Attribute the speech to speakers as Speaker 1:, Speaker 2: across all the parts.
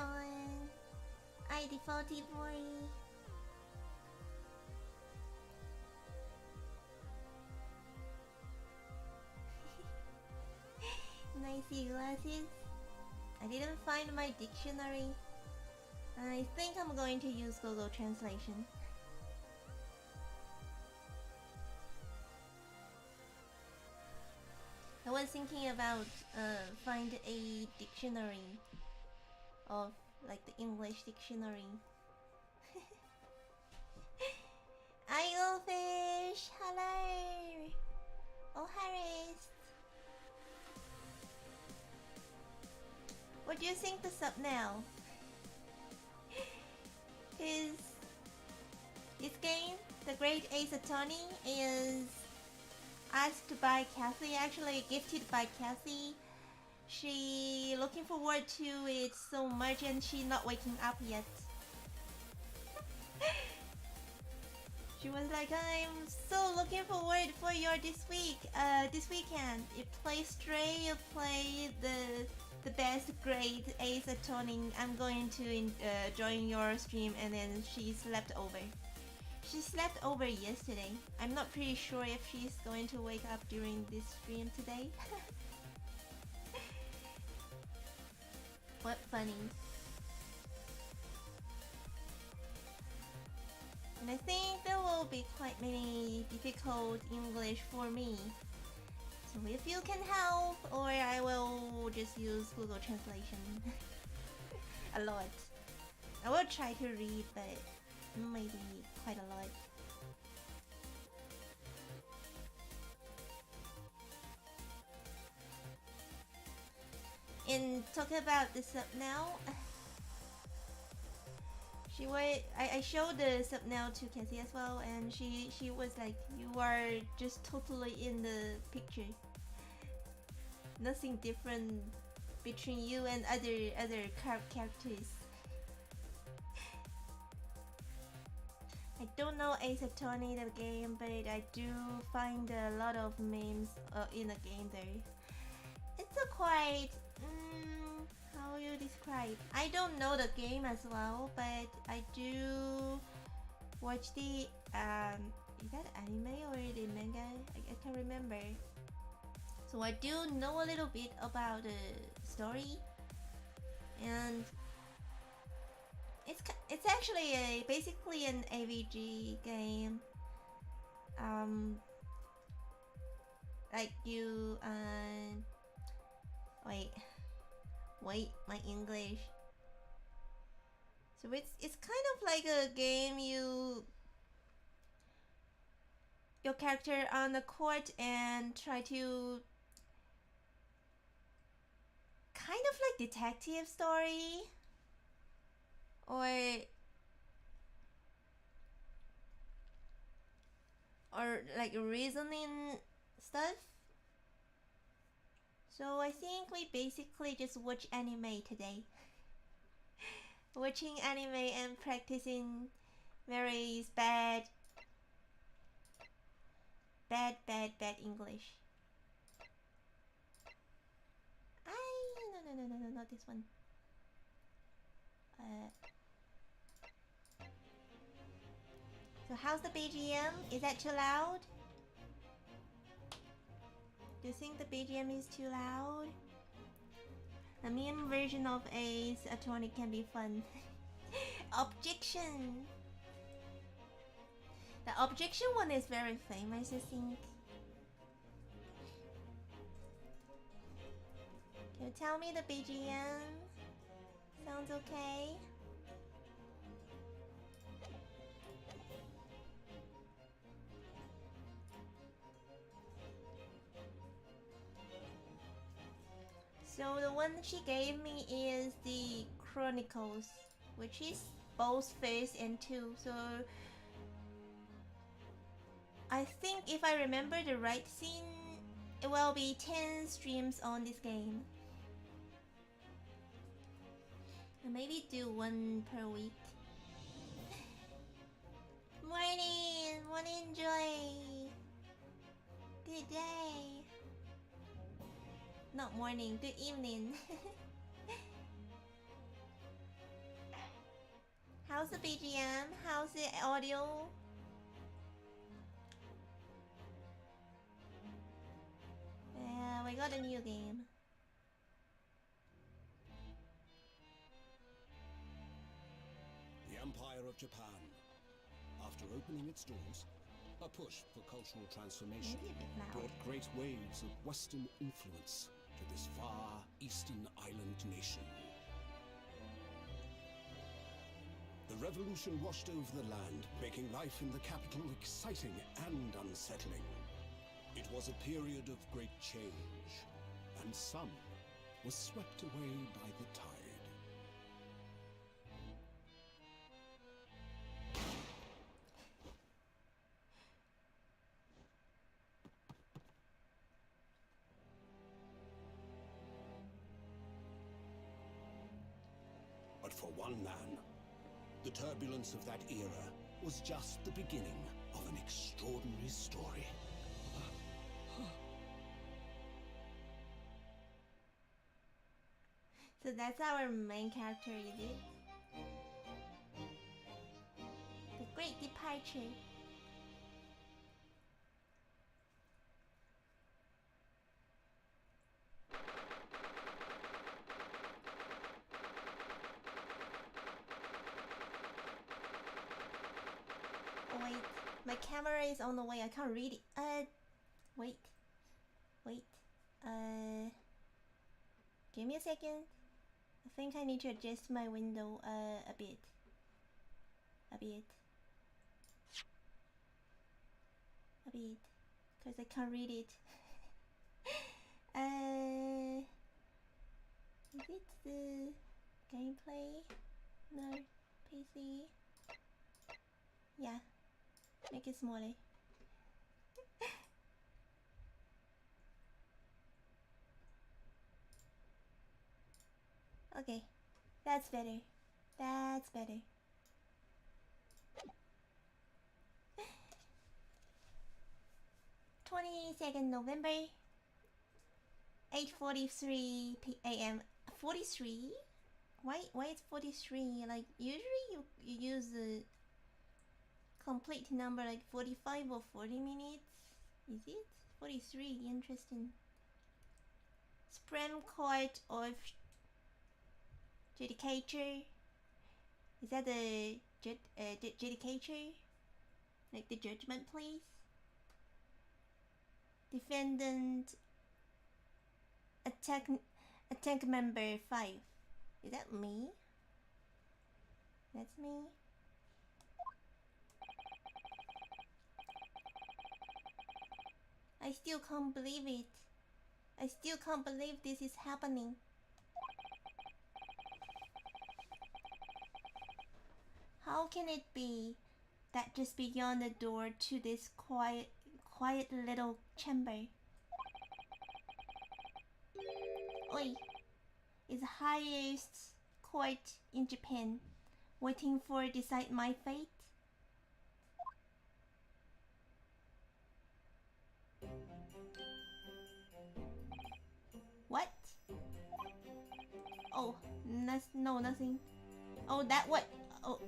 Speaker 1: doing? I defaulty boy. Nicey glasses. I didn't find my dictionary. I think I'm going to use Google Translation. I was thinking about find a dictionary of like the English dictionary. Eaglefish, hello. Oh, Harris. What do you think the thumbnail? Is this game, The Great Ace Attorney, is asked by Cathy, actually gifted by Cathy. She looking forward to it so much and she's not waking up yet. She was like, I'm so looking forward for your this weekend. You play Stray, you play the best Great Ace Attorney. I'm going to join your stream. And then she slept over. She slept over yesterday. I'm not pretty sure if she's going to wake up during this stream today. What funny. And I think there will be quite many difficult English for me. So if you can help, or I will just use Google Translation. A lot. I will try to read, but maybe quite a lot. And talking about the thumbnail, I showed the thumbnail to Cathy as well, and she was like, you are just totally in the picture. Nothing different between you and other characters. I don't know Ace Attorney the game, but I do find a lot of memes in the game there. It's a quite how you describe? I don't know the game as well, but I do watch the is that anime or the manga? I can't remember. So I do know a little bit about the story, and it's actually basically an AVG game. Like you wait, my English. So it's kind of like a game your character on the court and try to kind of like detective story or like reasoning stuff. So I think we basically just watch anime today. Watching anime and practicing very bad English. No, not this one. So how's the BGM? Is that too loud? Do you think the BGM is too loud? The meme version of Ace Attorney can be fun. Objection! The objection one is very famous, I think. Can you tell me the BGM? Sounds okay? So the one she gave me is the Chronicles, which is both phase and 2. So I think if I remember the right scene, it will be 10 streams on this game. And maybe do one per week. Morning Joy. Good day. Not morning, good evening. How's the BGM? How's the audio? Yeah, we got a new game.
Speaker 2: The Empire of Japan. After opening its doors, a push for cultural transformation
Speaker 1: Maybe a bit loud.
Speaker 2: brought great waves of Western influence to this far eastern island nation. The revolution washed over the land, making life in the capital exciting and unsettling. It was a period of great change, and some was swept away by the tide. But for one man, the turbulence of that era was just the beginning of an extraordinary story.
Speaker 1: So that's our main character, is it? The Great Departure. Oh wait, my camera is on the way. I can't read it. Wait. Give me a second. I think I need to adjust my window a bit. Because I can't read it. Is it the gameplay? No, PC. Yeah, make it smaller. Okay, that's better. 22nd November, 8:43 p.m. 43? Why it's 43? Like usually you use the complete number like 45 or 40 minutes. Is it 43? Interesting. Supreme Court of Judicature. Is that the judicature? Like the judgment place? Defendant attack member 5. Is that me? That's me. I still can't believe it. I still can't believe this is happening. How can it be that just beyond the door to this quiet little chamber? Oi, is the highest court in Japan waiting for decide my fate? What? Oh, no, nothing. Oh, that what? Oh,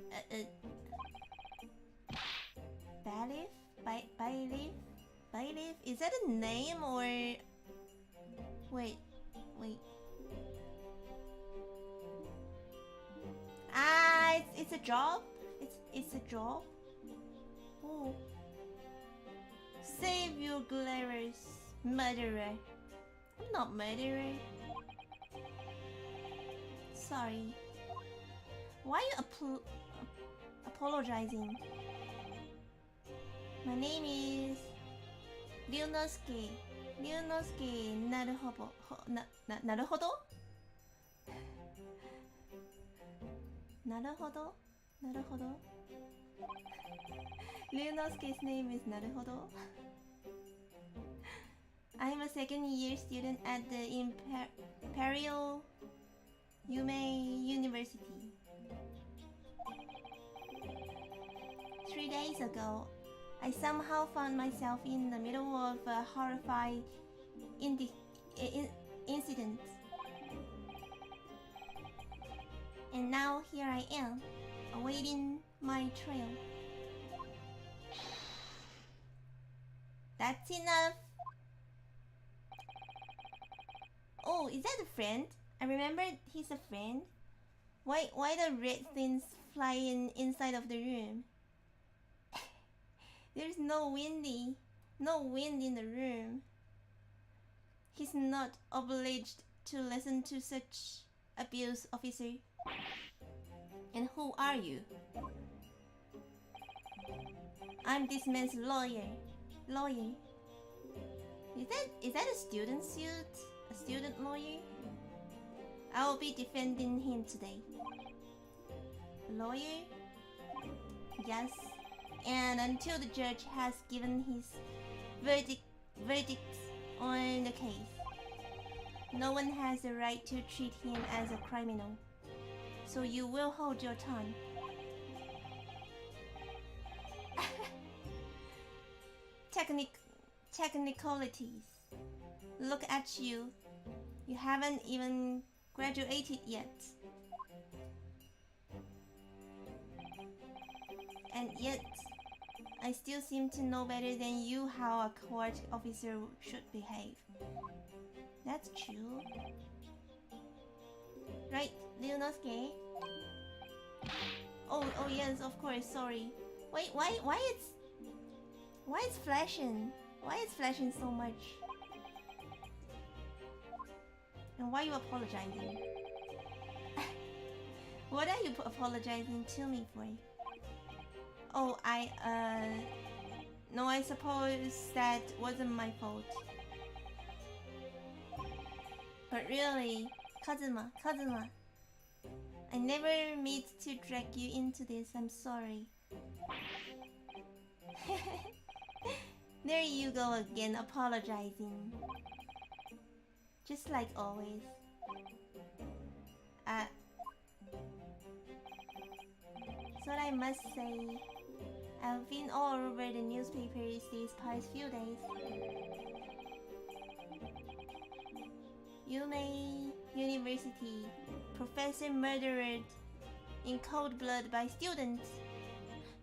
Speaker 1: Bailiff? Is that a name or? Wait. Ah, it's a job. It's a job. Oh. Save your glorious murderer. I'm not murderer. Sorry. Why are you apologizing? My name is Ryunosuke. Naruhodo. Naruhodo? Ryunosuke's name is Naruhodo. I'm a second-year student at the Imperial Yume University. 3 days ago, I somehow found myself in the middle of a horrifying incident. And now here I am, awaiting my trail. That's enough. Oh, is that a friend? I remember he's a friend. Why the red things flying inside of the room? There's no wind in the room. He's not obliged to listen to such abuse, officer. And who are you? I'm this man's lawyer. Is that a student suit? A student lawyer? I will be defending him today. Lawyer? Yes. And until the judge has given his verdict on the case, no one has the right to treat him as a criminal. So you will hold your tongue. Technicalities. Look at you. You haven't even graduated yet. And yet, I still seem to know better than you how a court officer should behave. That's true. Right, Ryunosuke? Oh yes, of course, sorry. Wait, why it's flashing? Why it's flashing so much? And why are you apologizing? What are you apologizing to me for? Oh, no, I suppose that wasn't my fault. But really, Kazuma, I never meant to drag you into this, I'm sorry. There you go again, apologizing. Just like always. So I must say, I've been all over the newspapers these past few days. Yume University, professor murdered in cold blood by students.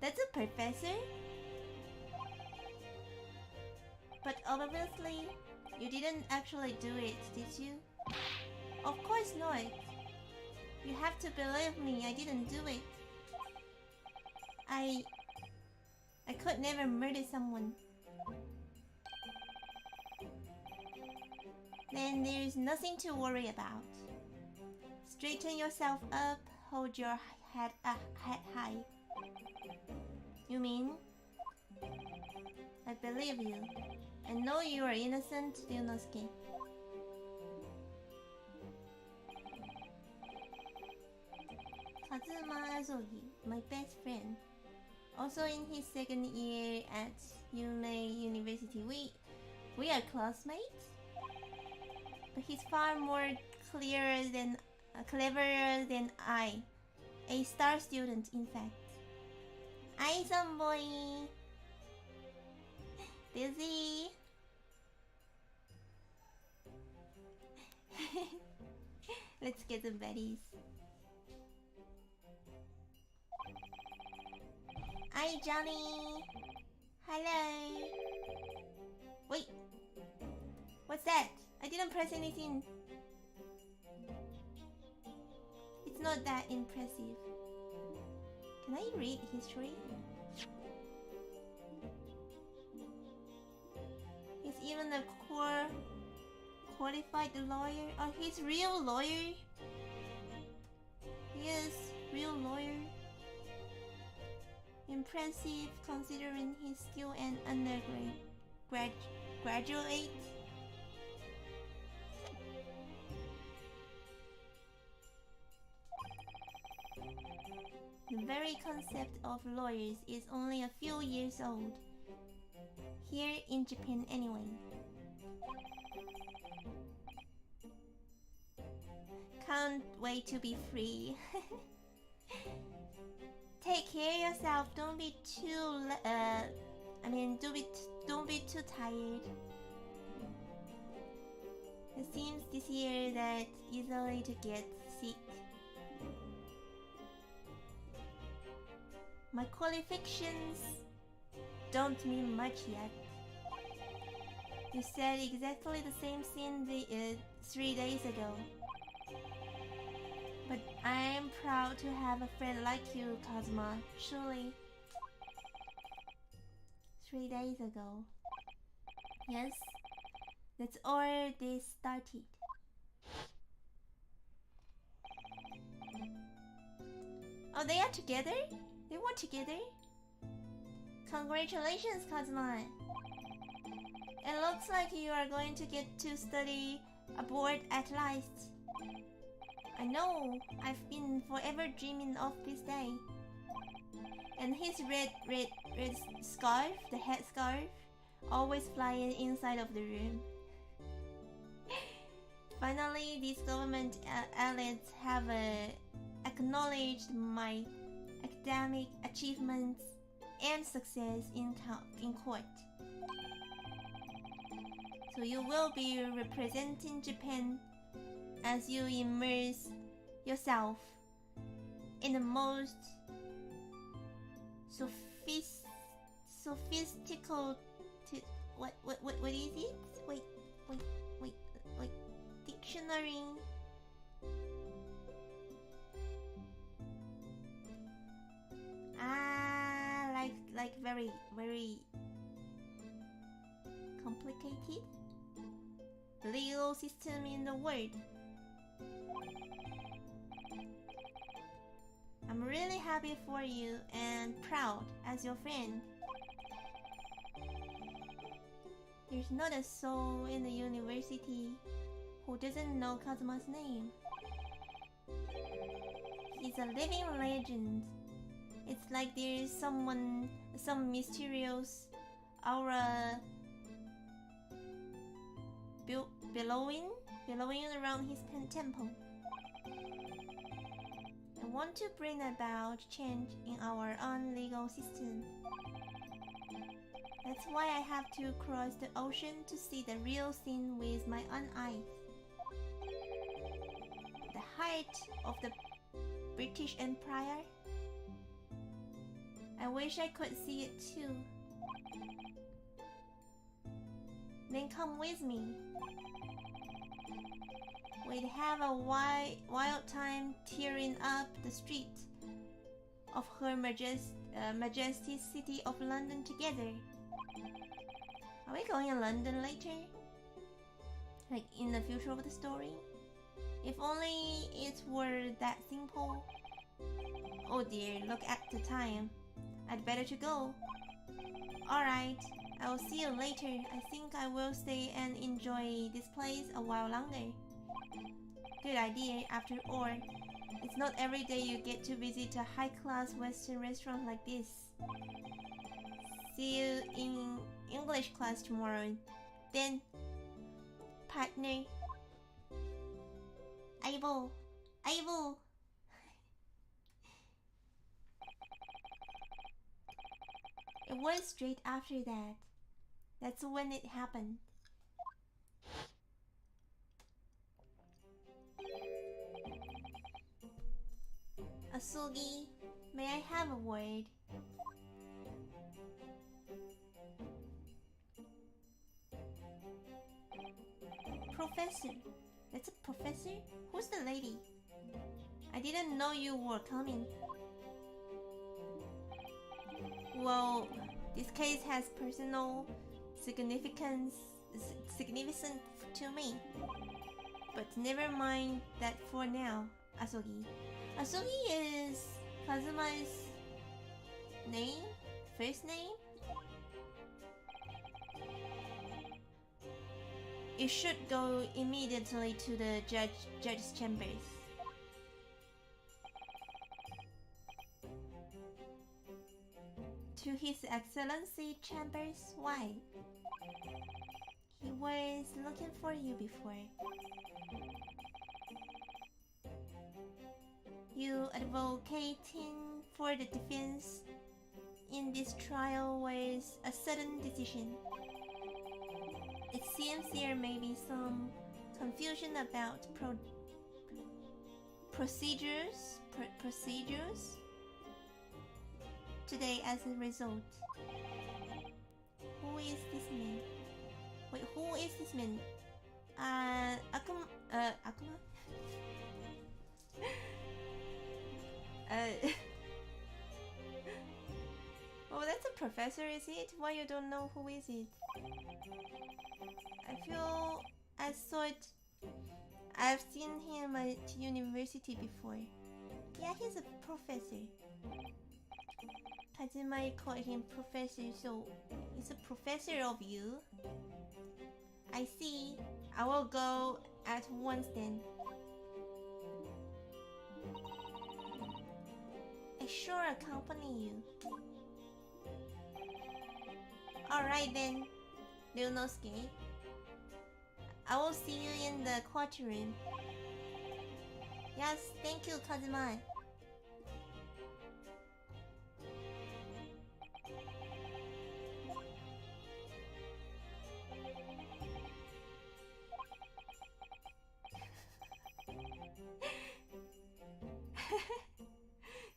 Speaker 1: That's a professor? But obviously, you didn't actually do it, did you? Of course not. You have to believe me, I didn't do it. I could never murder someone. Then there's nothing to worry about. Straighten yourself up, hold your head high. You mean? I believe you. I know you are innocent, Ryunosuke. Kazuma Azogi, my best friend. Also in his second year at Yume University. We are classmates? But he's far more cleverer than I. A star student, in fact. Hi, Samboy. Busy. Let's get some buddies. Hi, Johnny. Hello. Wait. What's that? I didn't press anything. It's not that impressive. Can I read history? He's even a qualified lawyer. Oh, he's real lawyer. He is real lawyer. Impressive considering he's still an graduate. The very concept of lawyers is only a few years old. Here in Japan anyway. Can't wait to be free. Take care of yourself. Don't be too don't be too tired. It seems this year that easily to get sick. My qualifications don't mean much yet. You said exactly the same thing 3 days ago. But I'm proud to have a friend like you, Kazuma, surely. 3 days ago. Yes, that's all this started. Oh, they are together? They were together? Congratulations, Kazuma. It looks like you are going to get to study abroad at last. I know, I've been forever dreaming of this day. And his red scarf, the headscarf, always flying inside of the room. Finally, these government outlets have acknowledged my academic achievements and success in court. So you will be representing Japan as you immerse yourself in the most sophisticated. What is it? Wait. Dictionary. Like very complicated legal system in the world. I'm really happy for you and proud as your friend. There's not a soul in the university who doesn't know Kazuma's name. He's a living legend. It's like there's some mysterious aura billowing around his temple. I want to bring about change in our own legal system. That's why I have to cross the ocean to see the real thing with my own eyes. The heart of the British Empire. I wish I could see it too. Then come with me. We'd have a wild time tearing up the streets of Her Majesty's City of London together. Are we going to London later? Like in the future of the story? If only it were that simple. Oh dear, look at the time. I'd better to go. Alright, I will see you later. I think I will stay and enjoy this place a while longer. Good idea, after all. It's not every day you get to visit a high-class Western restaurant like this. See you in English class tomorrow. Then, partner. Aibo. It was straight after that. That's when it happened. Asugi, may I have a word? Professor. That's a professor? Who's the lady? I didn't know you were coming. Well, this case has personal significance to me. But never mind that for now, Asugi. Asugi is Kazuma's name? First name? You should go immediately to the judge's chambers. To His Excellency chambers? Why? He was looking for you before. You advocating for the defense in this trial was a sudden decision. It seems there may be some confusion about procedures. today as a result. Who is this man? Wait, who is this man? Akuma? Oh, that's a professor, is it? Why you don't know who is it? I thought I've seen him at university before. Yeah, he's a professor. Kazuma called him professor, so he's a professor of you. I see. I will go at once then. I sure accompany you. Alright then, Ryunosuke. I will see you in the courtroom. Yes, thank you, Kazuma.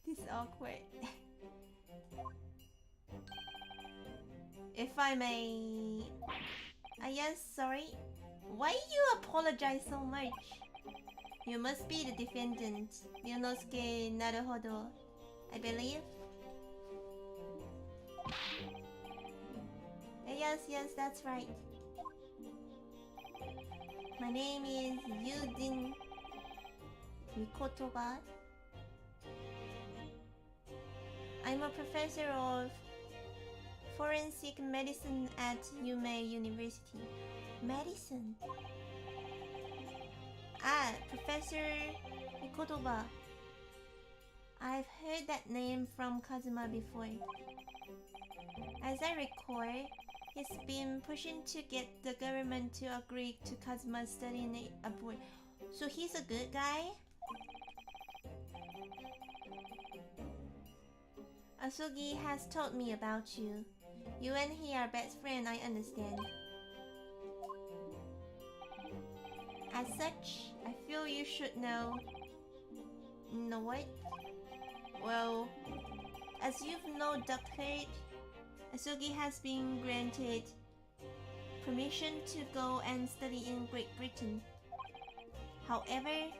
Speaker 1: This is awkward. If I may... yes, sorry. Why you apologize so much? You must be the defendant, Ryunosuke Naruhodo, I believe. Yes, that's right. My name is Yudin Mikotoba. I'm a professor of forensic medicine at Yume University. Medicine? Professor Mikotoba. I've heard that name from Kazuma before. As I recall, he's been pushing to get the government to agree to Kazuma studying abroad. So he's a good guy? Asugi has told me about you. You and he are best friends, I understand. As such, I feel you should know... Know what? Well, as you've no doctorate, Asugi has been granted permission to go and study in Great Britain. However,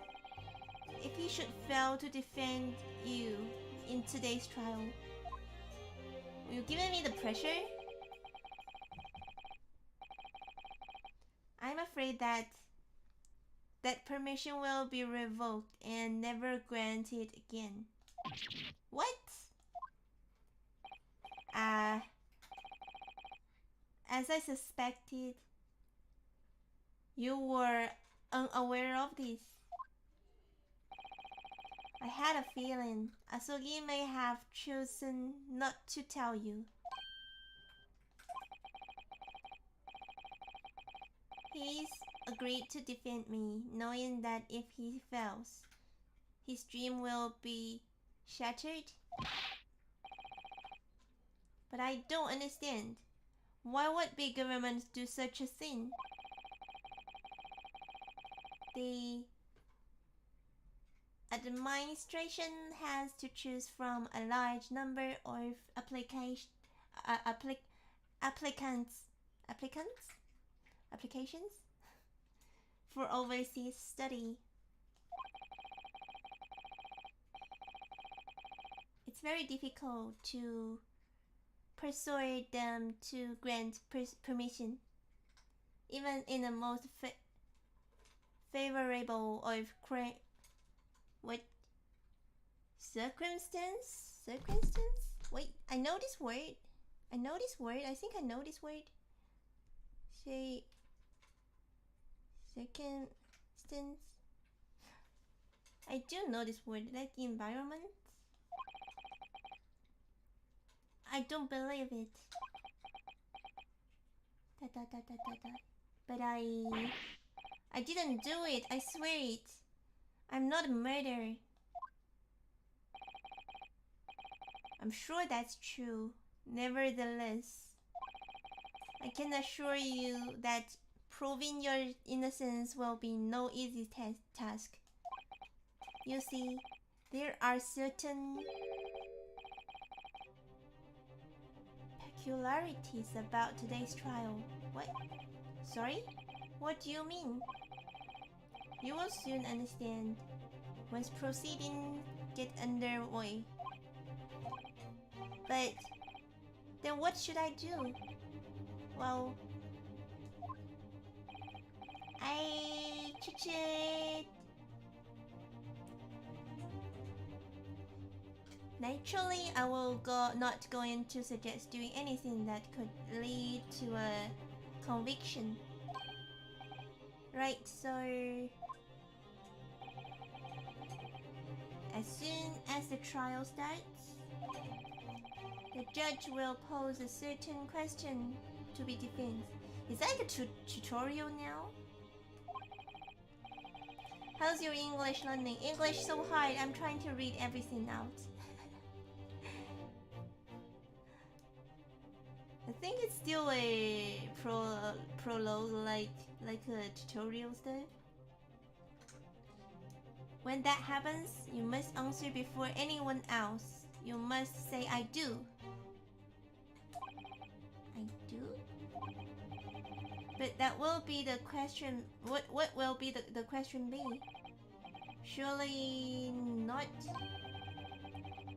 Speaker 1: if he should fail to defend you in today's trial, will you give me the pressure? I'm afraid that permission will be revoked and never granted again. What? As I suspected, you were unaware of this. I had a feeling Asugi may have chosen not to tell you. He's agreed to defend me, knowing that if he fails, his dream will be shattered. But I don't understand. Why would big governments do such a thing? The administration has to choose from a large number of applications for overseas study. It's very difficult to persuade them to grant permission, even in the most favorable of circumstance? Wait, I know this word. I think I know this word. Say circumstance. I do know this word, like environment. I don't believe it. But I didn't do it, I swear it. I'm not a murderer. I'm sure that's true. Nevertheless, I can assure you that proving your innocence will be no easy task. You see, there are certain peculiarities about today's trial. What? Sorry? What do you mean? You will soon understand once proceedings get underway. But then what should I do? Well, naturally, I will not going to suggest doing anything that could lead to a conviction. Right, so as soon as the trial starts, the judge will pose a certain question to be defense. Is that like a tutorial now? How's your English learning? English so hard, I'm trying to read everything out. I think it's still a prologue, like a tutorial stuff. When that happens, you must answer before anyone else. You must say, I do. I do? But that will be the question. What will be the question be? Surely not.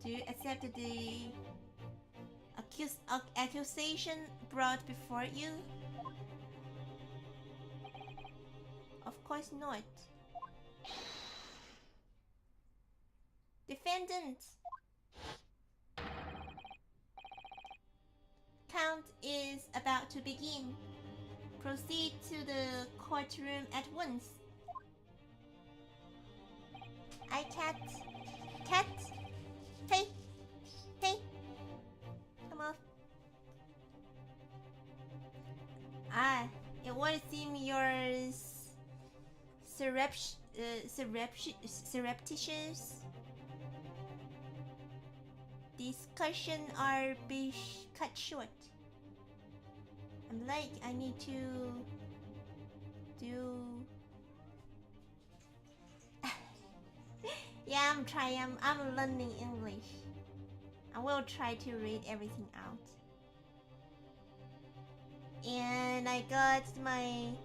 Speaker 1: Do you accept the accusation brought before you? Of course not. Defendant, count is about to begin. Proceed to the courtroom at once. Cat. Hey. Come on. It would seem your surreptitious discussion are being cut short. I'm like, I need to do. Yeah, I'm trying. I'm learning English. I will try to read everything out. And I got my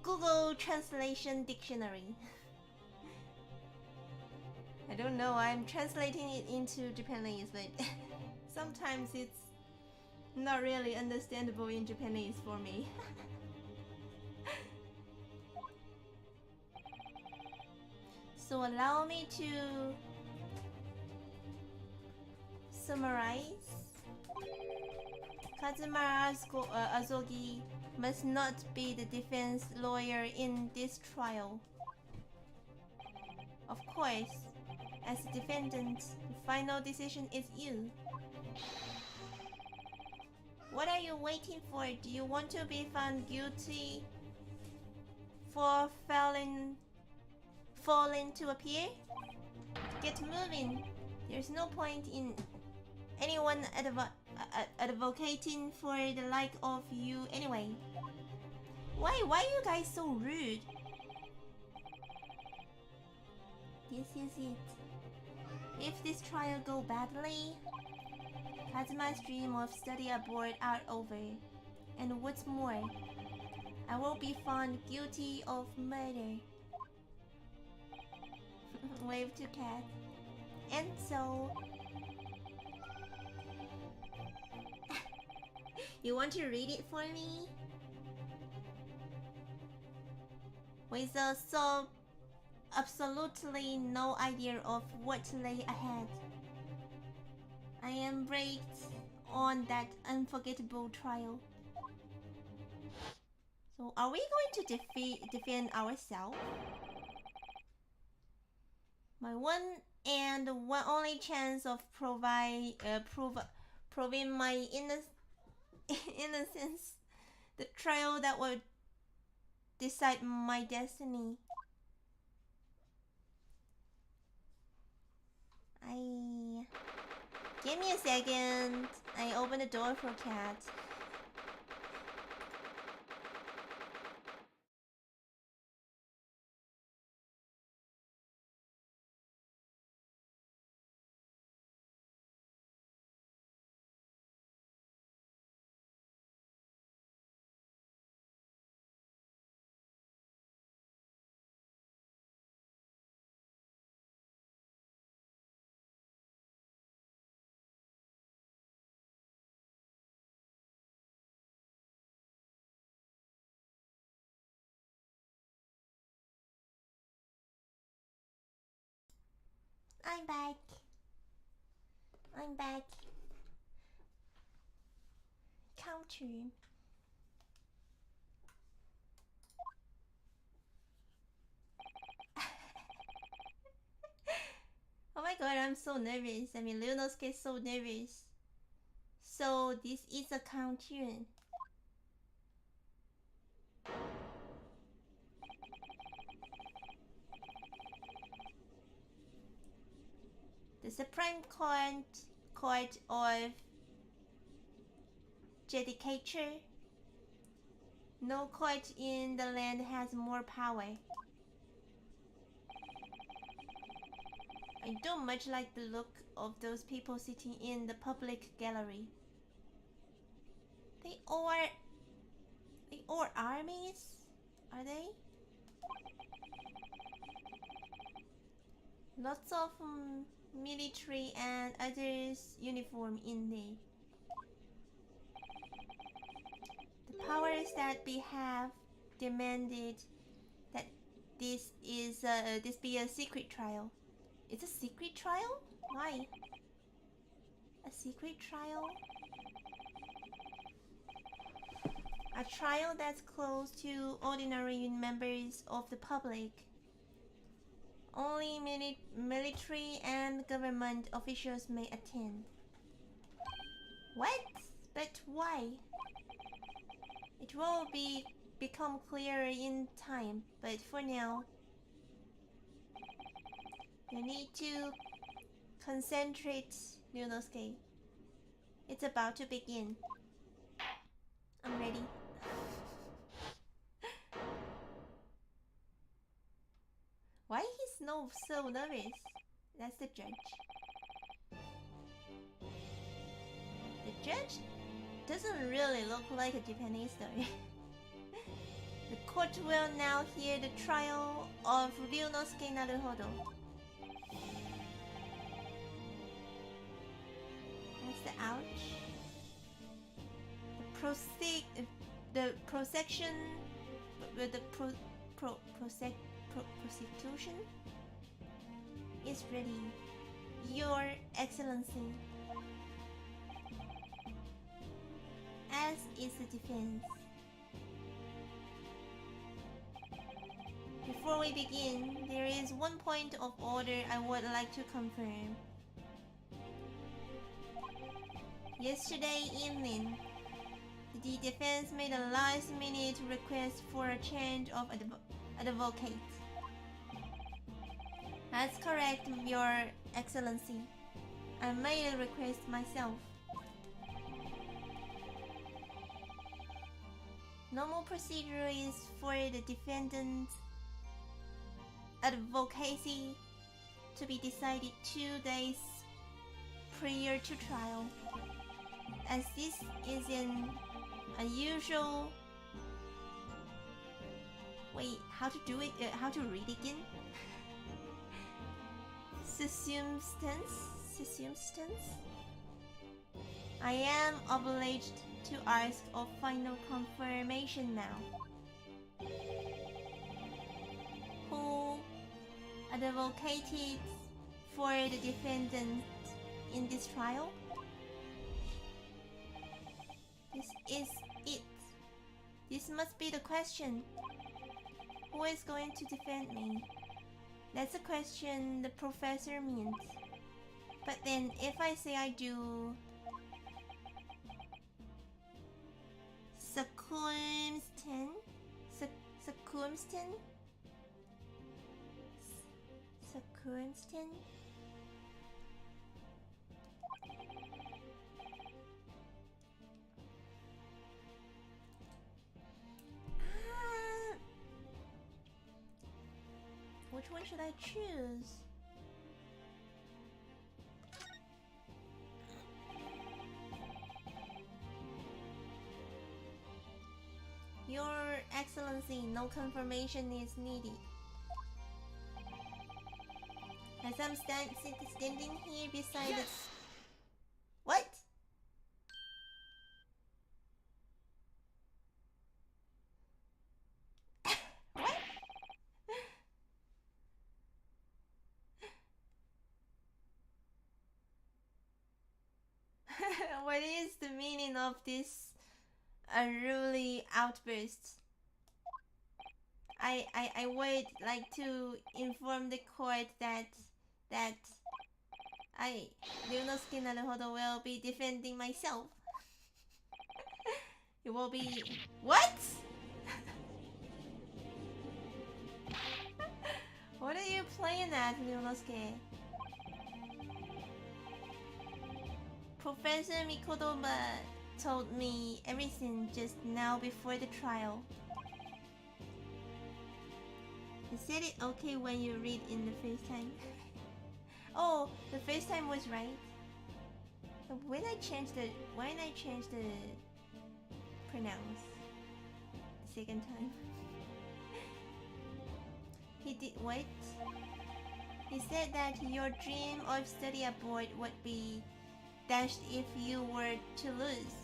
Speaker 1: Google Translation Dictionary. I don't know, I'm translating it into Japanese, but sometimes it's not really understandable in Japanese for me. So allow me to summarize. Kazuma Azogi must not be the defense lawyer in this trial. Of course, as a defendant, the final decision is you. What are you waiting for? Do you want to be found guilty for failing to appear? Get moving. There's no point in anyone advocating for the like of you anyway. Why are you guys so rude? This is it. If this trial go badly, Kazuma's dream of study abroad are over. And what's more, I will be found guilty of murder. Wave to Cat. And so... You want to read it for me? With so absolutely no idea of what lay ahead, I embarked on that unforgettable trial. So, are we going to defend ourselves? My one only chance of proving my innocence, the trial that would decide my destiny. Give me a second. I open the door for Cat. I'm back. I'm back. Counter. Oh my god, I'm so nervous. I mean, Leonosuke is so nervous. So, this is a counter. The Supreme Court of Judicature. No court in the land has more power. I don't much like the look of those people sitting in the public gallery. They are armies, are they? Lots of military and others uniform in there. The powers that we have demanded that this be a secret trial. It's a secret trial? Why? A secret trial? A trial that's closed to ordinary members of the public. Only military and government officials may attend. What? But why? It will become clearer in time, but for now, you need to concentrate, Ryunosuke. It's about to begin. I'm ready. Why he's so nervous? That's the judge. The judge doesn't really look like a Japanese though. The court will now hear the trial of Ryunosuke Naruhodo. That's the ouch. The prosecution is ready, Your Excellency. As is the defense. Before we begin, there is one point of order I would like to confirm. Yesterday evening, the defense made a last-minute request for a change of advocate. That's correct, Your Excellency. I made a request myself. Normal procedure is for the defendant's advocacy to be decided 2 days prior to trial. As this is an unusual... Wait, how to do it? How to read again? Circumstance? I am obliged to ask of final confirmation now. Who advocated for the defendant in this trial? This is it. This must be the question. Who is going to defend me? That's the question the professor means. But then, if I say I do... Circumstance? Which one should I choose? Your Excellency, no confirmation is needed. As I'm standing here beside the... What? What? What is the meaning of this unruly outburst? I would like to inform the court that I, Ryunosuke Naruhodo, will be defending myself. It will be... What? What are you playing at, Ryunosuke? Professor Mikotoba told me everything just now before the trial. He said it okay when you read in the FaceTime. Oh, the FaceTime was right. When I changed the pronounce the second time. He did what? He said that your dream of study abroad would be dashed if you were to lose.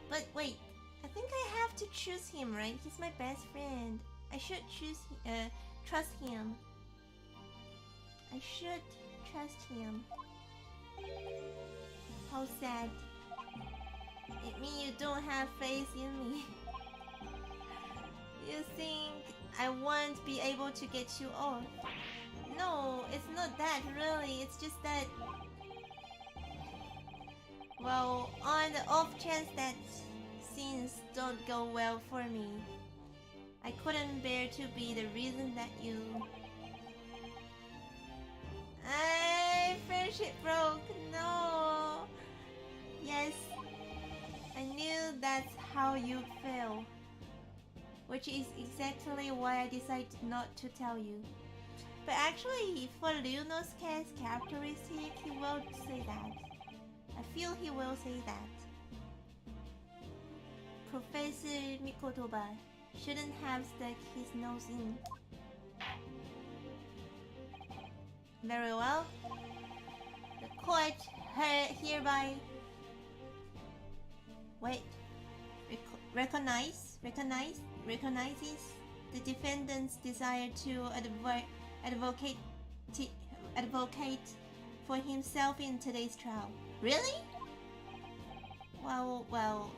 Speaker 1: But wait, I think I have to choose him, right? He's my best friend. I should trust him. I should trust him. How sad. It means you don't have faith in me. You think I won't be able to get you off? No, it's not that really. It's just that... Well, on the off chance that things don't go well for me, I couldn't bear to be the reason that you... friendship broke. No. Yes. I knew that's how you'd feel. Which is exactly why I decided not to tell you. But actually, for Ryunosuke's characteristic, he will say that. I feel he will say that. Professor Mikotoba shouldn't have stuck his nose in. Very well. The court hereby... Wait. Recognizes the defendant's desire to advocate for himself in today's trial. Really? Well...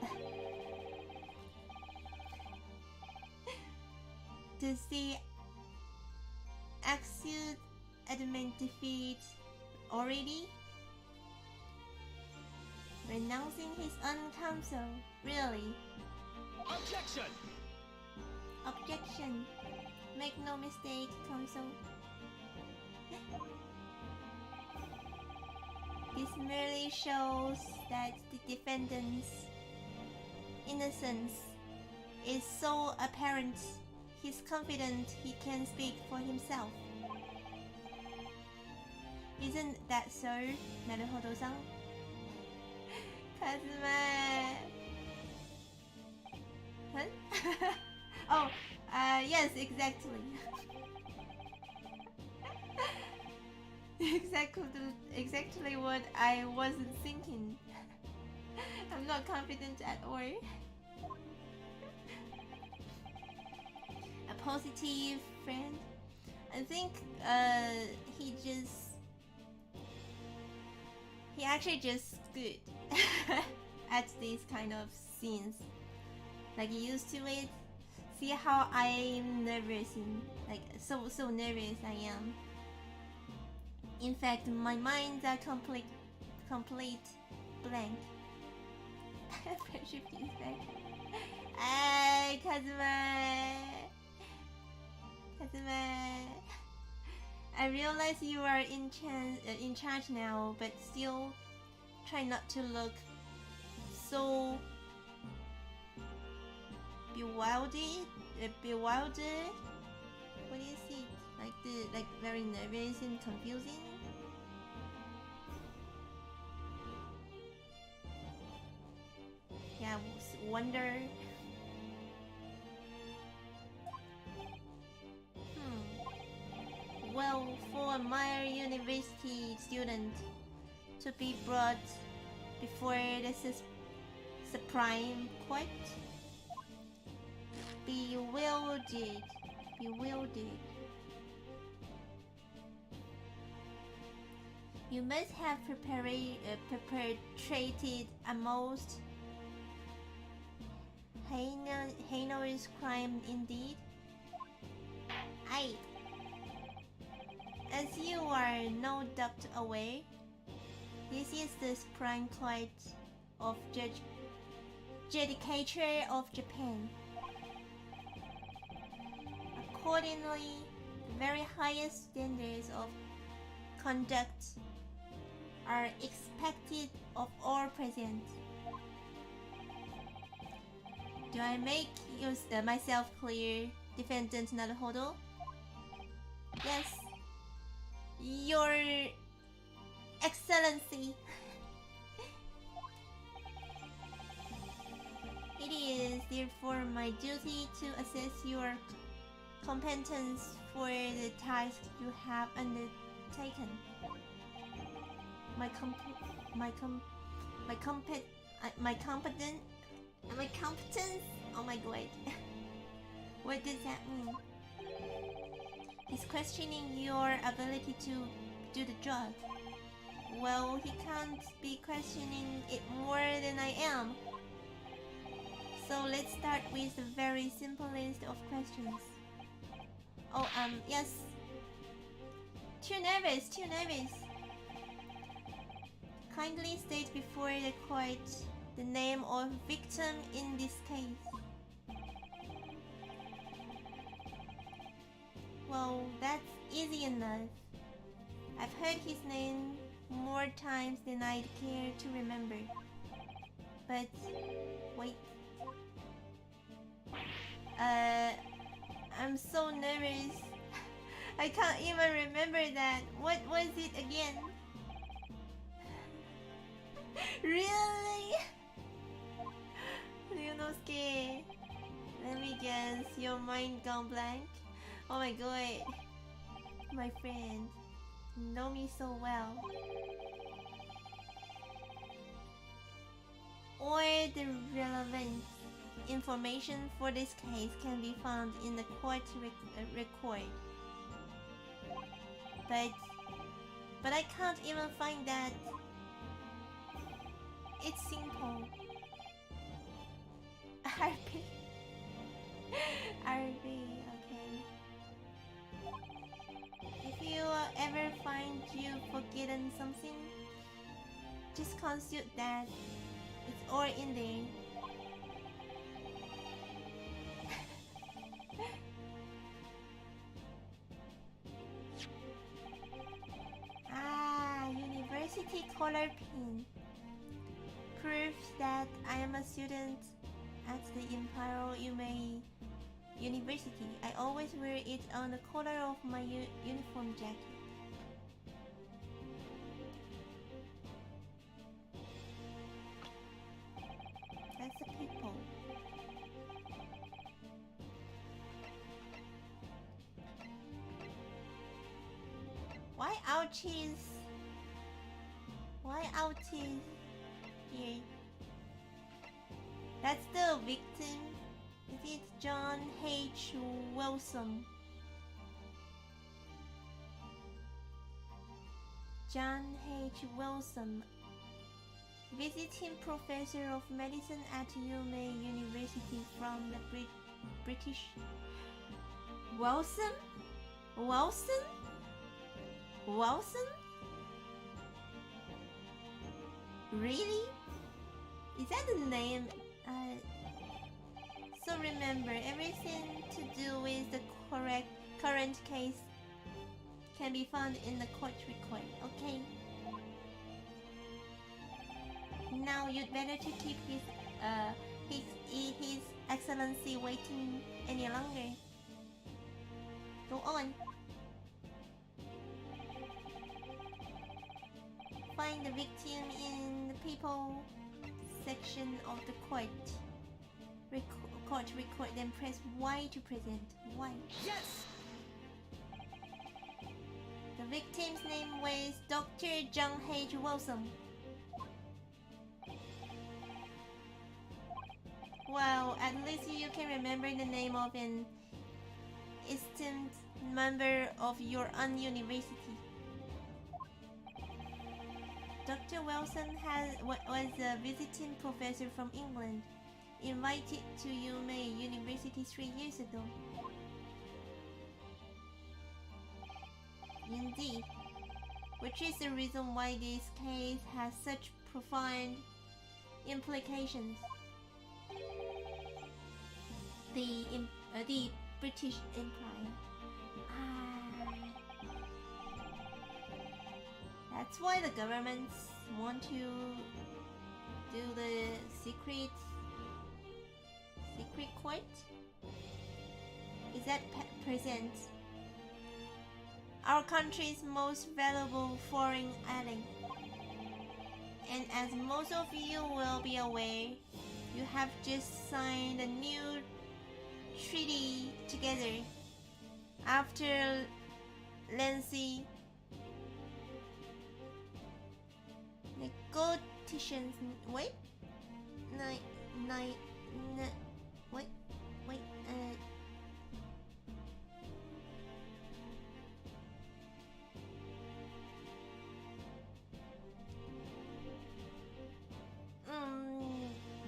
Speaker 1: Does the accused admit defeat already? Renouncing his own counsel? Really?
Speaker 3: Objection!
Speaker 1: Objection. Make no mistake, counsel. This merely shows that the defendant's innocence is so apparent he's confident he can speak for himself. Isn't that so, Naruhodo-san? Kazuma... Huh? Oh, yes, exactly. Exactly what I wasn't thinking. I'm not confident at all. A positive friend? I think he actually just good at these kind of scenes. Like used to it. See how I'm nervous and like so nervous I am. In fact, my mind's a complete blank. Friendship is back. Hey, Kazuma. I realize you are in charge now, but still try not to look so bewildered. What is it? Like very nervous and confusing. Yeah, wonder. Well, for a Meyer University student to be brought before the Supreme Court, bewildered. You must have perpetrated a most heinous crime indeed. Aye. As you are no doubt aware, this is the Supreme Court of Judicature of Japan. Accordingly, the very highest standards of conduct are expected of all present. Do I make myself clear, Defendant Naruhodo? Yes, Your Excellency. It is therefore my duty to assess your competence for the task you have undertaken. My competence? Oh my god. What does that mean? He's questioning your ability to do the job. Well, he can't be questioning it more than I am. So let's start with the very simplest of questions. Oh, yes. Too nervous. Kindly state before the court the name of victim in this case. Well, that's easy enough. I've heard his name more times than I'd care to remember. But, wait. I'm so nervous. I can't even remember that. What was it again? Really? Ryunosuke, let me guess, your mind gone blank? Oh my god. My friend, you know me so well. Or the relevant information for this case can be found in the court record. But I can't even find that. It's simple. RP. Okay. If you ever find you've forgotten something, just consult that. It's all in there. University color pin. Proof that I am a student at the Imperial University. I always wear it on the collar of my uniform jacket. That's the people. Why ouchies? Why ouchies here? That's the victim. Is it John H. Wilson? John H. Wilson, visiting professor of medicine at Yale University from the British. Wilson? Wilson? Wilson? Really? Is that the name? So remember, everything to do with the current case can be found in the court record, okay? Now you'd better to keep his excellency waiting any longer. Go on. Find the victim in the people section of the court. Record, then press Y to present. Y.
Speaker 3: Yes!
Speaker 1: The victim's name was Dr. John H. Wilson. Well, at least you can remember the name of an esteemed member of your own university. Dr. Wilson was a visiting professor from England, invited to Yumei University 3 years ago. Indeed, which is the reason why this case has such profound implications. The British Empire. That's why the governments want to do the secret court. Is that present our country's most valuable foreign ally? And as most of you will be aware, you have just signed a new treaty together after lengthy negotiations. Wait.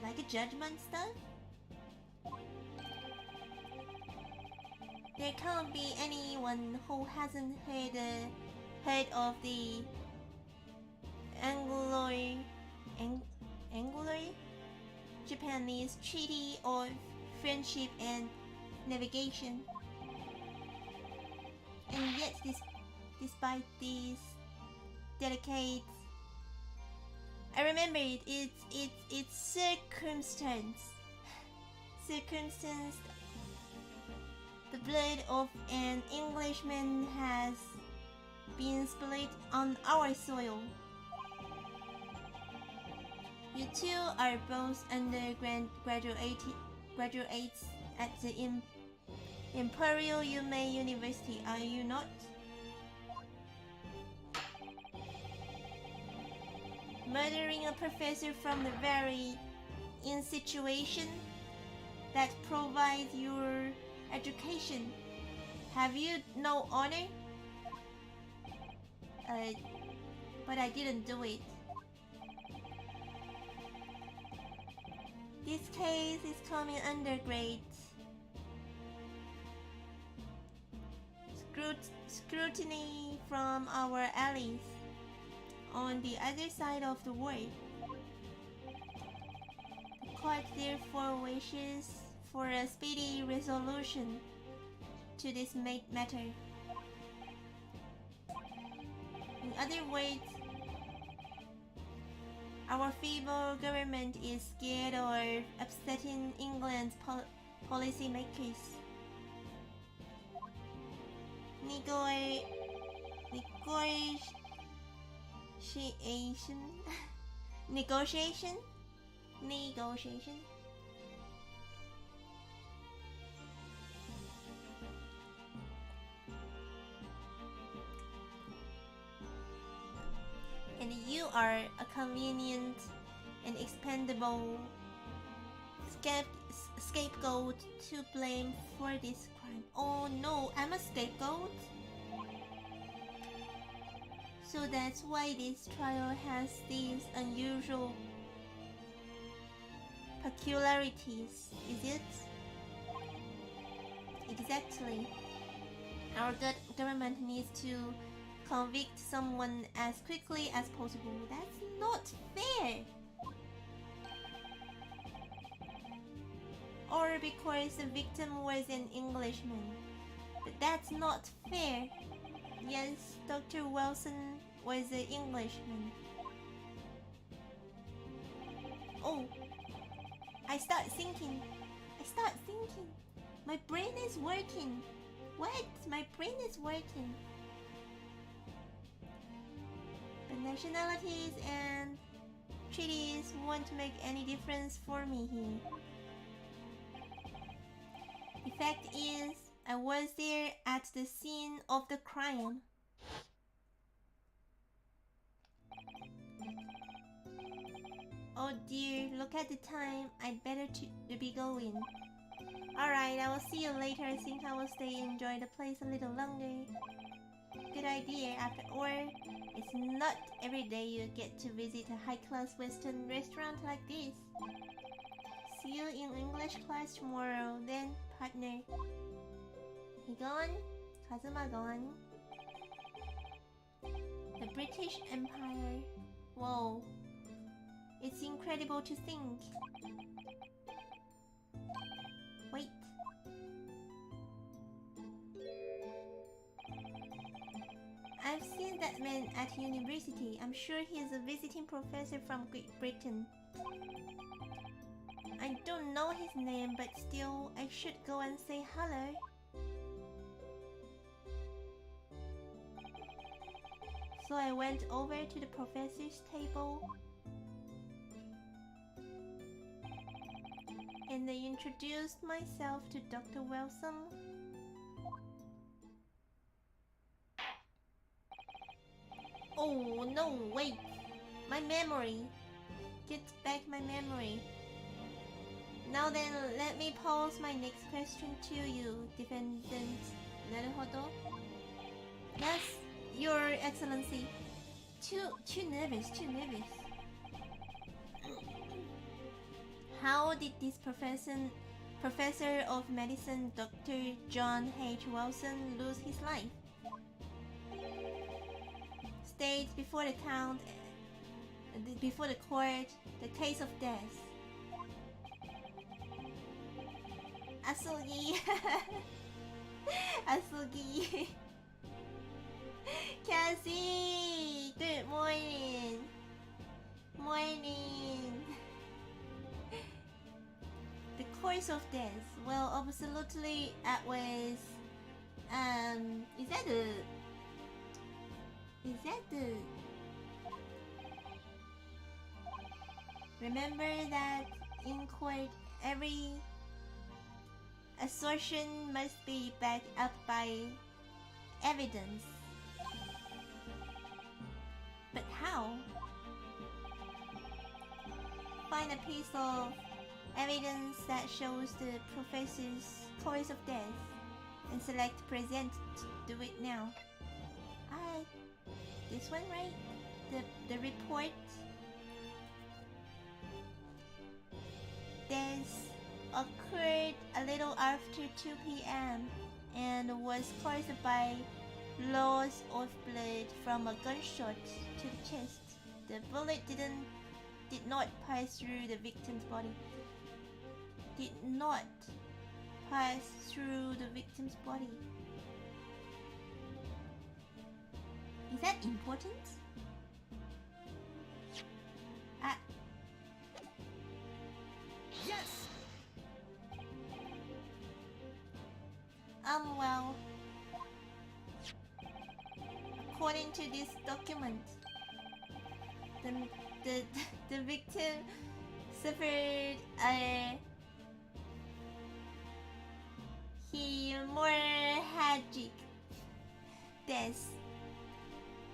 Speaker 1: Like a judgment stuff? There can't be anyone who hasn't heard of the Anglo-Japanese Treaty of Friendship and Navigation. And yet, despite these delicates, I remember it's circumstanced. The blood of an Englishman has been spilled on our soil. You two are both graduates at the Imperial Yumei University, are you not? Murdering a professor from the very institution that provides your education. Have you no honor? But I didn't do it. This case is coming under great scrutiny from our allies on the other side of the world. The court therefore wishes for a speedy resolution to this matter. In other words, our feeble government is scared of upsetting England's policy makers. Negotiation. And you are a convenient and expendable scapegoat to blame for this crime. Oh no, I'm a scapegoat? So that's why this trial has these unusual peculiarities, is it? Exactly. Our government needs to convict someone as quickly as possible. That's not fair. Or because the victim was an Englishman. But that's not fair. Yes, Dr. Wilson was an Englishman. Oh, I start thinking. My brain is working. What? My brain is working. But nationalities and treaties won't make any difference for me here. The fact is, I was there at the scene of the crime. Oh dear, look at the time. I'd better to be going. Alright, I will see you later. I think I will stay and enjoy the place a little longer. good idea. After all, it's not every day you get to visit a high-class Western restaurant like this. See you in English class tomorrow, then, partner. He gone? Kazuma gone? The British Empire. Whoa. It's incredible to think. Wait. I've seen that man at university. I'm sure he's a visiting professor from Great Britain. I don't know his name, but still, I should go and say hello. So I went over to the professor's table and I introduced myself to Dr. Wilson. Oh no, wait! My memory! Get back my memory. Now then, let me pose my next question to you, defendant. なるほど. Yes, Your Excellency. Too nervous. How did this professor of medicine, Dr. John H. Wilson, lose his life? State before the court, the case of death. Asugi. Asugi. Cathy, good morning. Morning. The cause of death. Well, absolutely, it was. Is that the? Remember that in court, every assertion must be backed up by evidence. But how? Find a piece of evidence that shows the professor's cause of death and select present. Do it now. This one, right? The report. Death occurred a little after 2 p.m. and was caused by loss of blood from a gunshot to the chest. The bullet did not pass through the victim's body. Did not pass through the victim's body. Is that important?
Speaker 3: Yes!
Speaker 1: Well, according to this document, the victim suffered a hemorrhagic death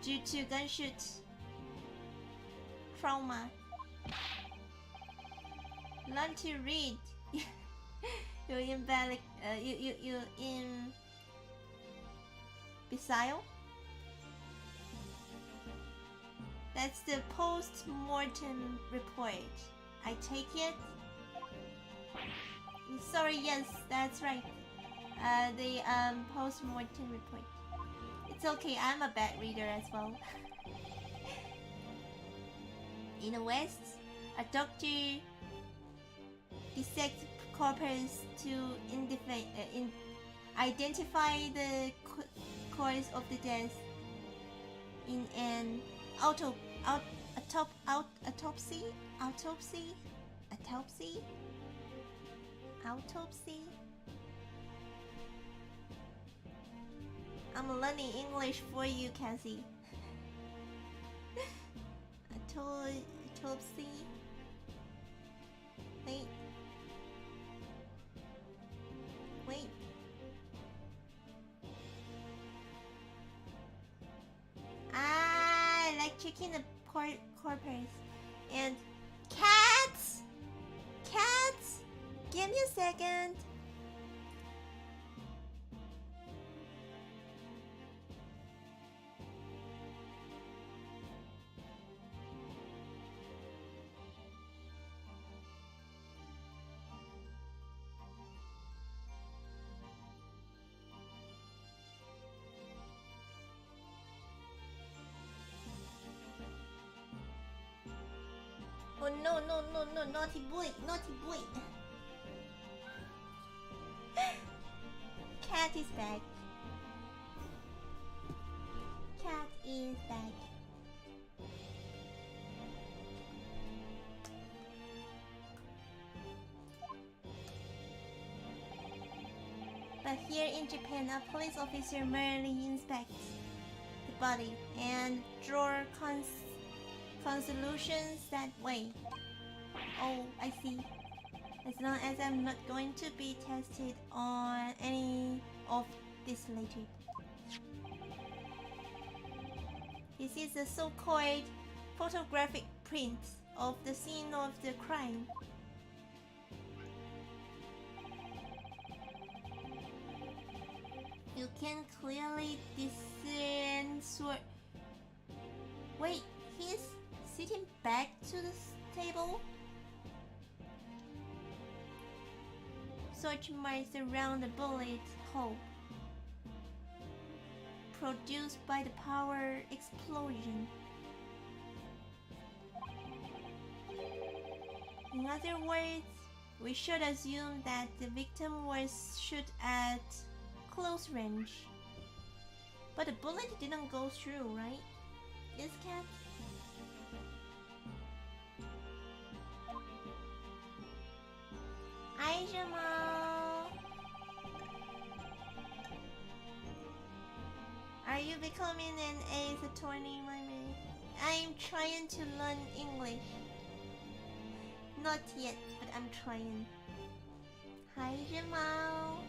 Speaker 1: due to gunshot trauma. Learn to read. You imbecile. That's the post-mortem report. I take it. Sorry, yes, that's right. The post-mortem report. It's okay, I'm a bad reader as well. In the West, a doctor dissects corpus to identify the cause of the death in an autopsy. I'm learning English for you, Cathy. Autopsy. Wait. I like checking the corpus. And cats! Give me a second. Oh no, no, no, no, naughty boy, naughty boy. Cat is back. Cat is back. But here in Japan, a police officer merely inspects the body and draw conclusions that way. Oh, I see. As long as I'm not going to be tested on any of this later. This is a so-called photographic print of the scene of the crime. You can clearly discern Wait, he's sitting back to the table? Search marks around the bullet hole produced by the power explosion. In other words, we should assume that the victim was shot at close range. But the bullet didn't go through, right? Yes, Cat? Hi, Jamal. Are you becoming an ace attorney, my man? I'm trying to learn English. Not yet, but I'm trying. Hi, Jamal.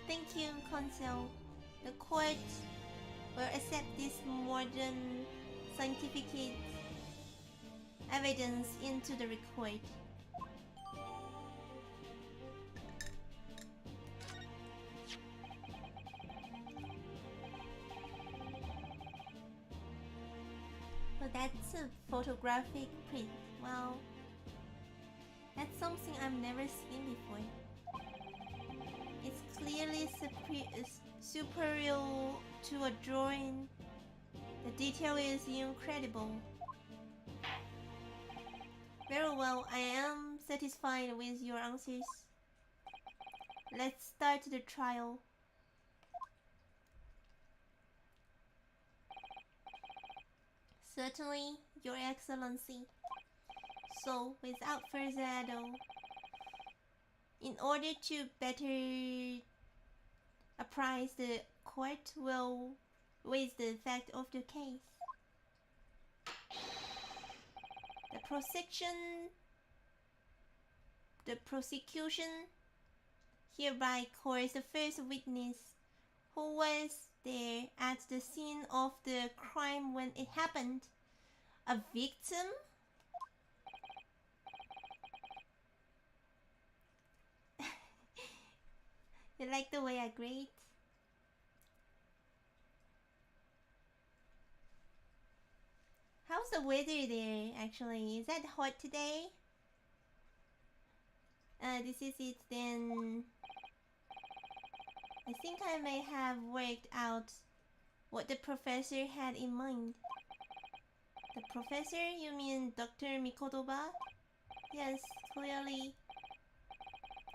Speaker 1: Thank you, Counsel. The court will accept this modern scientific evidence into the record. Well, that's a photographic print. Well, that's something I've never seen before. It's clearly superior to a drawing. The detail is incredible. Very well, I am satisfied with your answers. Let's start the trial. Certainly, Your Excellency. So, without further ado, in order to better apprise the court with the fact of the case, the prosecution hereby calls the first witness who was there at the scene of the crime when it happened, a victim. You like the way I grade? How's the weather there, actually? Is that hot today? This is it then. I think I may have worked out what the professor had in mind. The professor? You mean Dr. Mikotoba? Yes, clearly.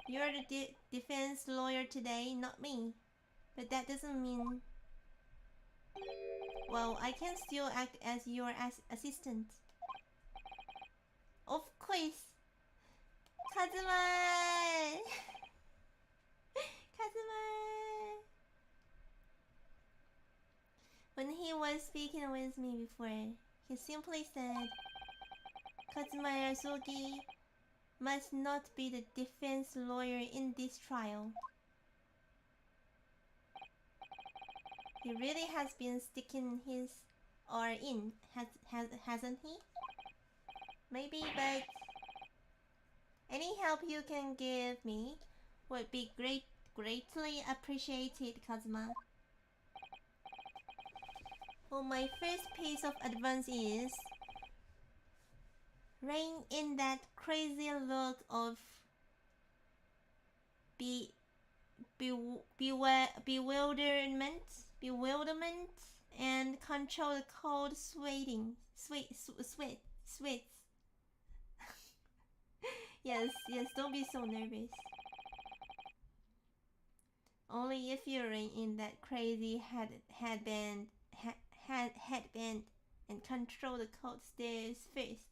Speaker 1: You're the defense lawyer today, not me. But that doesn't mean... Well, I can still act as your assistant. Of course! Kazuma! Kazuma! When he was speaking with me before, he simply said, Kazuma Yasuki must not be the defense lawyer in this trial. He really has been sticking his or in, hasn't he? Maybe, but any help you can give me would be greatly appreciated, Kazuma. Well, my first piece of advice is rein in that crazy look of bewilderment and control the cold sweat. Sweets. Yes, don't be so nervous. Only if you're in that crazy headband and control the cold stairs first.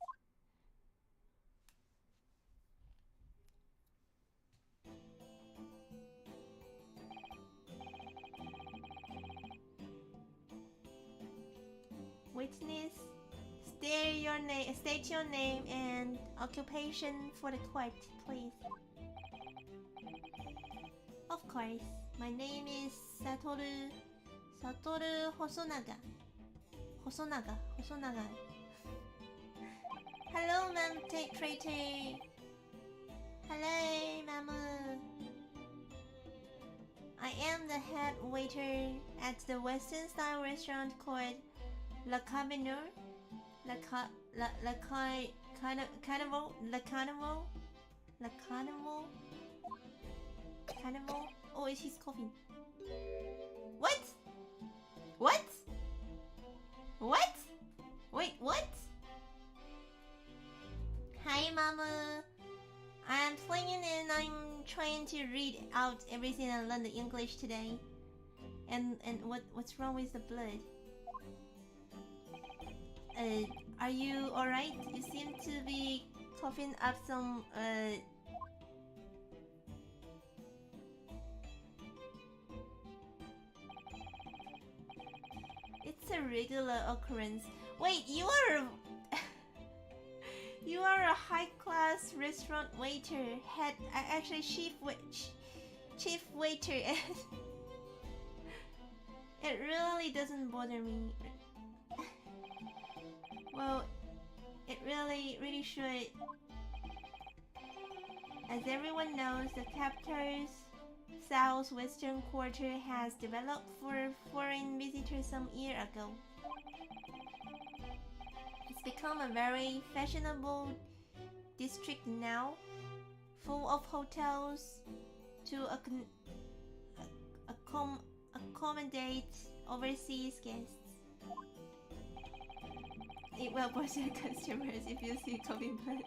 Speaker 1: Witness, state your name and occupation for the court, please. Of course, my name is Satoru Hosonaga. Hello, Ma'am Traitor. Hello, Mamu. I am the head waiter at the Western style restaurant called La Carmenure. Carnival. Oh, he's coughing. What? Wait, what? Hi, Mama. I'm playing and I'm trying to read out everything I learned in English today. And what's wrong with the blood? Are you alright? You seem to be coughing up some It's a regular occurrence. Wait, you are a high-class restaurant waiter, actually chief waiter. It really doesn't bother me. Well, it really should. As everyone knows, the capital's southwestern quarter has developed for foreign visitors some year ago. It's become a very fashionable district now, full of hotels to accommodate overseas guests. It will poison customers if you see coughing blood.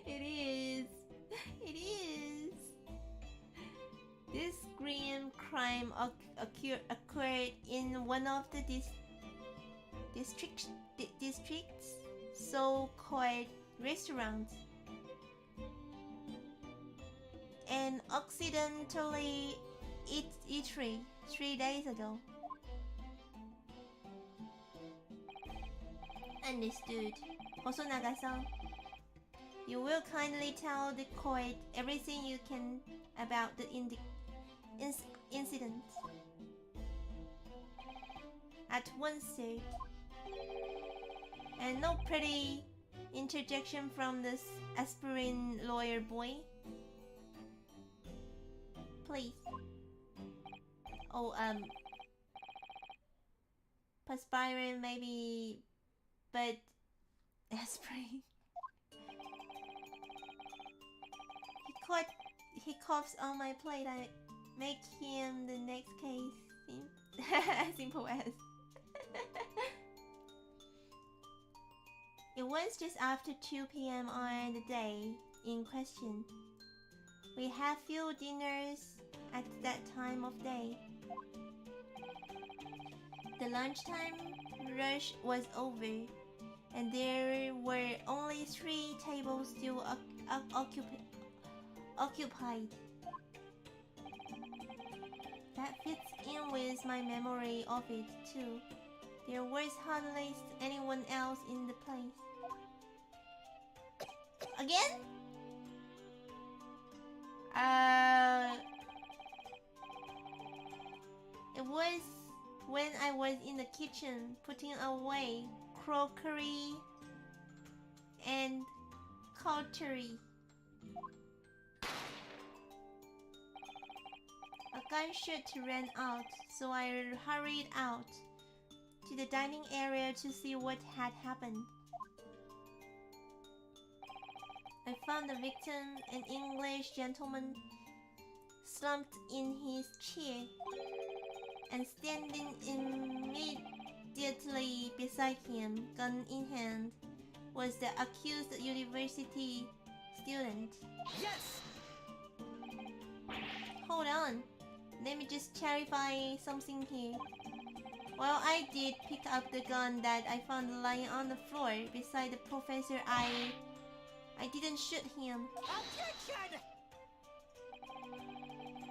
Speaker 1: It is. This grim crime occurred in one of the district's so-called restaurants, and accidentally eatery 3 days ago. Understood. Hosonaga-san, you will kindly tell the court everything you can about the incident. At once, sir. And no pretty interjection from this aspiring lawyer boy. Please. Oh, perspiring maybe, but aspirin. He coughs on my plate. I make him the next case. Simple as. It was just after 2 p.m. on the day in question. We have few dinners at that time of day. The lunchtime rush was over, and there were only 3 tables still occupied. That fits in with my memory of it too. There was hardly anyone else in the place. Again? It was when I was in the kitchen putting away crockery and cutlery. A gunshot ran out, so I hurried out to the dining area to see what had happened. I found the victim, an English gentleman, slumped in his chair and standing immediately beside him, gun in hand, was the accused university student.
Speaker 3: Yes!
Speaker 1: Hold on. Let me just clarify something here. While I did pick up the gun that I found lying on the floor beside the professor, I didn't shoot him.
Speaker 3: Objection!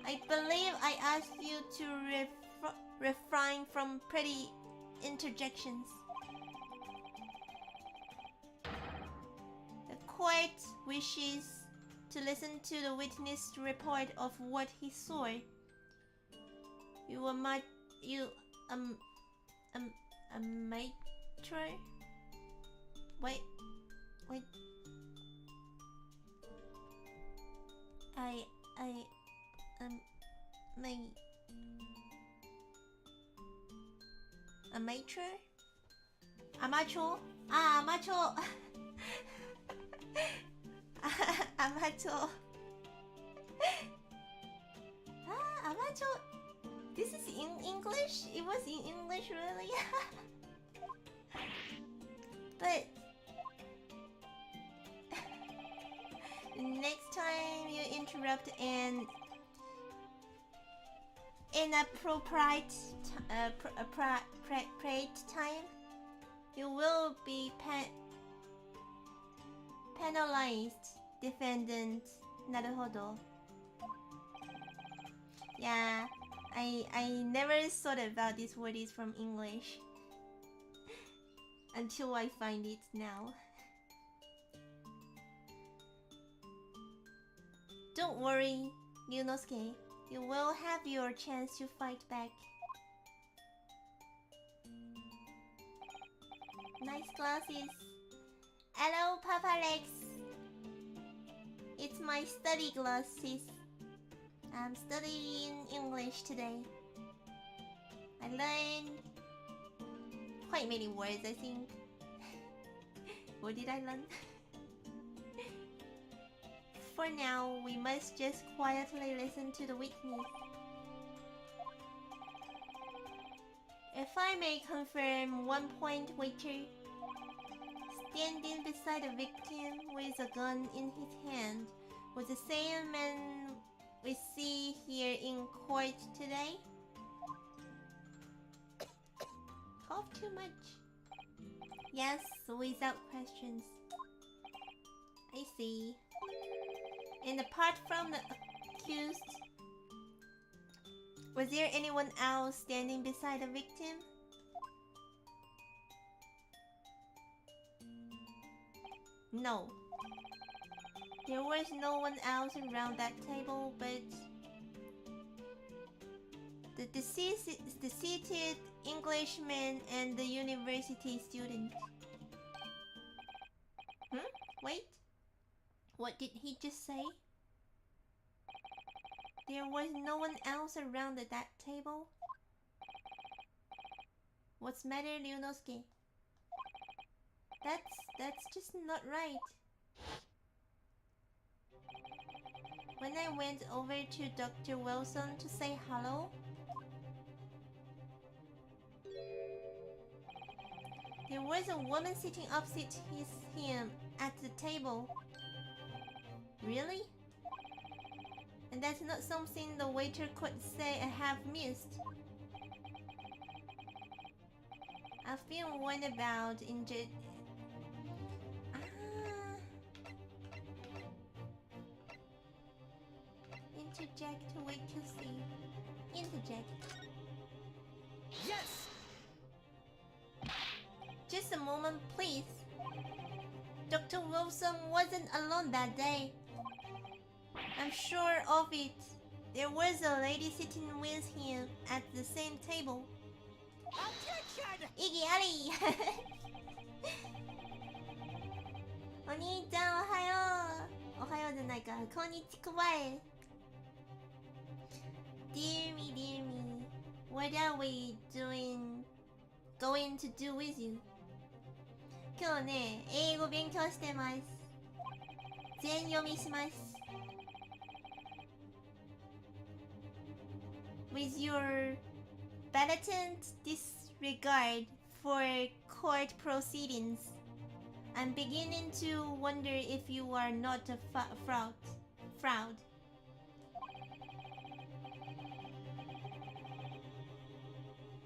Speaker 1: I believe I asked you to refrain from petty interjections. The court wishes to listen to the witness report of what he saw. You were a matron? Wait. A matron? Amateur? Ah, amateur. Amateur. Ah, amateur. This is in English? It was in English, really? But next time you interrupt an inappropriate time, you will be penalized. Defendant. なるほど. Yeah, I never thought about this word is from English until I find it now. Don't worry, Ryunosuke. You will have your chance to fight back. Nice glasses. Hello, Papa Rex. It's my study glasses. I'm studying English today. I learned quite many words, I think. What did I learn? For now, we must just quietly listen to the witness. If I may confirm 1 point, waiter. Standing beside the victim with a gun in his hand was the same man we see here in court today? Cough too much. Yes, without questions. I see. And apart from the accused, was there anyone else standing beside the victim? No. There was no one else around that table, but the seated Englishman and the university student. Wait. What did he just say? There was no one else around at that table? What's matter, Ryunosuke? That's just not right. When I went over to Dr. Wilson to say hello, there was a woman sitting opposite him at the table. Really? And that's not something the waiter could say I have missed. I've been warned about interject to wait to see. Interject.
Speaker 3: Yes!
Speaker 1: Just a moment, please. Dr. Wilson wasn't alone that day. I'm sure of it. There was a lady sitting with him at the same table.
Speaker 3: Objection!
Speaker 1: Iggy Ali! お兄ちゃんおはよう。おはようじゃないか。こんにちはえ。Dear me, dear me. What are we going to do with you? 今日ね、英語勉強してます。全読みします。With your blatant disregard for court proceedings, I'm beginning to wonder if you are not a fraud.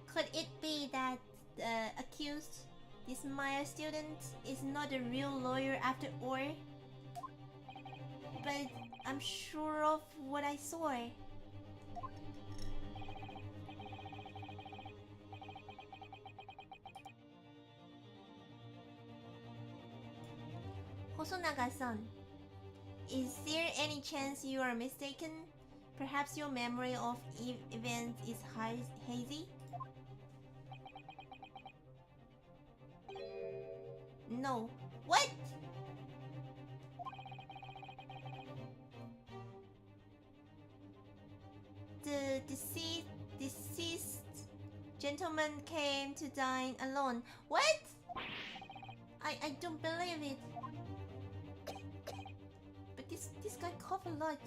Speaker 1: Could it be that the accused, this Maya student, is not a real lawyer after all? But I'm sure of what I saw. Hosonaga-san, is there any chance you are mistaken? Perhaps your memory of events is hazy? No. What? The deceased gentleman came to dine alone. What? I don't believe it. But this guy coughed a lot.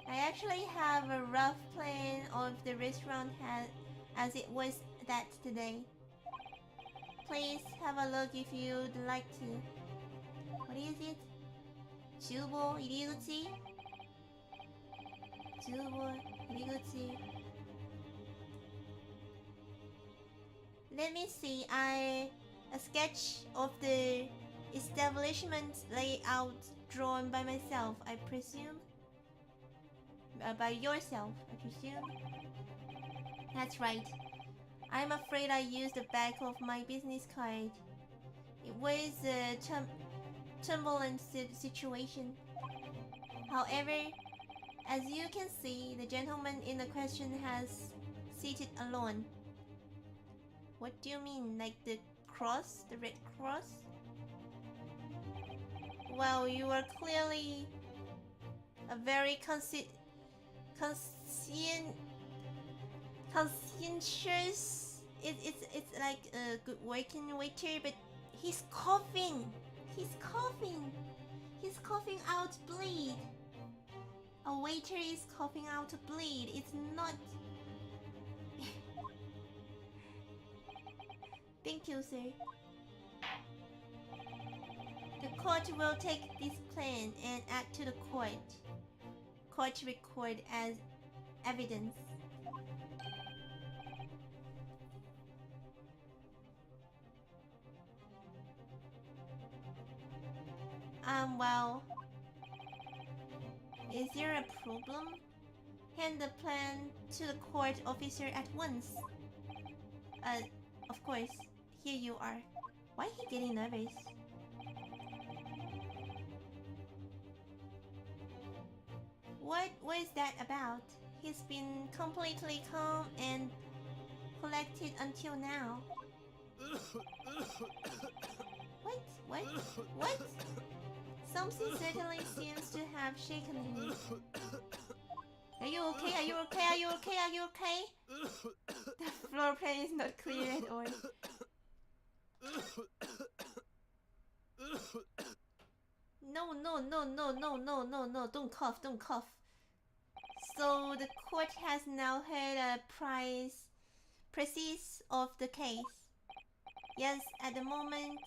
Speaker 1: I actually have a rough plan of the restaurant as it was that today. Please have a look if you'd like to. What is it? Chubo iriguchi? Chubo iriguchi. Let me see. A sketch of the establishment layout drawn by myself, I presume. By yourself, I presume. That's right. I'm afraid I used the back of my business card. It was a turbulent situation. However, as you can see, the gentleman in the question has seated alone. What do you mean? Like the cross? The red cross? Well, you are clearly a very conscientious. It's like a good working waiter, but he's coughing. He's coughing out bleed. A waiter is coughing out bleed. It's not. Thank you, sir. The court will take this plan and add to the court record as evidence. Well, is there a problem? Hand the plan to the court officer at once. Of course. Here you are. Why is he getting nervous? What was that about? He's been completely calm and collected until now. What? Something certainly seems to have shaken him. Are you okay? The floor plan is not clear at all. No, don't cough. So the court has now heard a precise of the case. Yes, at the moment,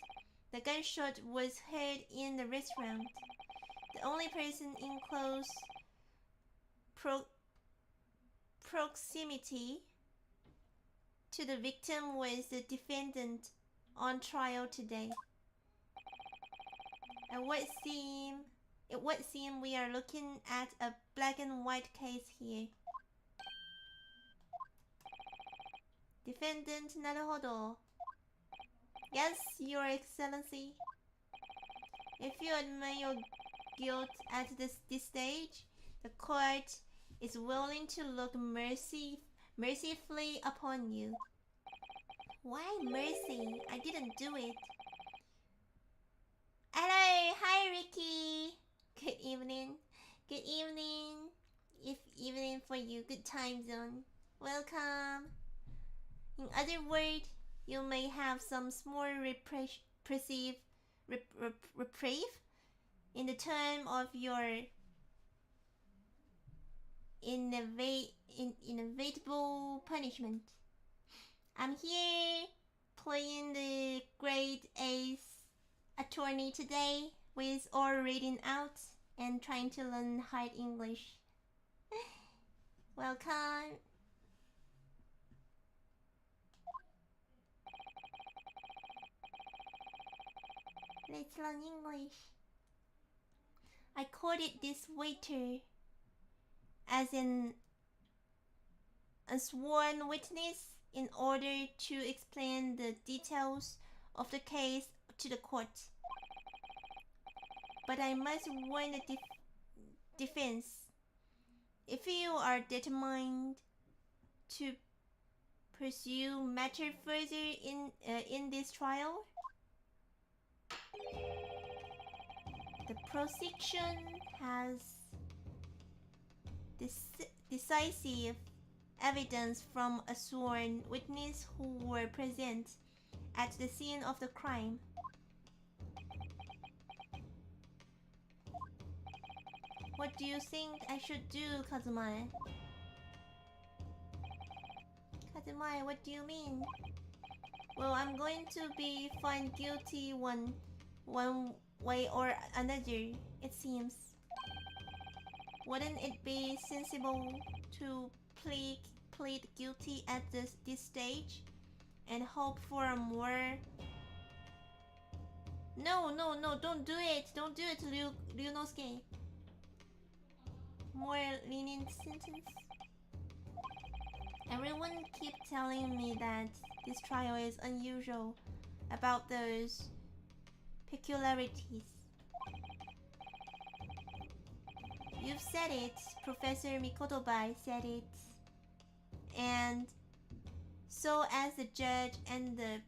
Speaker 1: the gunshot was heard in the restaurant. The only person in close proximity to the victim was the defendant on trial today. It would seem we are looking at a black and white case here. Defendant, naruhodo. Yes, Your Excellency. If you admit your guilt at this stage, the court is willing to look mercifully upon you. Why mercy? I didn't do it. Hello, hi Ricky. Good evening. If evening for you, good time zone. Welcome. In other words, you may have some small reprieve in the term of your inevitable punishment. I'm here playing the great ace attorney today with all reading out and trying to learn hard English. Welcome. Let's learn English. I quoted this waiter as a sworn witness in order to explain the details of the case to the court. But I must warn the defense. If you are determined to pursue matter further in this trial, the prosecution has decisive evidence from a sworn witness who were present at the scene of the crime. What do you think I should do, Kazuma? Kazuma, what do you mean? Well, I'm going to be found guilty one way or another, it seems. Wouldn't it be sensible to plead guilty at this stage and hope for a more... No, don't do it, Ryunosuke. More lenient sentence? Everyone keeps telling me that this trial is unusual about those peculiarities. You've said it, Professor Mikotobai said it, and so as the judge and the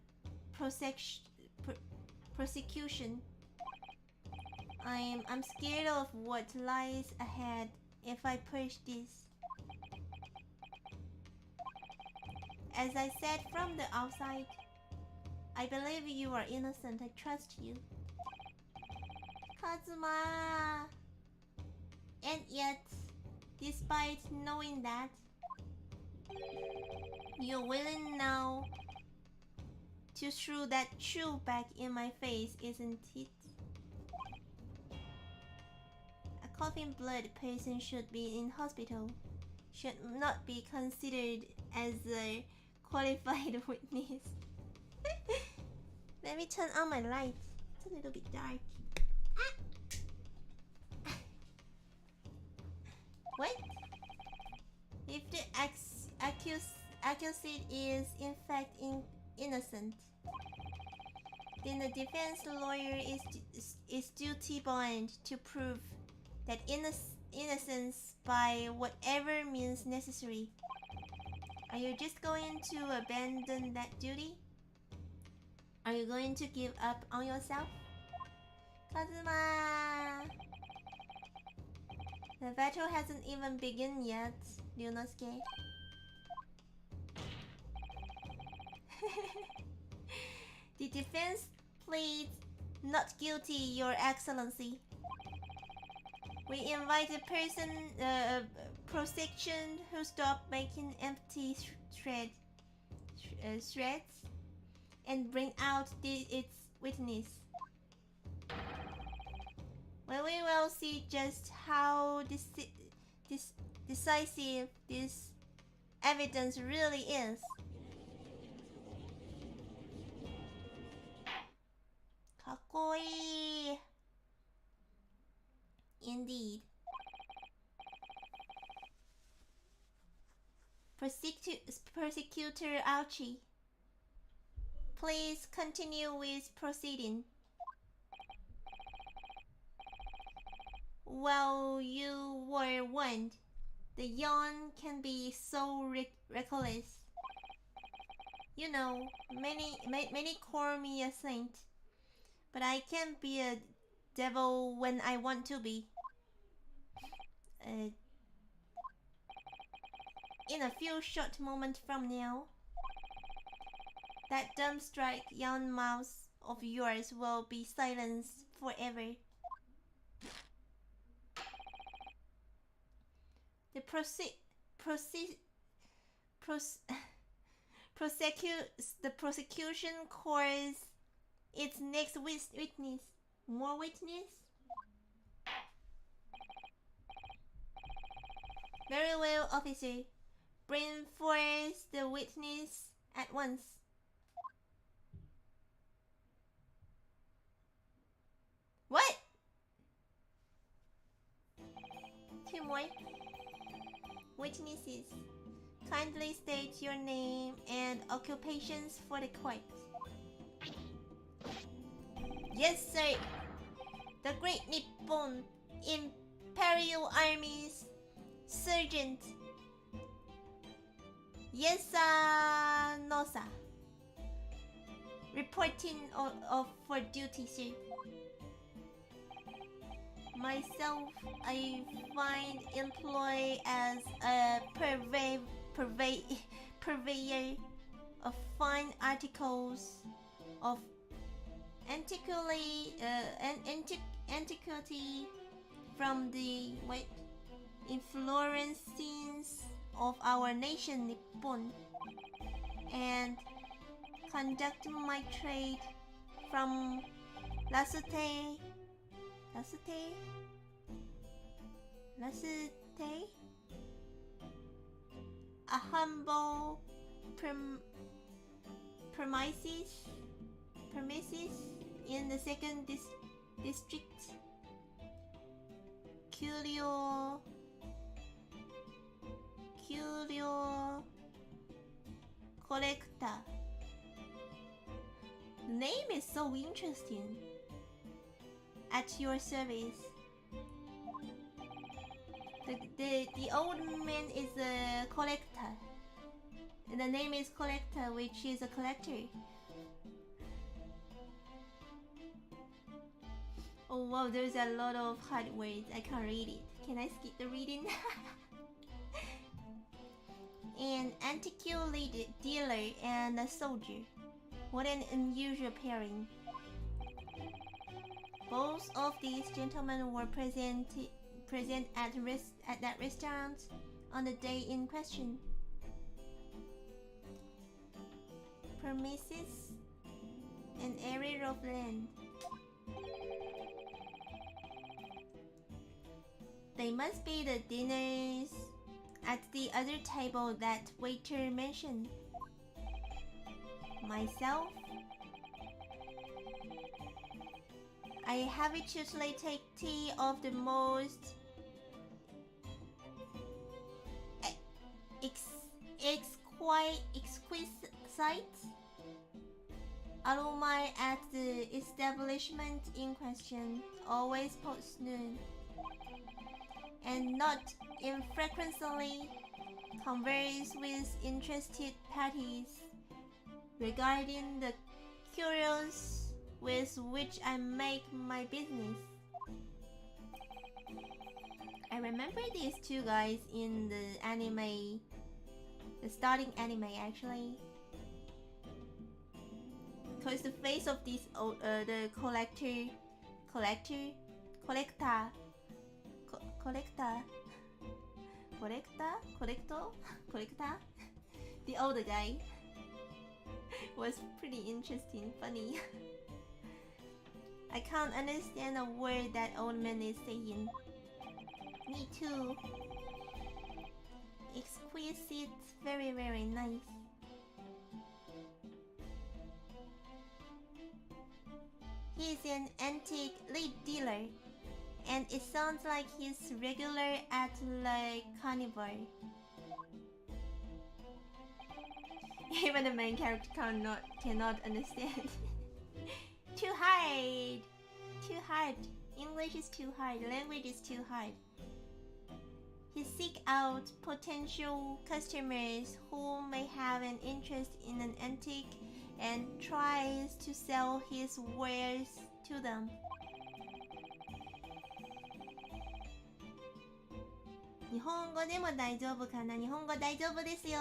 Speaker 1: prosecution. I'm scared of what lies ahead if I push this. As I said from the outside, I believe you are innocent. I trust you. Kazuma! And yet, despite knowing that, you're willing now to throw that shoe back in my face, isn't it? A coughing blood person should be in hospital, should not be considered as a qualified witness. Let me turn on my light. It's a little bit dark. What? If the accused is in fact innocent, then the defense lawyer is duty bound to prove that innocence by whatever means necessary. Are you just going to abandon that duty? Are you going to give up on yourself? Kazuma! The battle hasn't even begun yet, Ryunosuke. The defense pleads not guilty, Your Excellency. We invite the prosecution who stopped making empty threats and bring out its witness. Well, we will see just how decisive this evidence really is. Kakoi. Indeed. Prosecutor Archie, please continue with proceeding. Well, you were warned. The young can be so reckless. You know, many call me a saint, but I can be a devil when I want to be. In a few short moments from now, that dumbstruck young mouth of yours will be silenced forever. The prosecution calls It's next witness. More witness? Very well, officer. Bring forth the witness at once. What? Two more. Witnesses, kindly state your name and occupations for the court. Yes, sir. The Great Nippon Imperial Army's Sergeant Yesanosa. Reporting for duty, sir. Myself, I find employed as a purveyor of fine articles of antiquity from the influences of our nation Nippon, and conduct my trade from Lasute, a humble premises in the second district. Curio collector. The name is so interesting. At your service. The old man is a collector. And the name is collector, which is a collector. Oh wow, there's a lot of hard words. I can't read it. Can I skip the reading? An antique dealer and a soldier. What an unusual pairing. Both of these gentlemen were present at that restaurant on the day in question. Premises, an area of land. They must be the dinners at the other table that waiter mentioned. Myself, I habitually take tea of the most exquisite aroma at the establishment in question, always post noon, and not infrequently converse with interested parties regarding the curious with which I make my business. I remember these two guys in the anime, the starting anime actually, because the face of this the collector, the older guy was pretty interesting, funny. I can't understand a word that old man is saying. Me too. Exquisite, very very nice. He's an antique lead dealer, and it sounds like he's regular at the carnival. Even the main character cannot understand. Too hard. Too hard. English is too hard. Language is too hard. He seeks out potential customers who may have an interest in an antique and tries to sell his wares to them. 日本語でも大丈夫かな？日本語大丈夫ですよ。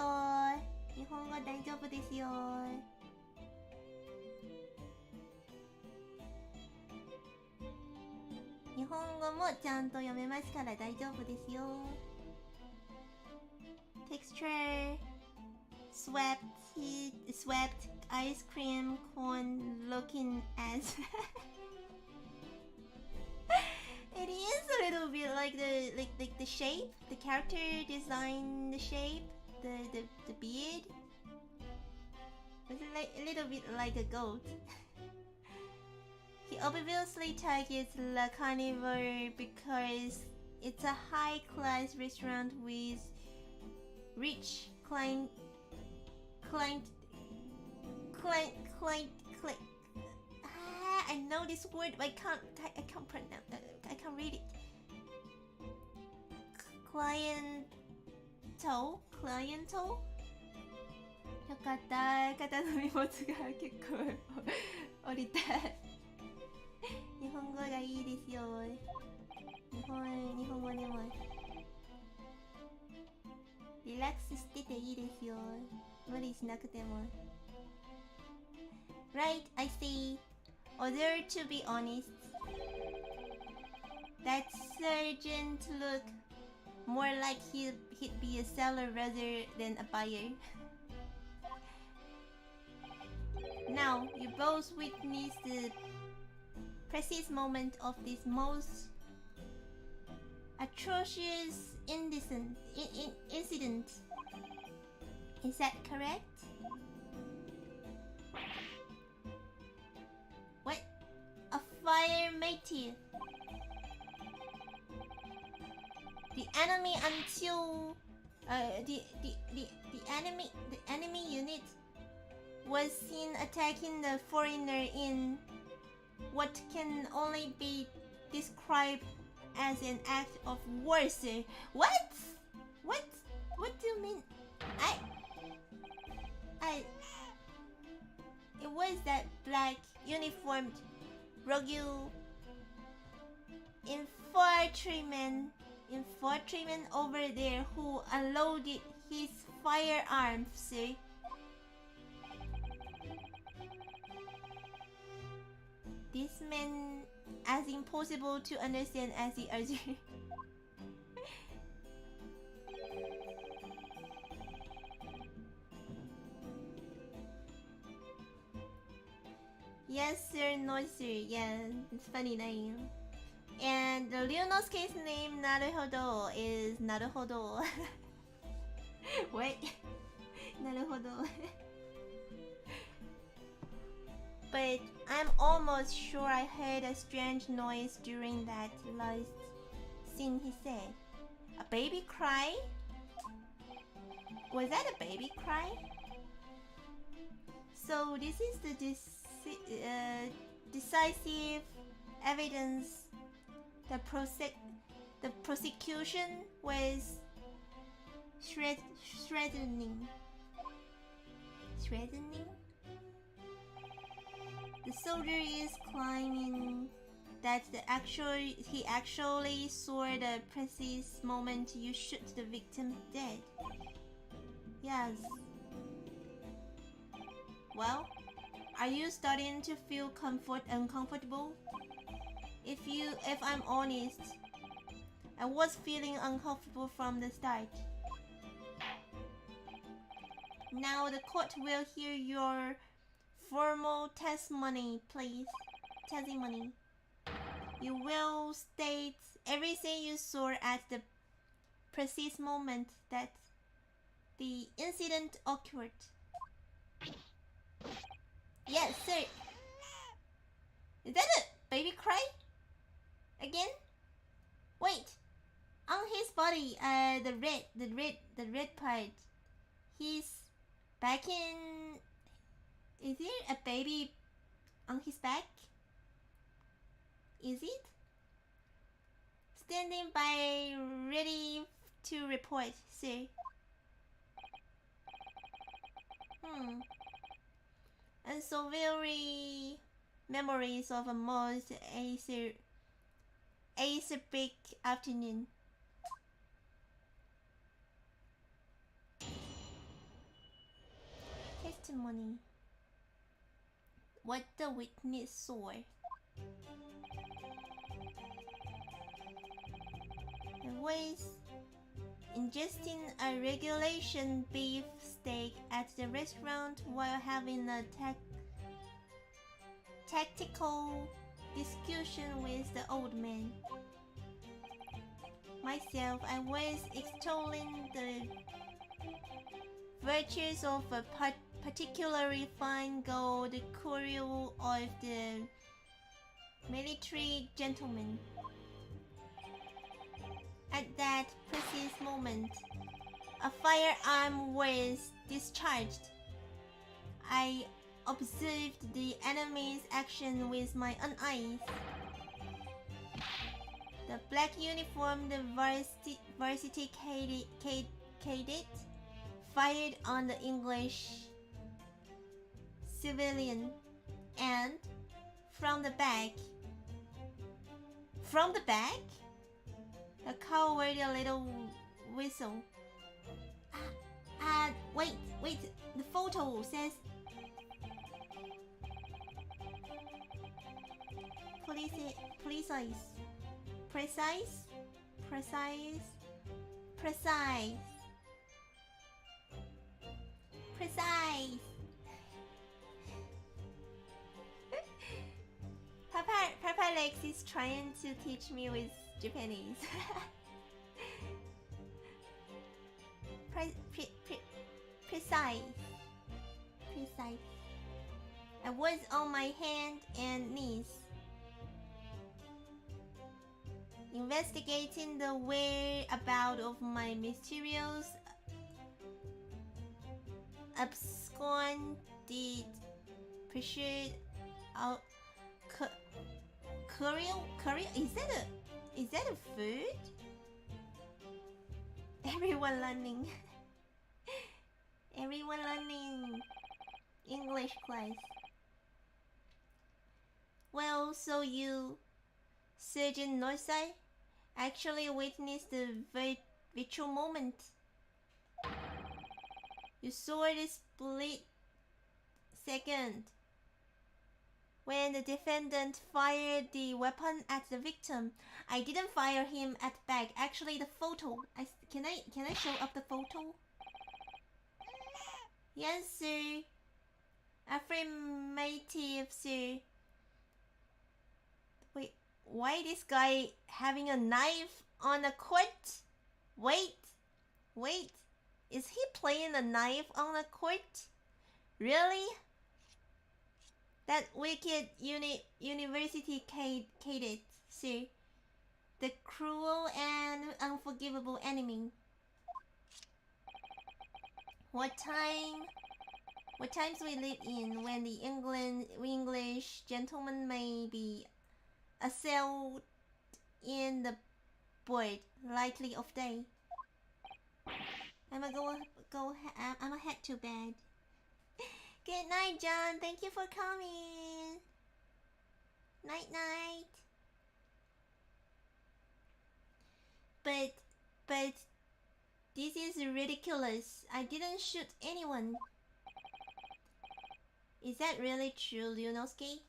Speaker 1: 日本語大丈夫ですよ。日本語もちゃんと読めますから大丈夫ですよ。Texture, swept ice cream cone looking as it is a little bit like the shape, the character design, the shape, the beard. It's like a little bit like a goat. He obviously targets La Carnivore because it's a high-class restaurant with rich client. I know this word, but I can't pronounce it. I can't read it. Clientele? よかった。肩の荷物が結構降りた。日本語がいいですよ。日本語でもリラックスしてていいですよ。無理しなくても。Right, I see. Although to be honest, that sergeant look more like he'd be a seller rather than a buyer. Now, you both witnessed the precise moment of this most atrocious incident. Is that correct? What? A fire motive. The enemy unit was seen attacking the foreigner in what can only be described as an act of war, sir. What? What? What do you mean? It was that black uniformed rugged infantryman over there who unloaded his firearms, sir. This man as impossible to understand as the other. Yes sir, no sir. Yeah, it's funny name. And the Ryunosuke's name, Naruhodo, is Naruhodo. Wait. Naruhodo. But I'm almost sure I heard a strange noise during that last scene, he said. A baby cry? Was that a baby cry? So this is the decisive evidence the prosecution was threatening. The soldier is claiming that he actually saw the precise moment you shoot the victim dead. Yes. Well, are you starting to feel uncomfortable? If I'm honest, I was feeling uncomfortable from the start. Now the court will hear your formal testimony, please. Testimony. You will state everything you saw at the precise moment that the incident occurred. Yes, sir. Is that a baby cry? Again? Wait. On his body, the red part. He's back in. Is there a baby on his back? Is it? Standing by, ready to report, sir. And so very memories of a most acerbic afternoon. Testimony. What the witness saw. I was ingesting a regulation beef steak at the restaurant while having a tactical discussion with the old man. Myself, I was extolling the virtues of a particularly fine gold curio of the military gentleman. At that precise moment, a firearm was discharged. I observed the enemy's action with my own eyes. The black uniformed varsity cadet fired on the English civilian, and from the back, the cowardly little whistle. Wait, the photo says precise. Papa Lex is trying to teach me with Japanese. Precise. I was on my hands and knees, investigating the whereabouts of my mysterious absconded pursuit out. Curry? Is that a food? Everyone learning English class. Well, so you, Surgeon Norsai, actually witnessed the virtual moment. You saw the split second when the defendant fired the weapon at the victim. I didn't fire him at back. Actually, the photo. Can I show up the photo? Yes, sir. Affirmative, sir. Wait, why this guy having a knife on a court? Wait. Is he playing a knife on a court? Really? That wicked university cadet, sir. The cruel and unforgivable enemy. What times we live in when the English gentleman may be assailed in the broad lightly of day. I'ma head to bed. Good night, John. Thank you for coming. Night. But this is ridiculous. I didn't shoot anyone. Is that really true, Leonoski?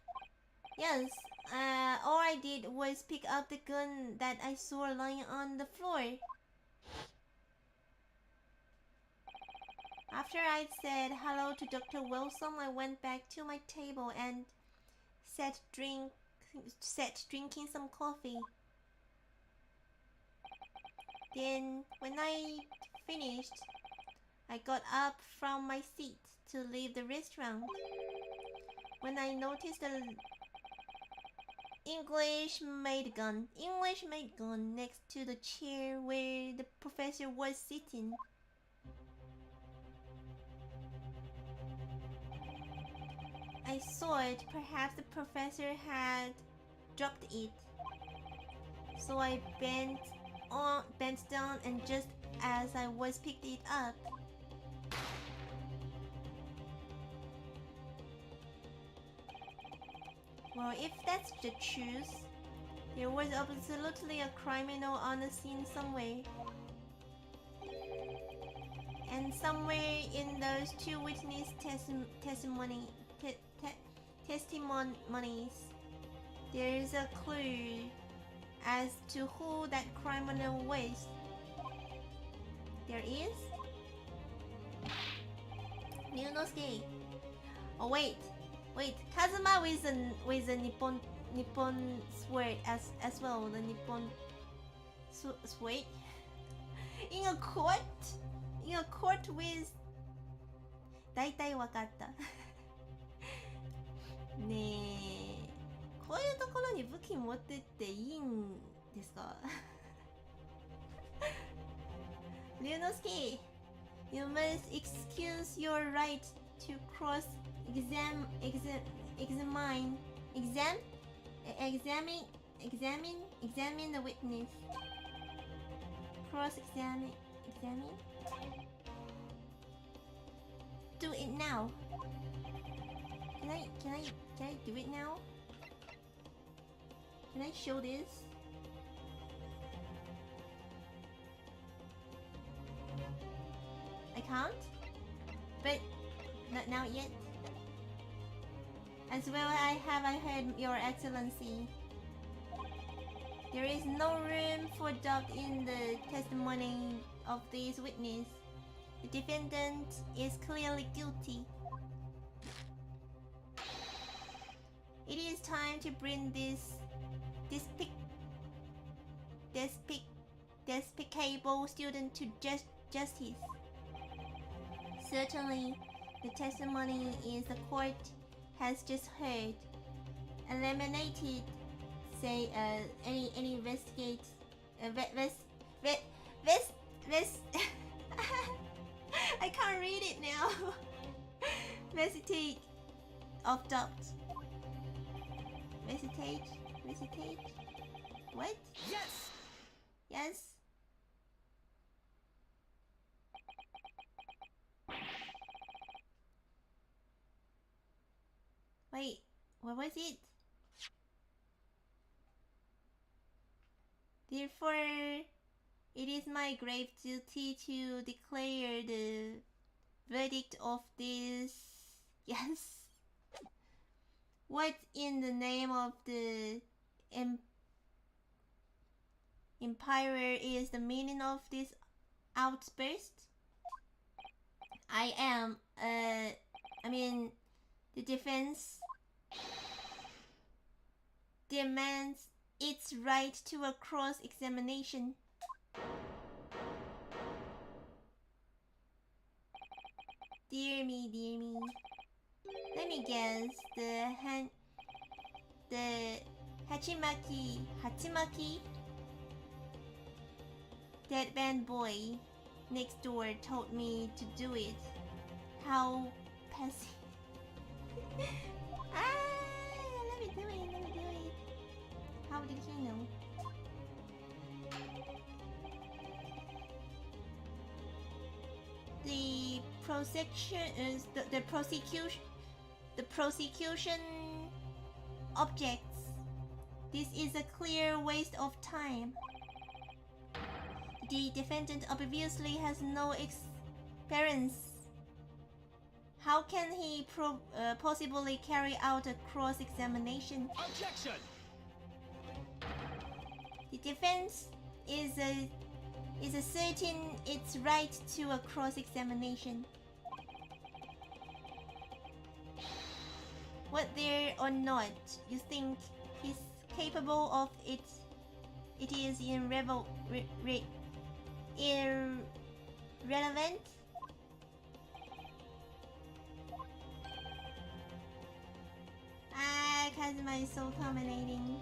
Speaker 1: Yes. All I did was pick up the gun that I saw lying on the floor. After I'd said hello to Dr. Wilson, I went back to my table and sat drinking some coffee. Then, when I finished, I got up from my seat to leave the restaurant. When I noticed the English made gun next to the chair where the professor was sitting. I saw it. Perhaps the professor had dropped it. So I bent down, and just as I was picked it up, well, if that's the truth, there was absolutely a criminal on the scene somewhere. And somewhere in those two witness testimonies, there is a clue as to who that criminal was. There is? Ryunosuke. Oh wait. Kazuma with a Nippon sword as well. The Nippon sword in a court with. 大体わかった。ねえ、こういうところに武器持ってっていいんですか？Ryunosuke, you must excuse your right to examine the witness. Examine. Do it now. Can I do it now? Can I show this? I can't? But not now yet. As well I heard, Your Excellency. There is no room for doubt in the testimony of this witness. The defendant is clearly guilty. It is time to bring this despicable student to justice. Certainly, the testimony is the court has just heard eliminated, say, any investigate, I can't read it now. Visitate of doubt. Visitate. What? Yes. Wait, what was it? Therefore, it is my grave duty to declare the verdict of this. Yes. What in the name of the Empire is the meaning of this outburst? The defense demands its right to a cross-examination. Dear me. Let me guess. The Hachimaki, that band boy next door told me to do it. How passive. Let me do it. How did he know? The prosecution objects. This is a clear waste of time. The defendant obviously has no experience. How can he possibly carry out a cross-examination?
Speaker 3: Objection!
Speaker 1: The defense is asserting its right to a cross-examination. Whether or not you think he's capable of it, it is irrelevant. Kazuma is so commenting.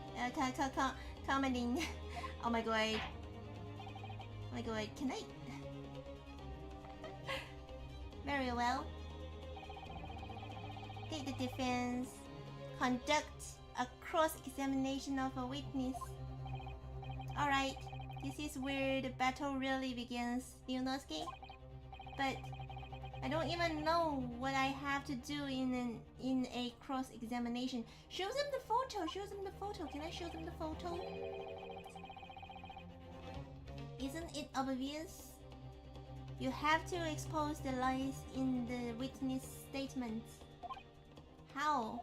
Speaker 1: Commenting. Oh my god. Can I? Very well. Take the defense. Conduct a cross-examination of a witness. Alright, this is where the battle really begins, Ryunosuke. But I don't even know what I have to do in a cross-examination. Show them the photo. Can I show them the photo? Isn't it obvious? You have to expose the lies in the witness statements. How?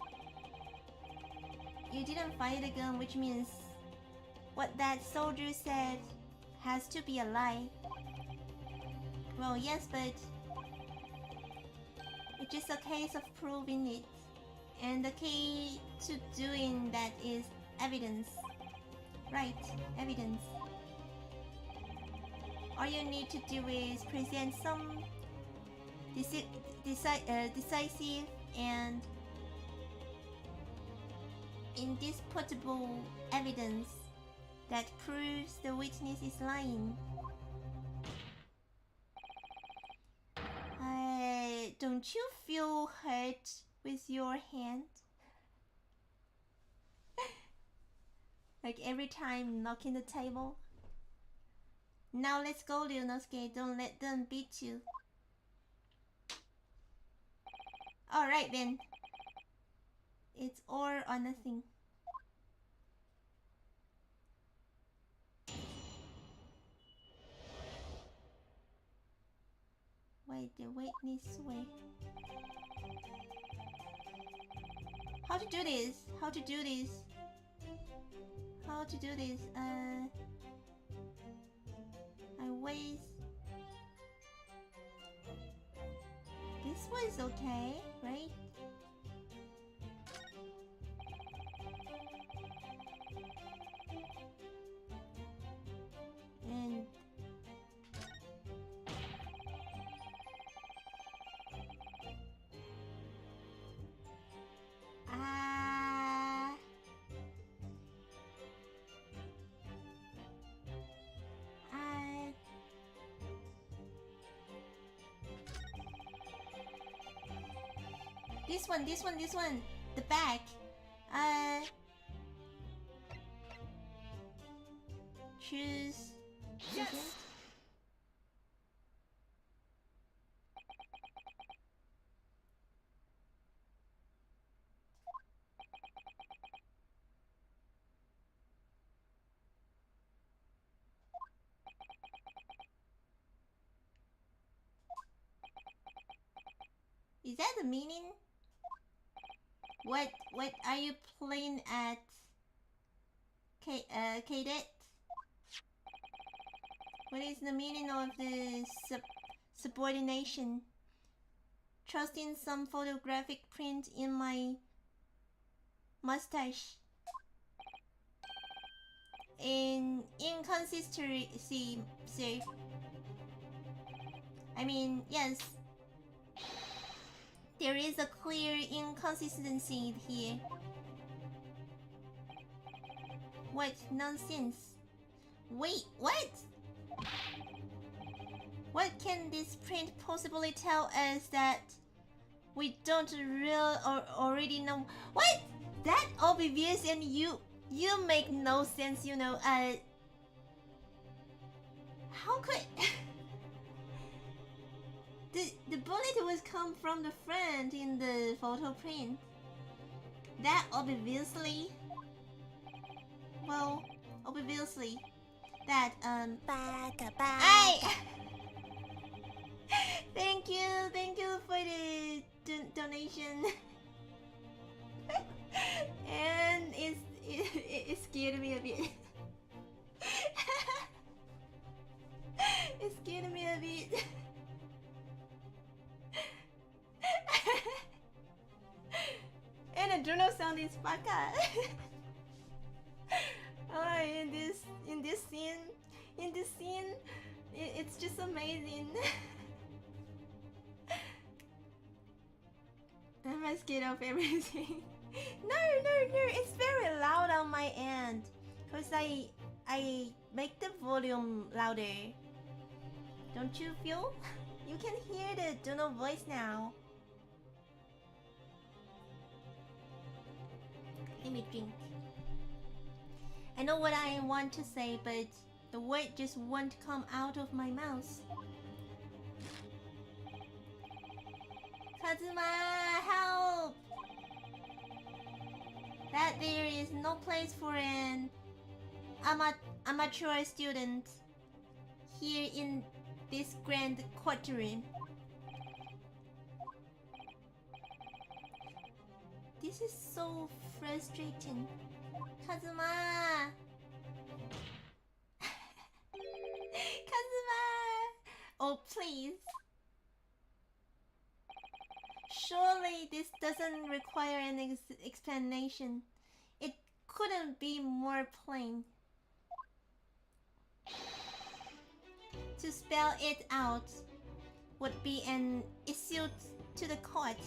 Speaker 1: You didn't fire the gun, which means what that soldier said has to be a lie. Well, yes, but It's just a case of proving it. And the key to doing that is evidence. Right, evidence. All you need to do is present some decisive and indisputable evidence that proves the witness is lying. Don't you feel hurt with your hand? Like every time knocking the table? Now let's go, Ryunosuke. Don't let them beat you. Alright then. It's all or nothing. Wait, the witness way. How to do this? How to do this? How to do this? I waste. This was okay, right? And this one, the back. Choose.
Speaker 3: Yes.
Speaker 1: Is that the meaning? What are you playing at? Cadet? What is the meaning of the subordination? Trusting some photographic print in my mustache. In inconsistency, sir. I mean, yes. There is a clear inconsistency here. What nonsense? Wait, what? What can this print possibly tell us that we don't already know? What? That obvious, and you make no sense, you know. How could the bullet was come from the front in the photo print? That obviously. Well, obviously, that Thank you for the donation. And it scared me a bit. It scared me a bit. And the journal sound is baka. Oh, in this scene, it's just amazing. I'm scared of everything. No, it's very loud on my end, cause I make the volume louder. Don't you feel? You can hear the Juno voice now. Let me drink. I know what I want to say, but the word just won't come out of my mouth. Kazuma, help! That there is no place for an amateur student here in this grand courtroom. This is so frustrating. Kazuma! Kazuma! Oh, please. Surely this doesn't require an explanation. It couldn't be more plain. To spell it out would be an issue to the court.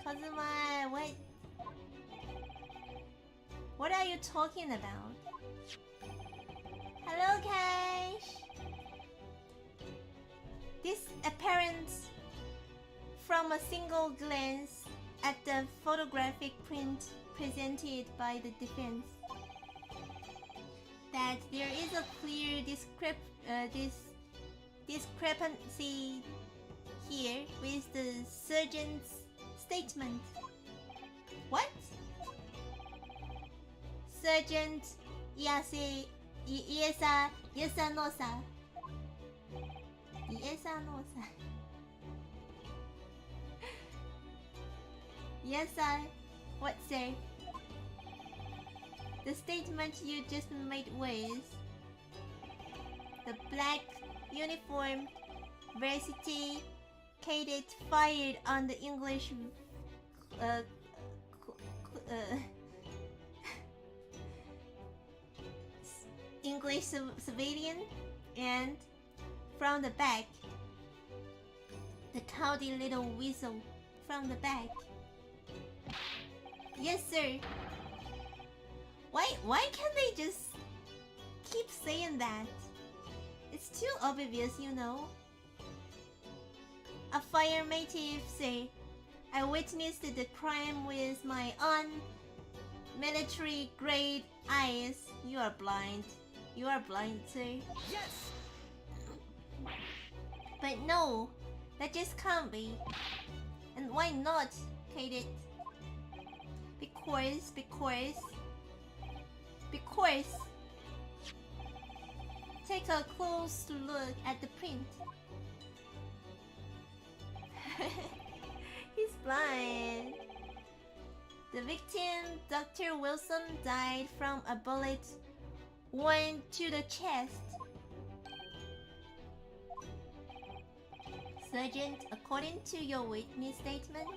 Speaker 1: Kazuma, what? What are you talking about? Hello, Cash. This apparent from a single glance at the photographic print presented by the defense that there is a clear discrepancy here with the surgeon's statement. What? Sergeant Iesanosa. Yes, sir. What, sir? The statement you just made was the black uniform varsity cadet fired on the English English civilian, and from the back, the cloudy little whistle from the back. Yes, sir. Why can't they just keep saying that? It's too obvious, you know. Affirmative, sir. I witnessed the crime with my own military-grade eyes. You are blind. You are blind, sir.
Speaker 3: Yes!
Speaker 1: But no, that just can't be. And why not, Cadet? Because... Take a close look at the print. He's blind. The victim, Dr. Wilson, died from a bullet wound to the chest. Sergeant, according to your witness statement,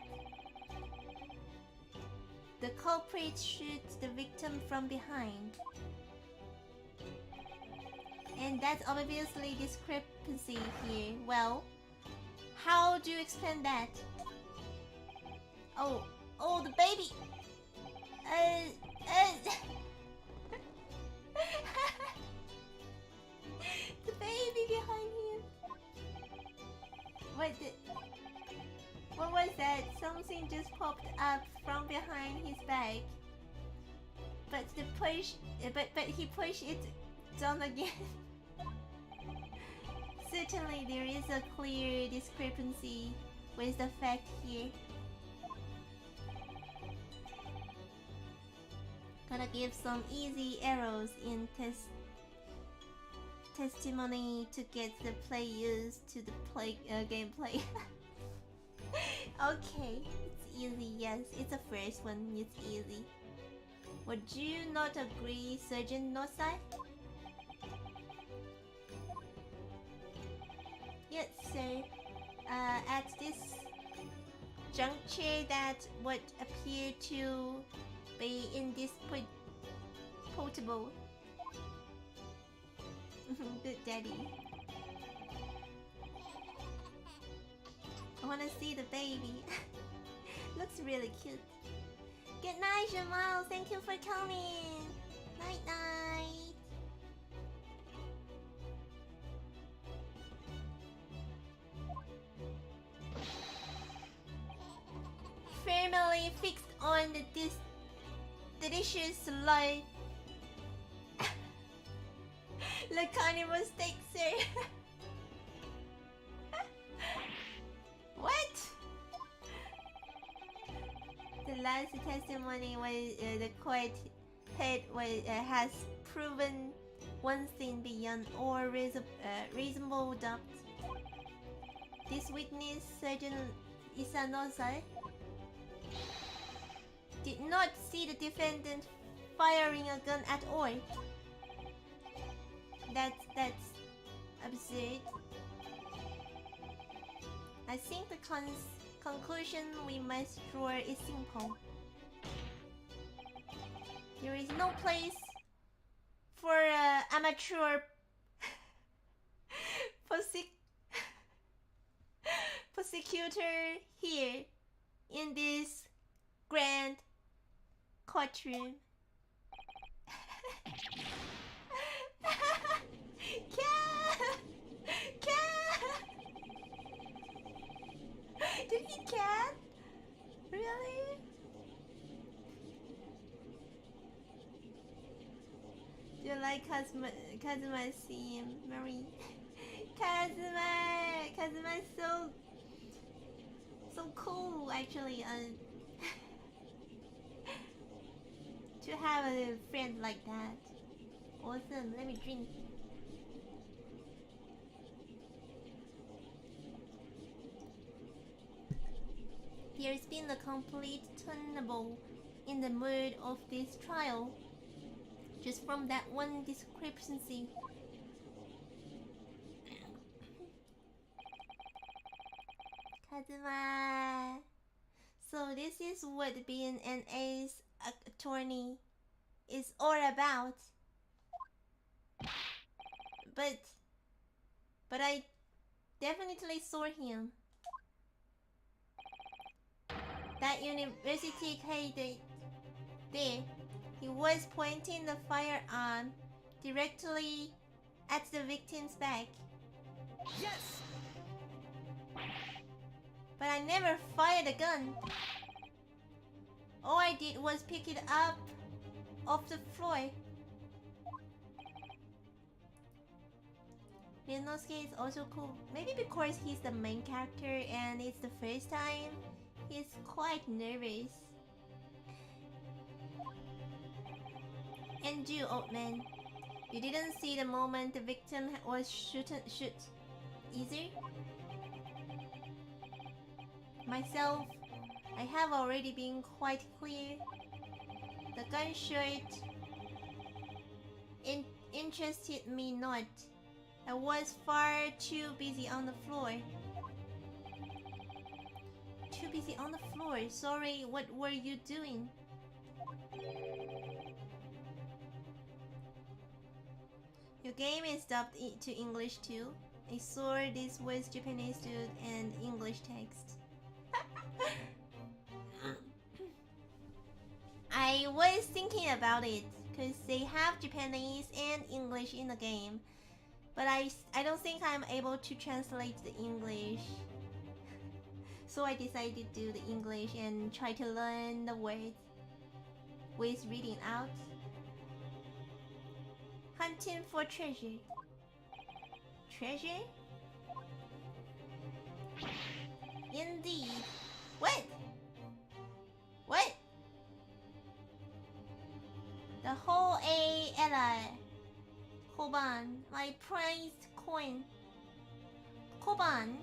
Speaker 1: the culprit shoots the victim from behind. And that's obviously discrepancy here. Well, how do you explain that? Oh, the baby! The baby behind him. What was that? Something just popped up from behind his back. But he pushed it down again. Certainly there is a clear discrepancy with the fact here. Gonna give some easy arrows in testimony to get the players to the gameplay. Okay, it's easy. Yes, it's the first one. It's easy. Would you not agree, Sergeant Nosai? Yes, sir. At this juncture, that would appear to be indisputable. Good daddy. I wanna see the baby. Looks really cute. Good night, Jamal. Thank you for coming. Night night. Firmly fixed on this delicious light. The carnival steak, sir. What? The last testimony was the court has proven one thing beyond all reasonable doubt. This witness, Sergeant Isanosa, did not see the defendant firing a gun at all. That's absurd. I think the conclusion we must draw is simple. There is no place for an amateur prosecutor here in this grand courtroom. Did he cat? Really? Do you like Kazuma's theme, Marie? Kazuma is so cool actually. To have a friend like that. Awesome. Let me drink. There's been a complete turnover in the mood of this trial. Just from that one discrepancy. Kazuma. So this is what being an ace attorney is all about. But I definitely saw him. That university candidate there. He was pointing the firearm directly at the victim's back.
Speaker 3: Yes!
Speaker 1: But I never fired a gun. All I did was pick it up off the floor. Ryunosuke is also cool. Maybe because he's the main character and it's the first time, he's quite nervous. And you, old man, you didn't see the moment the victim was shoot either? Myself, I have already been quite clear. The gunshot interested me not. I was far too busy on the floor. Too busy on the floor. Sorry, what were you doing? Your game is dubbed to English too. I saw this was Japanese dude and English text. I was thinking about it because they have Japanese and English in the game, but I don't think I'm able to translate the English. So I decided to do the English and try to learn the words with reading out. Hunting for treasure. Treasure? Indeed. What? What? The whole Ella. Koban, my prized coin. Koban.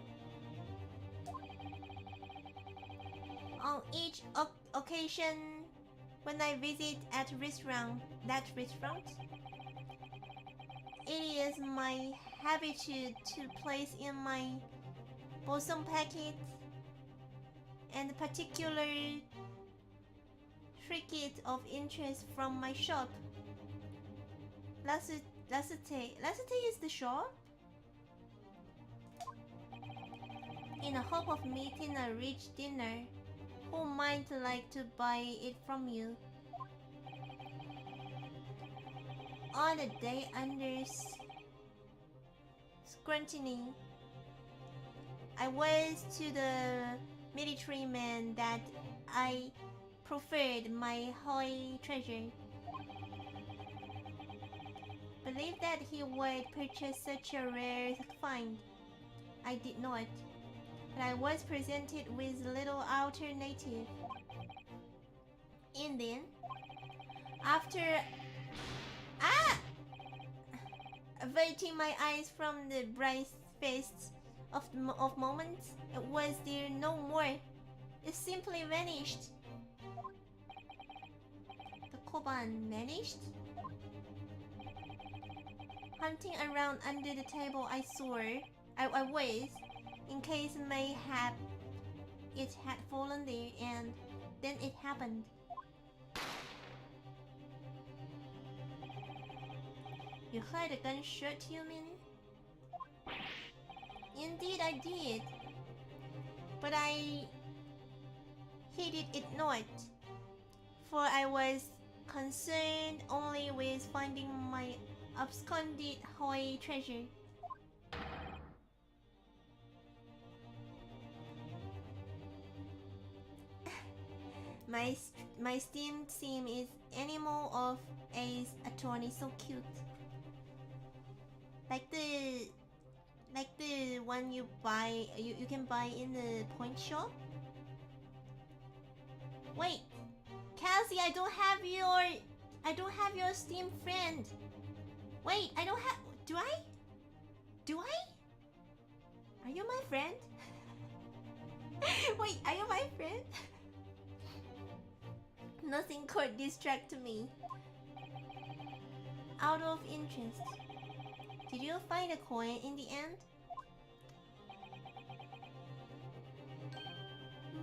Speaker 1: On each occasion when I visit that restaurant, it is my habitude to place in my bosom packet and particular trinket of interest from my shop. Lasute is the shop? In the hope of meeting a rich dinner who might like to buy it from you. On a day under scrutiny, I was to the military man that I proffered my holy treasure. Believed that he would purchase such a rare find. I did not, but I was presented with little alternative. And then, after averting my eyes from the bright face of moments, it was there no more. It simply vanished. The koban vanished? Hunting around under the table, I was, in case mayhap it had fallen there and then it happened. You heard a gunshot, you mean? Indeed I did. But I heeded it not, for I was concerned only with finding my absconded Hawaii treasure. My steam sim is animal of Ace Attorney, so cute. Like the one you buy, you can buy in the point shop. Wait, Cathy, I don't have your Steam friend. Wait, I don't have. Do I? Do I? Are you my friend? Wait, are you my friend? Nothing could distract me. Out of interest, did you find a coin in the end?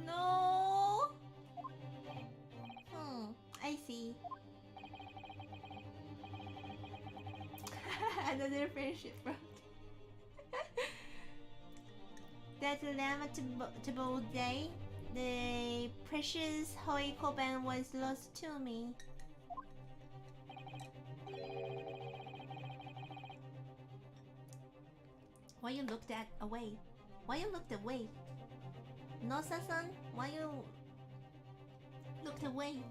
Speaker 1: No. I see. Another friendship bro. That lamentable day, the precious Hoi Koban was lost to me. Why you looked away? Why you looked away? Nosa-san, why you looked away?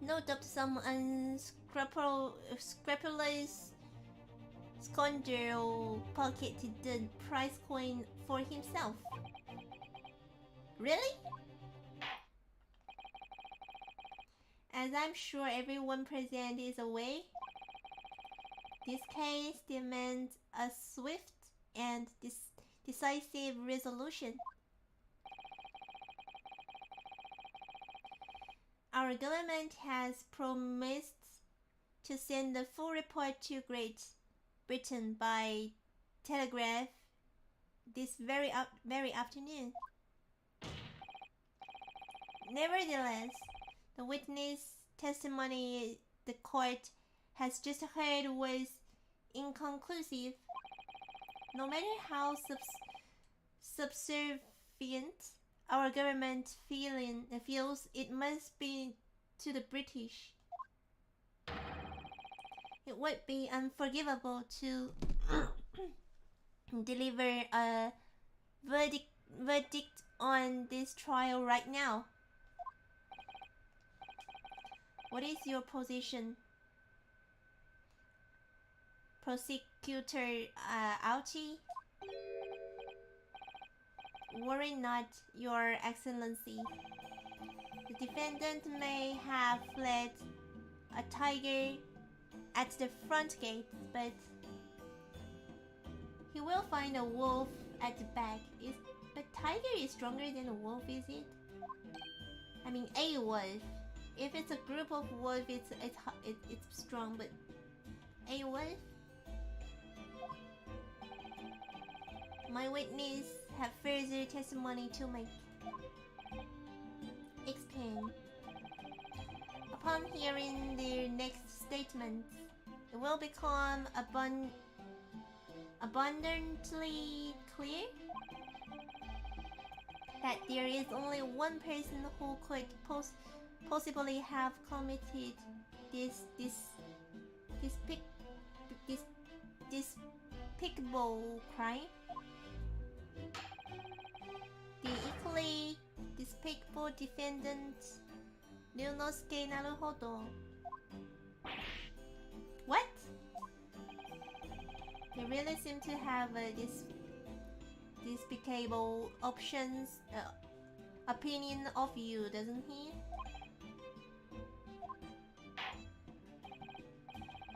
Speaker 1: No doubt some unscrupulous scoundrel pocketed the prize coin for himself. Really? As I'm sure everyone present is aware, this case demands a swift and decisive resolution. Our government has promised to send the full report to Great Britain by telegraph this very afternoon. Nevertheless, the witness testimony the court has just heard was inconclusive. No matter how subservient our government feels it must be to the British, it would be unforgivable to deliver a verdict on this trial right now. What is your position, Prosecutor Auchi? Worry not, Your Excellency. The defendant may have fled a tiger at the front gate, but he will find a wolf at the back. But tiger is stronger than a wolf, is it? I mean, a wolf. If it's a group of wolves, it's strong, but a wolf? My witness have further testimony to make. Explain. Upon hearing their next statement, it will become abundantly clear that there is only one person who could possibly have committed this despicable crime. The equally despicable defendant, Ryunosuke Naruhodo. What? He really seems to have despicable opinion of you, doesn't he?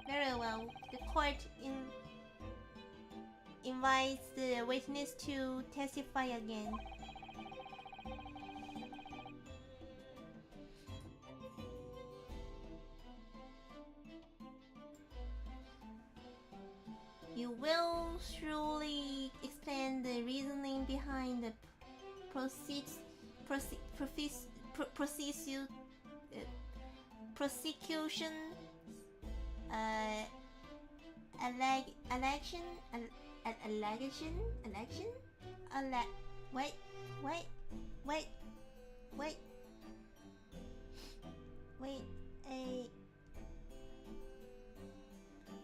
Speaker 1: Very well. The court invites the witness to testify again. will surely explain the reasoning behind the prosecution election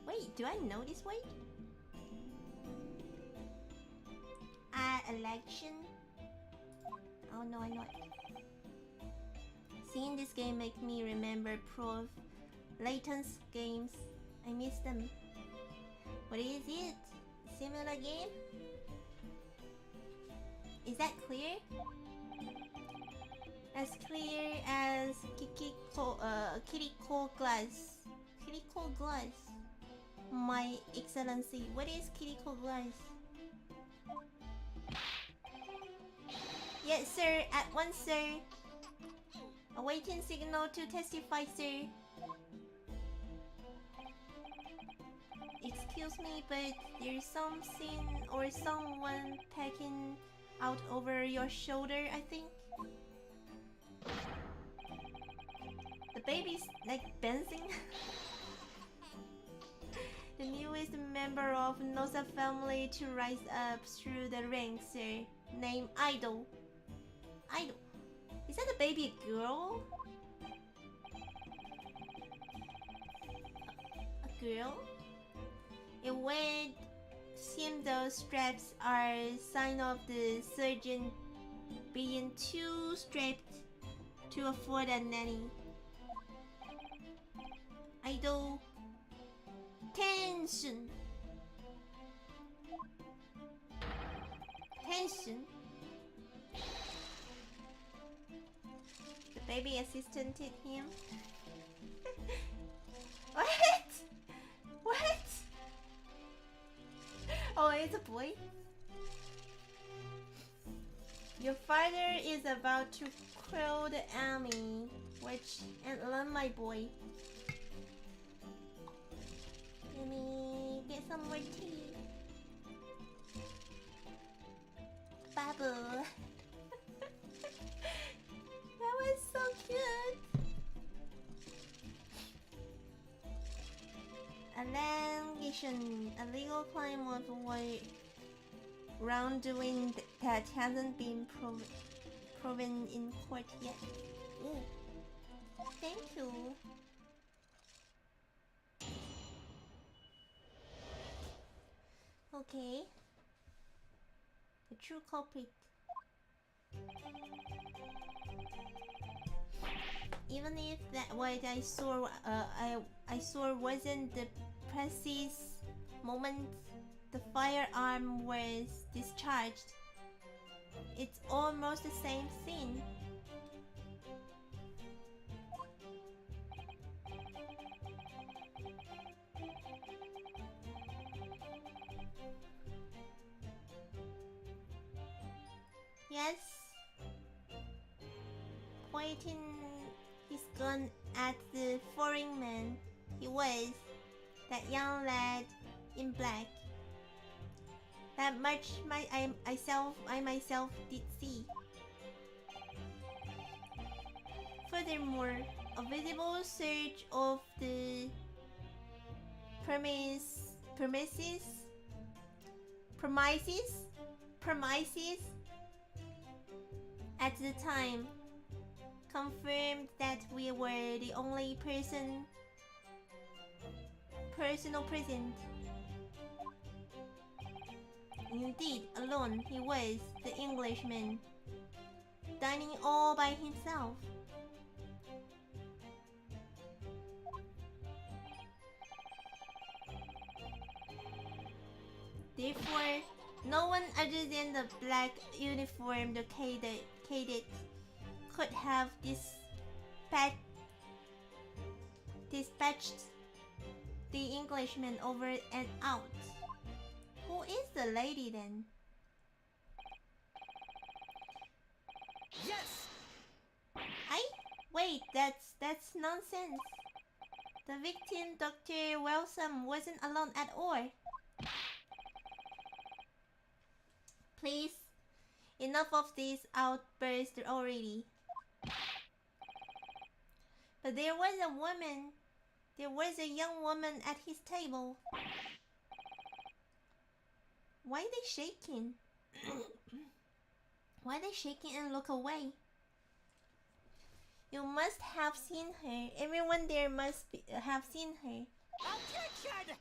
Speaker 1: wait, do I know this word? Election? Oh no, I know it. Seeing this game makes me remember Prof. Layton's games. I miss them. What is it? Similar game? Is that clear? As clear as Kiriko Glass. Kiriko Glass. My Excellency, what is Kiriko Glass? Yes, sir. At once, sir. Awaiting signal to testify, sir. Excuse me, but there's something or someone taking out over your shoulder, I think. The baby's like bouncing. The newest member of Nosa family to rise up through the ranks, sir. Name Idol. Idol. Is that a baby girl? A girl? It would seem those straps are sign of the surgeon being too strapped to afford a nanny. Idol. Tension. Tension. The baby assistanted him. What? What? Oh, it's a boy? Your father is about to crow the army. Watch and learn, my boy. Let me get some more tea. Bubble. That was so cute. Allegation. A legal claim of wrongdoing that hasn't been proven in court yet. Ooh. Thank you. Okay. The true culprit. Even if that what I saw wasn't the precise moment the firearm was discharged, it's almost the same thing. Yes. Pointing his gun at the foreign man, he was that young lad in black. That much I myself did see. Furthermore, a visible search of the premises at the time confirmed that we were the only person present. Indeed, alone he was, the Englishman, dining all by himself. Therefore, no one other than the black uniformed cadet could have dispatched the Englishman over and out. Who is the lady then?
Speaker 3: Yes!
Speaker 1: Wait, that's nonsense. The victim, Dr. Welsum, wasn't alone at all. Please, enough of this outburst already. But there was a woman. There was a young woman at his table. Why are they shaking? Why are they shaking and look away? You must have seen her. Everyone there must have seen her.
Speaker 3: Objection!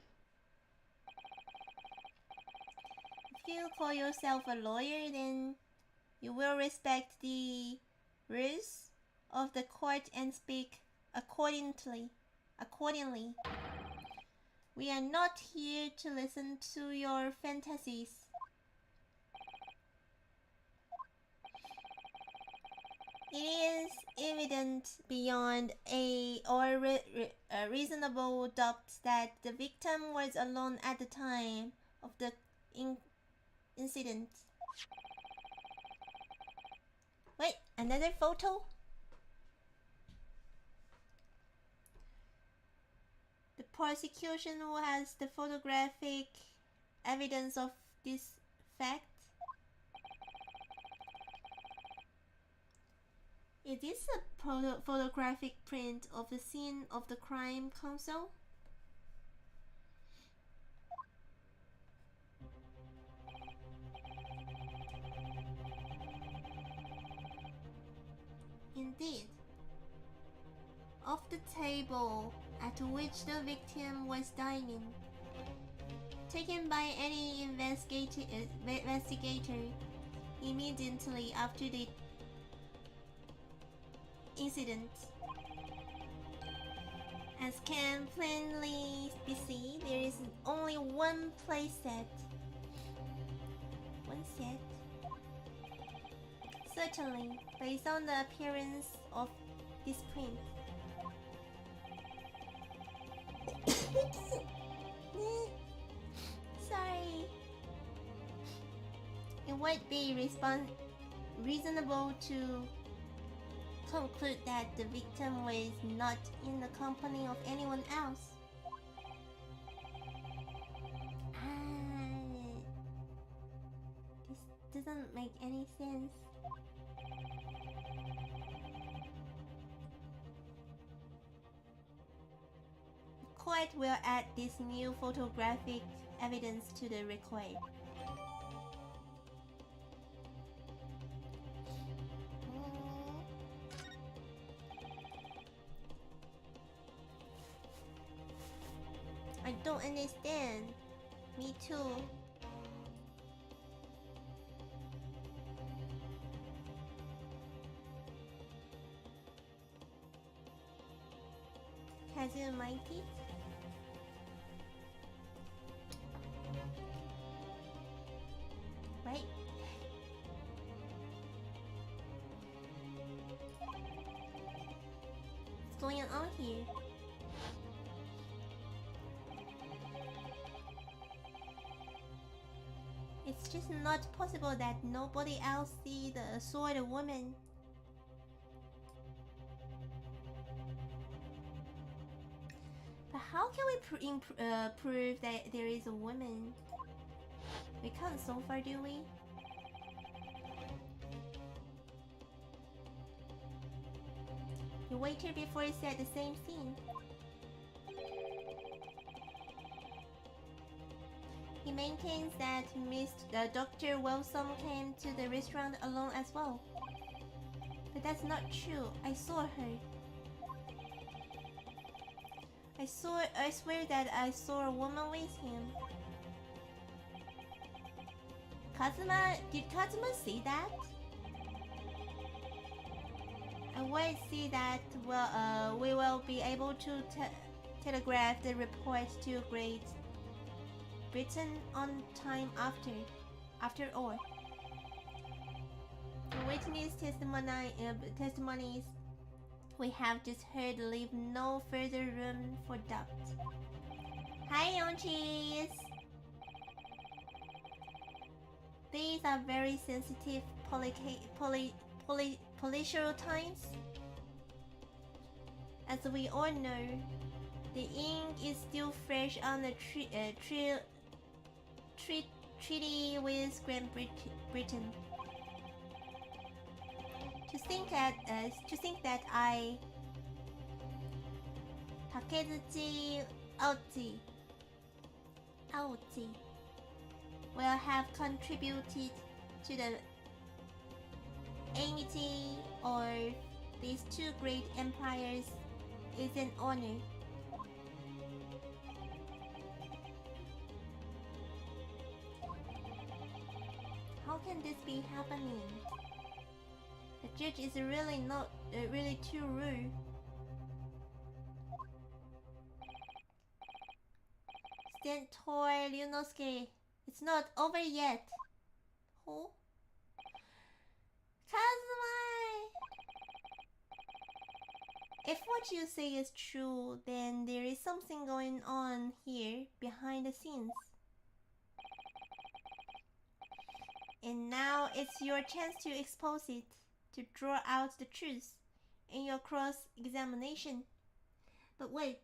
Speaker 1: If you call yourself a lawyer, then you will respect the rules of the court and speak accordingly. We are not here to listen to your fantasies. It is evident beyond a reasonable doubt that the victim was alone at the time of the incident. Wait, another photo? The prosecution has the photographic evidence of this fact. Is this a photographic print of the scene of the crime, counsel? Indeed. Of the table at which the victim was dining. Taken by any investigator immediately after the incident. As can plainly be seen, there is only one playset. One set. Certainly, based on the appearance of this print. Sorry. It would be reasonable to conclude that the victim was not in the company of anyone else. This doesn't make any sense. The court will add this new photographic evidence to the record. I don't understand. Me too. Kazumaki? Right? What's going on here? It's just not possible that nobody else see the sword woman. But how can we prove that there is a woman? We can't so far, do we? The waiter before said the same thing. He maintains that Dr. Wilson came to the restaurant alone as well. But that's not true. I saw her. I swear that I saw a woman with him. Kazuma, did Kazuma see that? I will see that we will be able to telegraph the report to Great Britain on time after all. The witness testimonies we have just heard leave no further room for doubt. Hi, Yonchis! These are very sensitive political times. As we all know, the ink is still fresh on the treaty with Great Britain. To think that I, Takezuchi Aoji, will have contributed to the amity of these two great empires is an honor. How can this be happening? The judge is really not really too rude. Stentor Ryunosuke, it's not over yet. Who? Kazuma! If what you say is true, then there is something going on here behind the scenes. And now it's your chance to expose it, to draw out the truth in your cross-examination. But wait.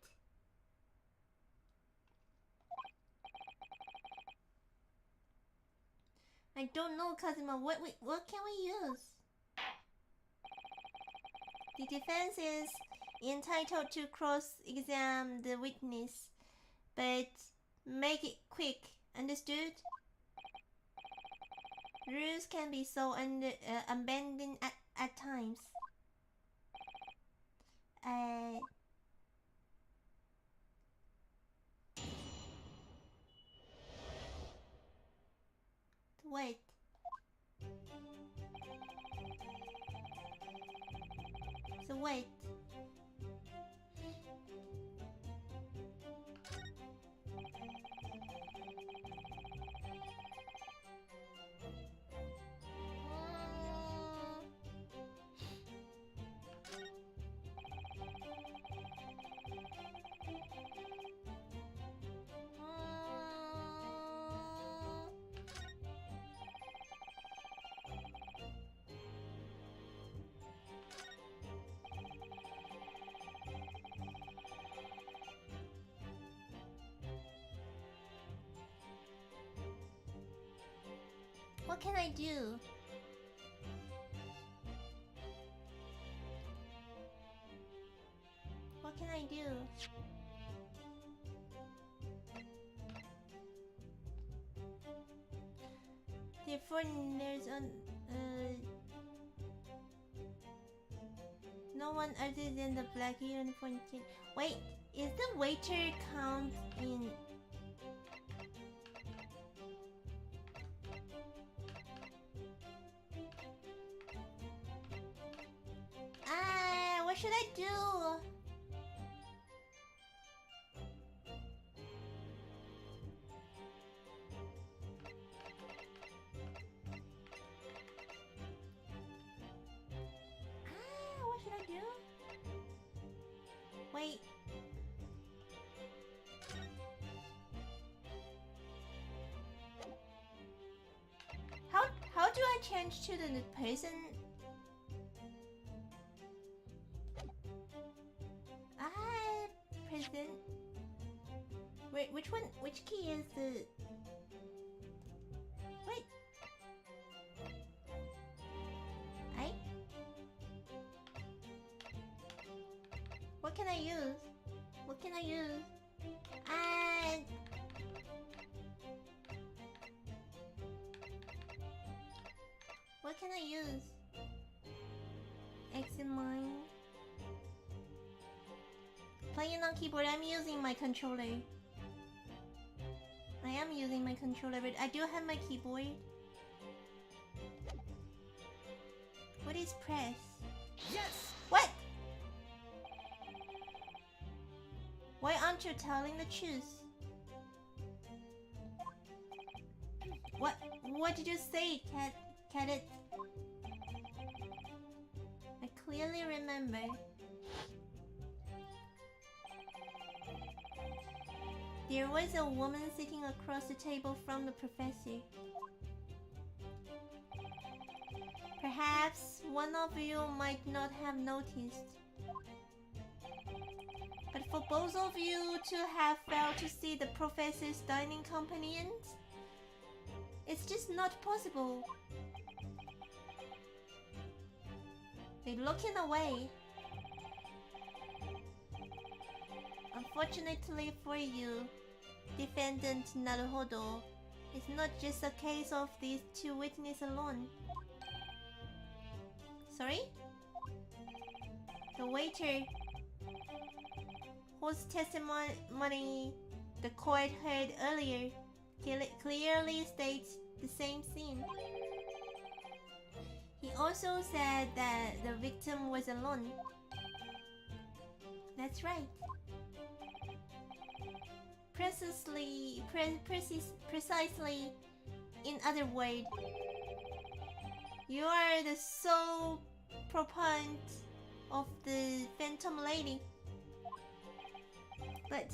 Speaker 1: I don't know, Kazuma. What can we use? The defense is entitled to cross-examine the witness, but make it quick. Understood? Rules can be so unbending at times. Wait. So wait. What can I do? What can I do? The foreigners on no one other than the black uniform kid. Wait, is the waiter count in? What should I do? What should I do? Wait. How do I change to the person? Present. Wait, which one? Which key is the? Wait. What can I use? What can I use? What can I use? Exit mine. Playing on keyboard, I'm using my controller. I am using my controller, but I do have my keyboard. What is press?
Speaker 3: Yes!
Speaker 1: What? Why aren't you telling the truth? What did you say, Cadet? I clearly remember. There was a woman sitting across the table from the professor. Perhaps one of you might not have noticed. But for both of you to have failed to see the professor's dining companions, It's just not possible. They're looking away. Unfortunately for you, Defendant Naruhodo, it's not just a case of these two witnesses alone. Sorry? The waiter whose testimony the court heard earlier clearly states the same thing. He also said that the victim was alone. That's right. Precisely, in other words, you are the sole proponent of the Phantom Lady. But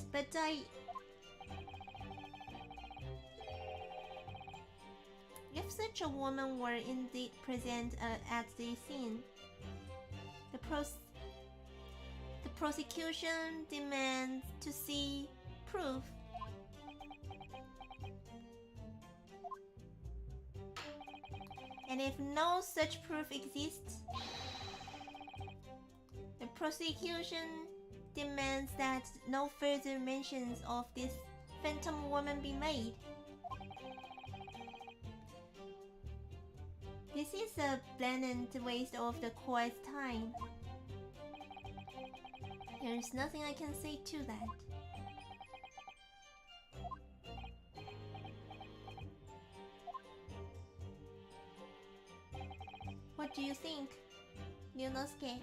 Speaker 1: if such a woman were indeed present at the scene, the prosecution demands to see proof. And if no such proof exists, the prosecution demands that no further mentions of this phantom woman be made. This is a blatant waste of the court's time. There's nothing I can say to that. What do you think, Ryunosuke?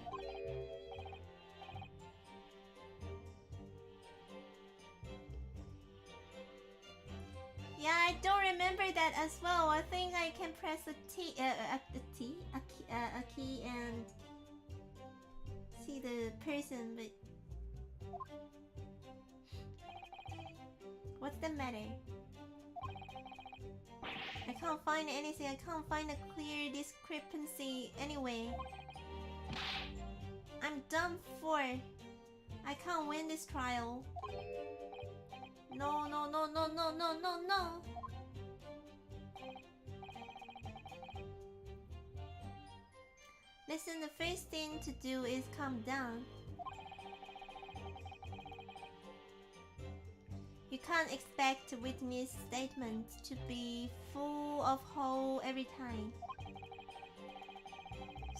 Speaker 1: Yeah, I don't remember that as well. I think I can press a key and see the person, but what's the matter? I can't find anything. I can't find a clear discrepancy anyway. I'm done for. I can't win this trial. No, no, no, no, no, no, no, no. Listen, the first thing to do is calm down. You can't expect a witness statement to be full of hole every time.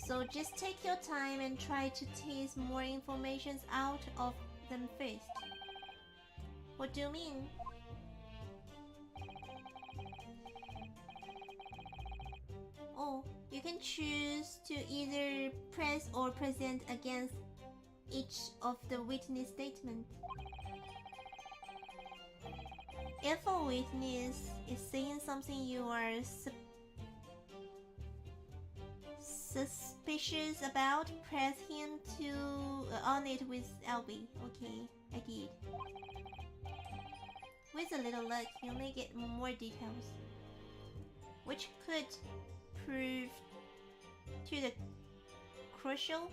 Speaker 1: So just take your time and try to tease more information out of them first. What do you mean? Oh, you can choose to either press or present against each of the witness statements. If a witness is saying something you are suspicious about, press him to on it with LB. Okay, I did. With a little luck, you may get more details, which could prove to the crucial.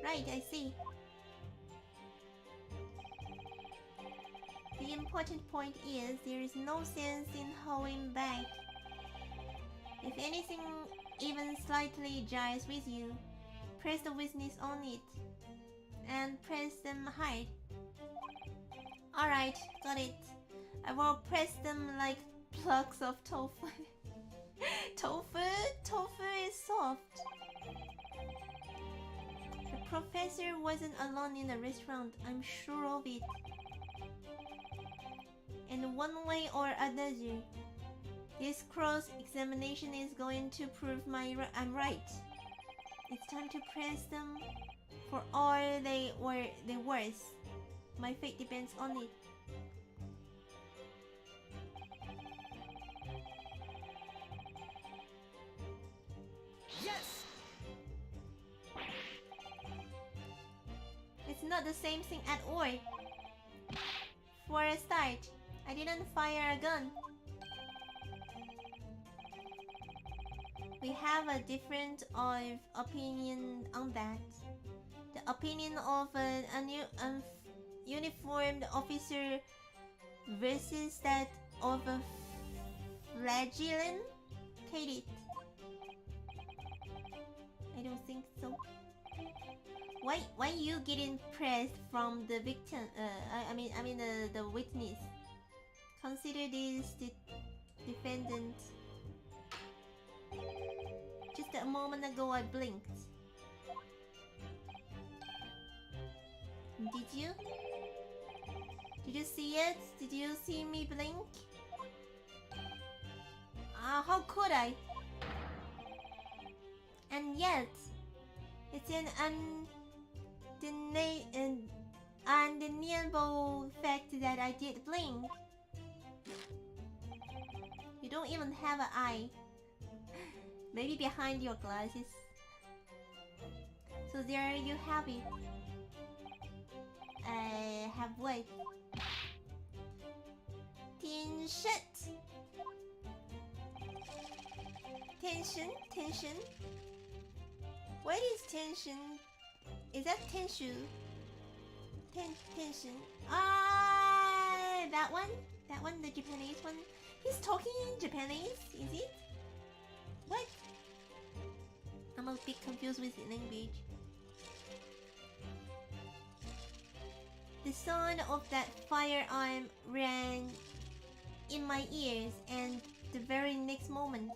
Speaker 1: Right, I see. The important point is there is no sense in holding back. If anything even slightly jives with you, press the witness on it and press them hard. Alright, got it. I will press them like plugs of tofu. Tofu? Tofu is soft. The professor wasn't alone in the restaurant, I'm sure of it. And one way or another, this cross-examination is going to prove I'm right. It's time to press them for all they're worth. My fate depends on it.
Speaker 3: Yes!
Speaker 1: It's not the same thing at all. For a start, I didn't fire a gun. We have a difference of opinion on that. The opinion of an uniformed officer versus that of a Flagellant? Hate it. I don't think so. Why you getting pressed from the victim? I mean the witness. Consider this the defendant. Just a moment ago I blinked. Did you? Did you see it? Did you see me blink? How could I? And yet, it's an undeniable fact that I did blink. You don't even have an eye. Maybe behind your glasses. So there you have it. I have what? Tension. What is tension? Is that tenshu? Tension. That one? That one, the Japanese one? He's talking in Japanese, is it? What? I'm a bit confused with the language. The sound of that firearm rang in my ears, and the very next moment,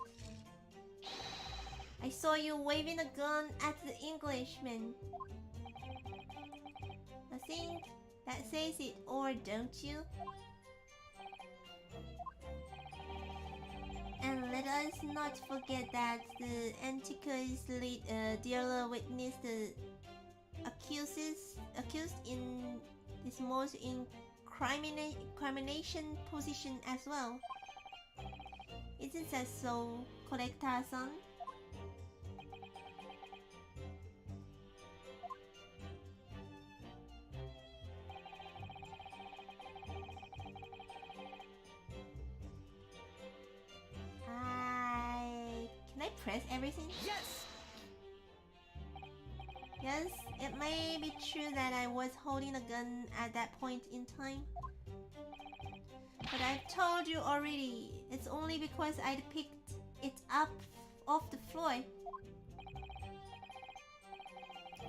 Speaker 1: I saw you waving a gun at the Englishman. I think that says it all, don't you? And let us not forget that the Antiqua's dealer witnessed the accused in this most incrimination position as well. Isn't that so, collector-san? Can I press everything?
Speaker 3: Yes!
Speaker 1: Yes, it may be true that I was holding a gun at that point in time. But I've told you already, it's only because I'd picked it up off the floor.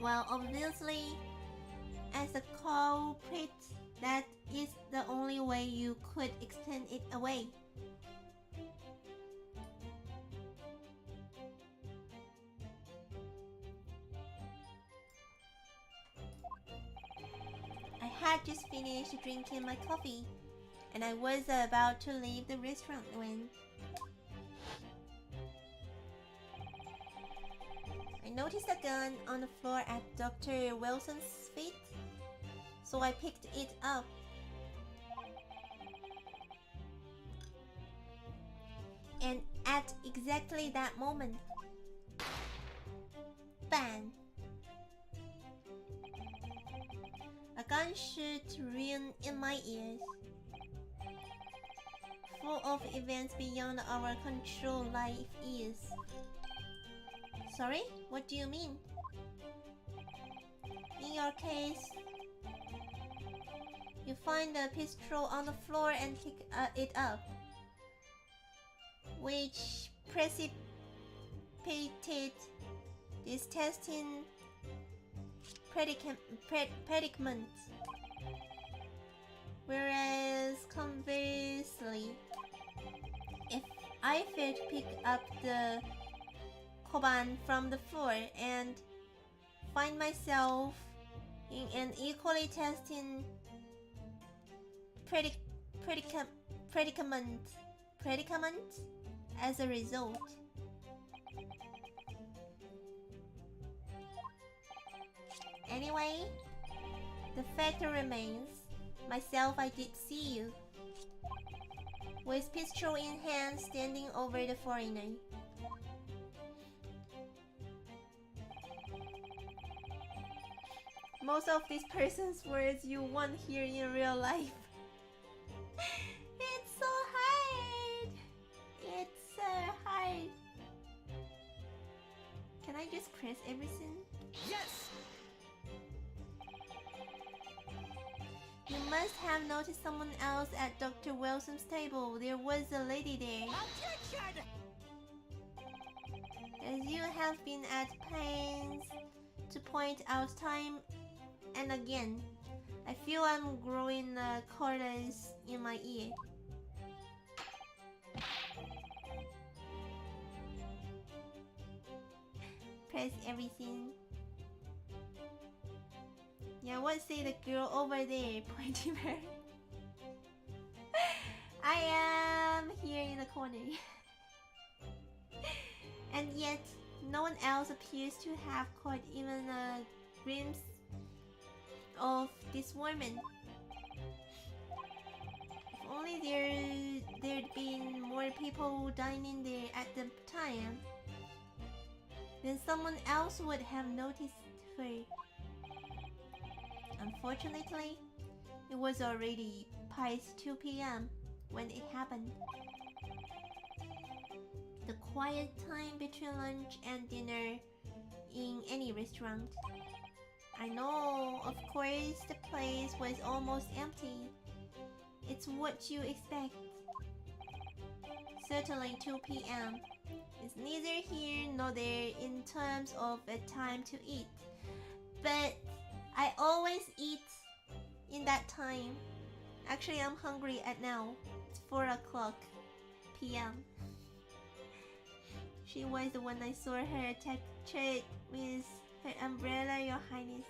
Speaker 1: Well, obviously, as a culprit, that is the only way you could extend it away. I had just finished drinking my coffee, and I was about to leave the restaurant when I noticed a gun on the floor at Dr. Wilson's feet, so I picked it up. And at exactly that moment, bang! A gunshot rang in my ears, full of events beyond our control. Life is. Sorry? What do you mean? In your case, you find the pistol on the floor and pick it up, which precipitated this testing predicament. Whereas conversely, if I fail to pick up the koban from the floor and find myself in an equally testing predicament as a result. Anyway, the fact remains, myself, I did see you, with pistol in hand, standing over the foreigner. Most of this person's words you won't hear in real life. It's so hard. It's so hard. Can I just press everything?
Speaker 3: Yes!
Speaker 1: You must have noticed someone else at Dr. Wilson's table. There was a lady there.
Speaker 3: Objection!
Speaker 1: As you have been at pains to point out time and again, I feel I'm growing cords in my ear. Press everything. Yeah, what say the girl over there, pointing her? I am here in the corner. And yet, no one else appears to have caught even a glimpse of this woman. If only there'd been more people dining there at the time, then someone else would have noticed her. Unfortunately, it was already past 2 p.m. when it happened. The quiet time between lunch and dinner in any restaurant. I know, of course, the place was almost empty. It's what you expect. Certainly 2 p.m. is neither here nor there in terms of a time to eat. But I always eat in that time. Actually, I'm hungry at now. It's 4 o'clock p.m. She was the one I saw her trade with her umbrella, Your Highness.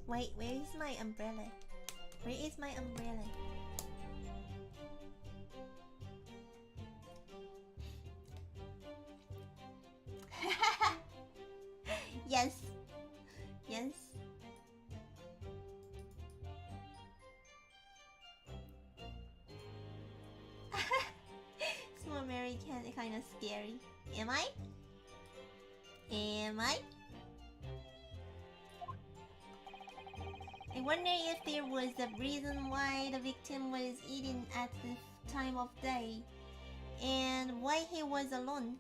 Speaker 1: Wait, where is my umbrella? Where is my umbrella? Yes. Yes. Small American, kind of scary. Am I? Am I? I wonder if there was a reason why the victim was eating at the time of day, and why he was alone.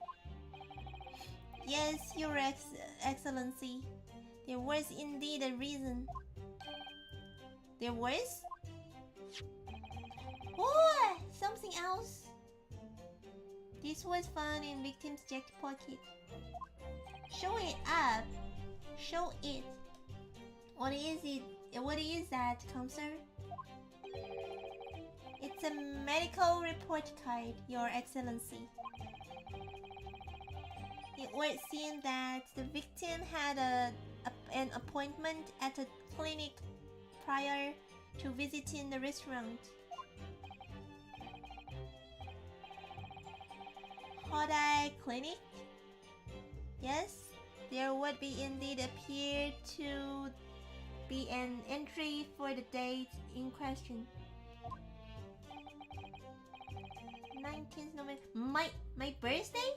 Speaker 1: Yes, Your Excellency, there was indeed a reason. There was? Oh, something else. This was found in victim's jacket pocket. Show it up. Show it. What is it? What is that, Counselor? It's a medical report card, Your Excellency. It would seem that the victim had an appointment at a clinic prior to visiting the restaurant. Hodai Clinic? Yes, there would be indeed appear to be an entry for the date in question. 19th November. My birthday?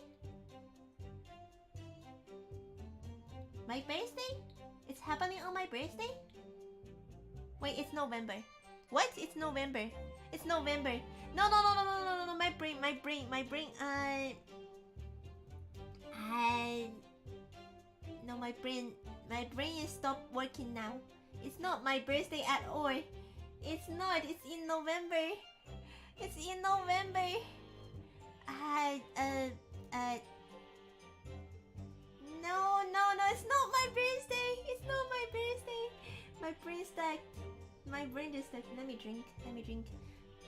Speaker 1: My birthday? It's happening on my birthday? Wait, it's November. What? It's November. It's November. No, my brain. No, my brain is stopped working now. It's not my birthday at all. It's not. It's in November. It's in November. No, it's not my birthday. It's not my birthday. My brain stacked. My brain is stuck. Let me drink.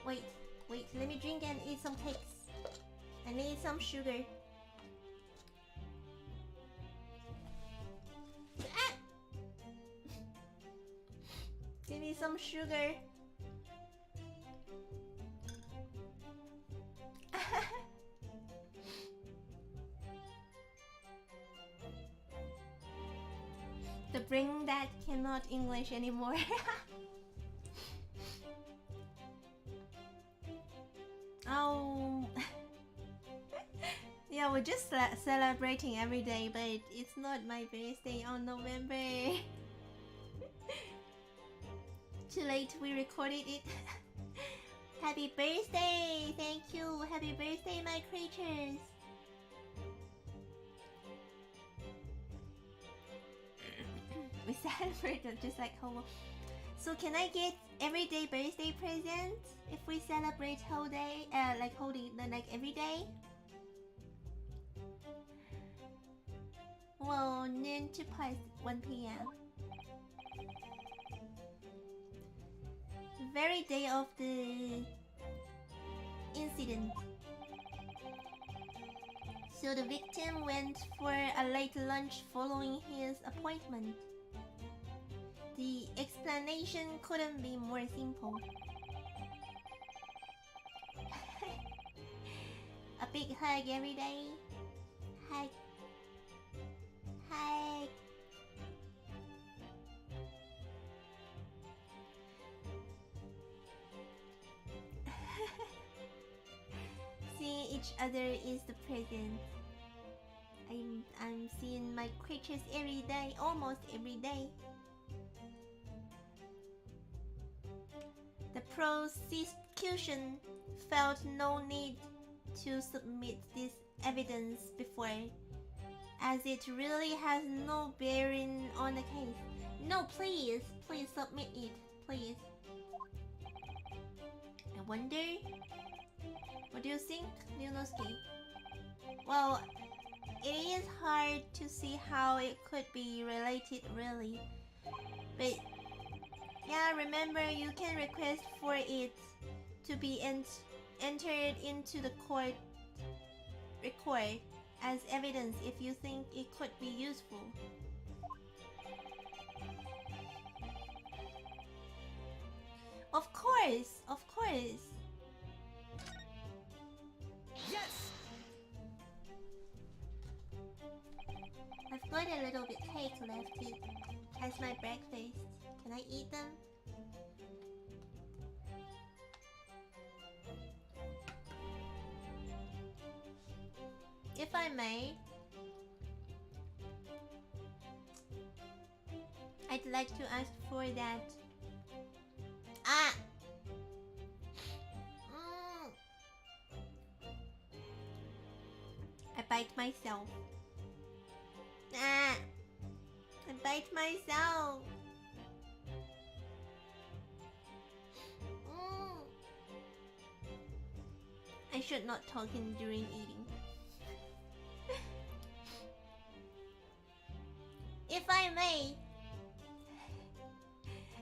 Speaker 1: Wait. Let me drink and eat some cakes. I need some sugar. Ah! Give me some sugar. The brain that cannot English anymore. Oh. Yeah, we're just celebrating every day, but it's not my birthday on November. Too late, we recorded it. Happy birthday! Thank you! Happy birthday, my creatures! We celebrated just like Hobo. So can I get everyday birthday presents if we celebrate whole day? Like every day? Well, noon to past 1 p.m. Very day of the incident. So the victim went for a late lunch following his appointment. The explanation couldn't be more simple. A big hug every day. Hug. Hug. Seeing each other is the present. I'm seeing my creatures every day, almost every day. The prosecution felt no need to submit this evidence before, as it really has no bearing on the case. No, please submit it, please. I wonder, what do you think, Ryunosuke? Well, it is hard to see how it could be related really, but yeah, remember you can request for it to be entered into the court record as evidence if you think it could be useful. Of course, of course.
Speaker 3: Yes!
Speaker 1: I've got a little bit cake left as my breakfast. Can I eat them? If I may, I'd like to ask for that. Ah! I bite myself. Ah! I bite myself. I should not talk during eating. If I may,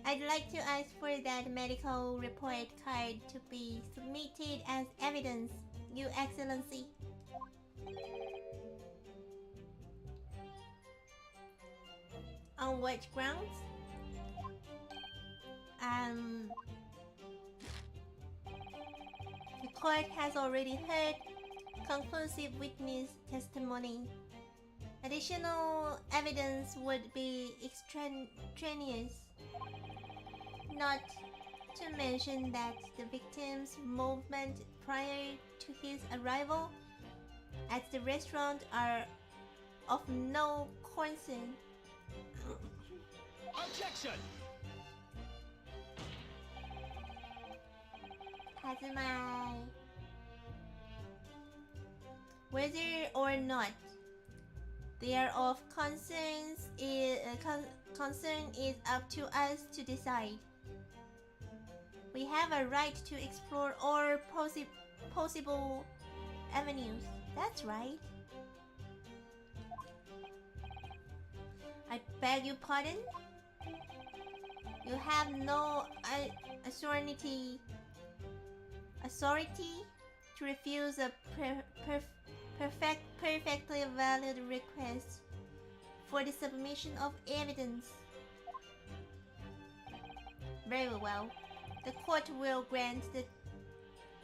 Speaker 1: I'd like to ask for that medical report card to be submitted as evidence, Your Excellency. On what grounds? The court has already heard conclusive witness testimony. Additional evidence would be extraneous. Not to mention that the victim's movement prior to his arrival at the restaurant are of no concern.
Speaker 3: Objection!
Speaker 1: Kazuma. Whether or not they are of concern is up to us to decide. We have a right to explore all possible avenues. That's right. I beg your pardon? You have no authority to refuse a perfectly valid request for the submission of evidence. Very well. The court will grant the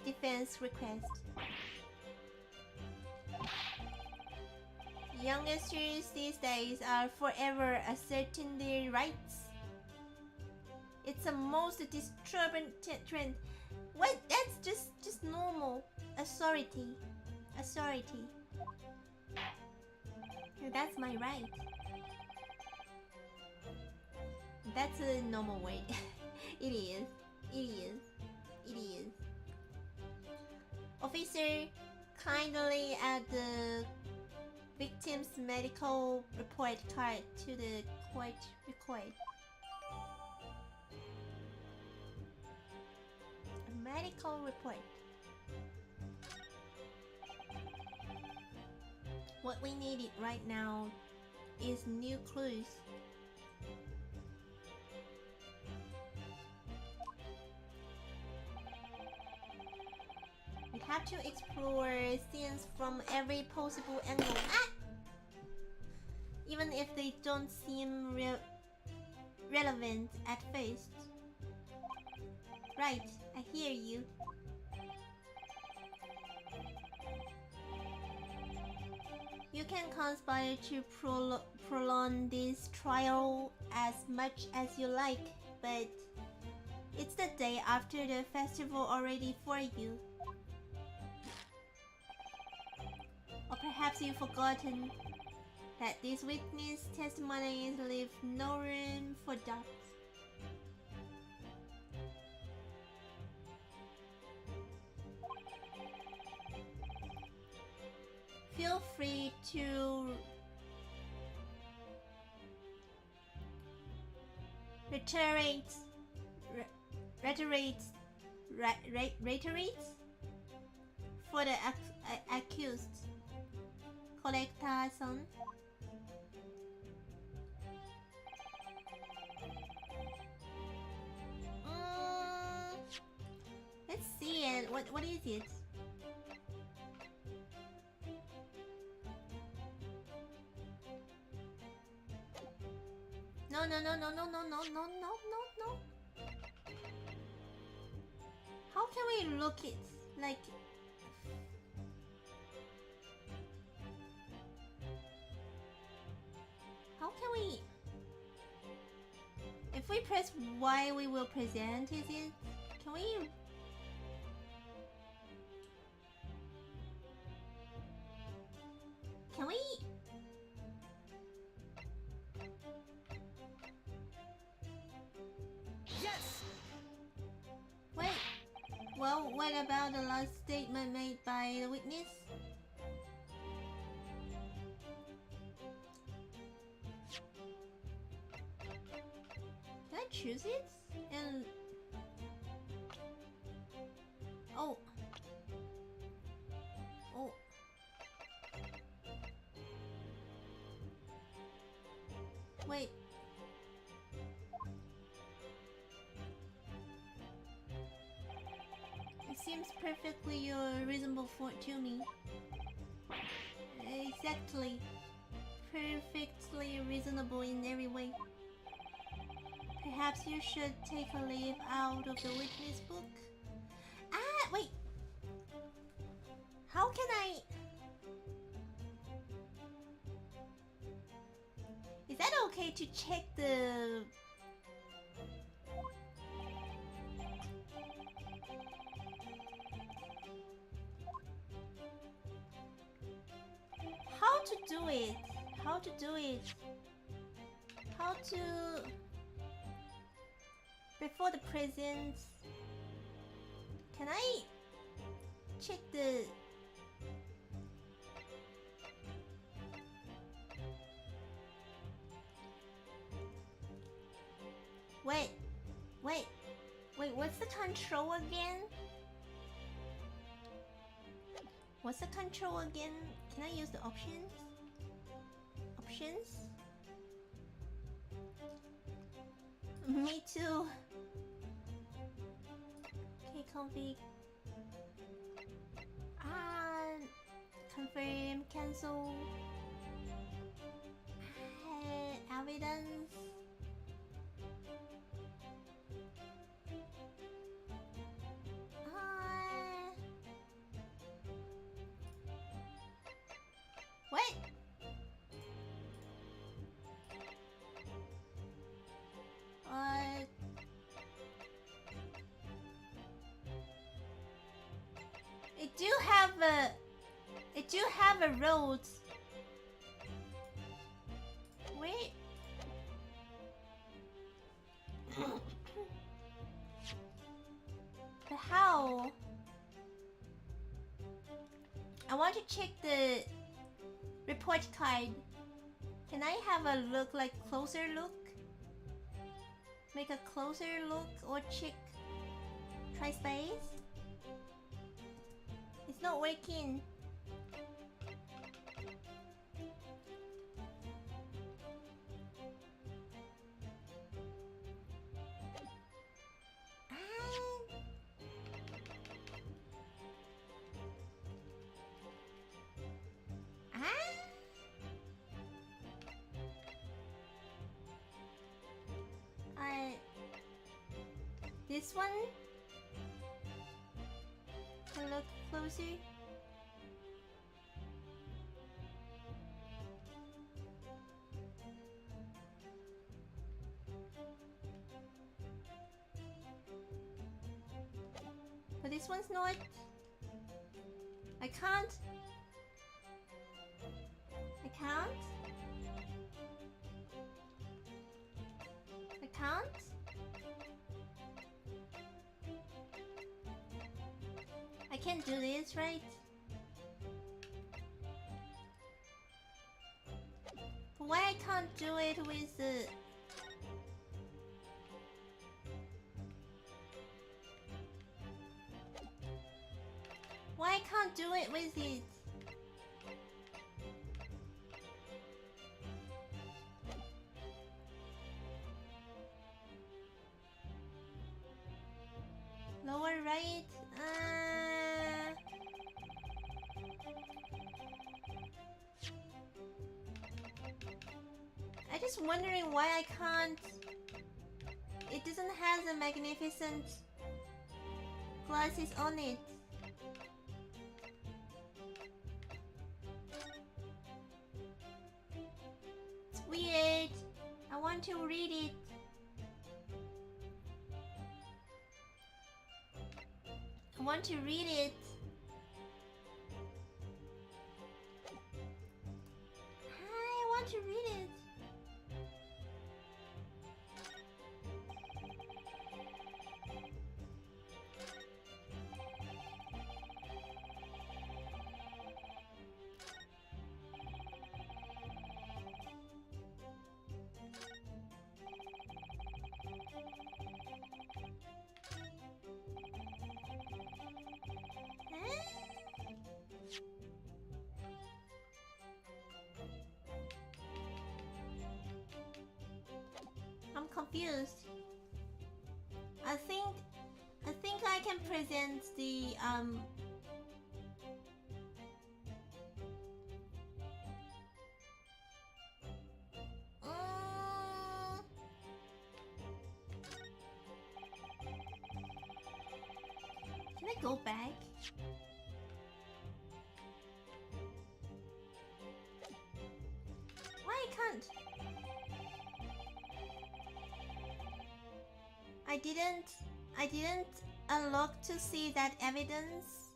Speaker 1: defense request. Youngsters these days are forever asserting their rights. It's a most disturbing trend. What? That's just normal. Authority. That's my right. That's a normal way. It is. It is. It is. Officer, kindly add the victim's medical report card to the court record. A medical report. What we need right now is new clues. We have to explore scenes from every possible angle. Ah! Even if they don't seem relevant at first. Right, I hear you. You can conspire to prolong this trial as much as you like, but it's the day after the festival already for you. Or perhaps you've forgotten that these witness testimonies leave no room for doubt. Feel free to reiterate for the accused. Collector-san. Let's see it. What is it? No. How can we look it? Like... How can we... If we press Y, we will present, is it? Can we... Can we...
Speaker 3: Yes!
Speaker 1: Wait. Well, what about the last statement made by the witness? Can I choose it? And... Oh. Oh. Wait. It seems perfectly reasonable to me. Exactly. Perfectly reasonable in every way. Perhaps you should take a leaf out of the witness book. Ah, wait. How can I... Is that okay to check the... How to do it? How to do it? How to... Before the presents... Can I check the... Wait, what's the control again? What's the control again? Can I use the options? Options? Me too. Okay, config. Confirm, cancel. Evidence. What? It do have a road. want to check the report card. Can I have a look, like closer look? Make a closer look or check. Try space. It's not working. This one? A look closer. But this one's not. I can't. I can't. I can't. I can't do this, right? But why I can't do it with the... Why I can't do it with it? Lower right? I'm just wondering why I can't... It doesn't have the magnificent glasses on it. It's weird. I want to read it. I want to read it. I want to read it. I'm confused. I think I can present the Can I go back? Why I can't? I didn't unlock to see that evidence.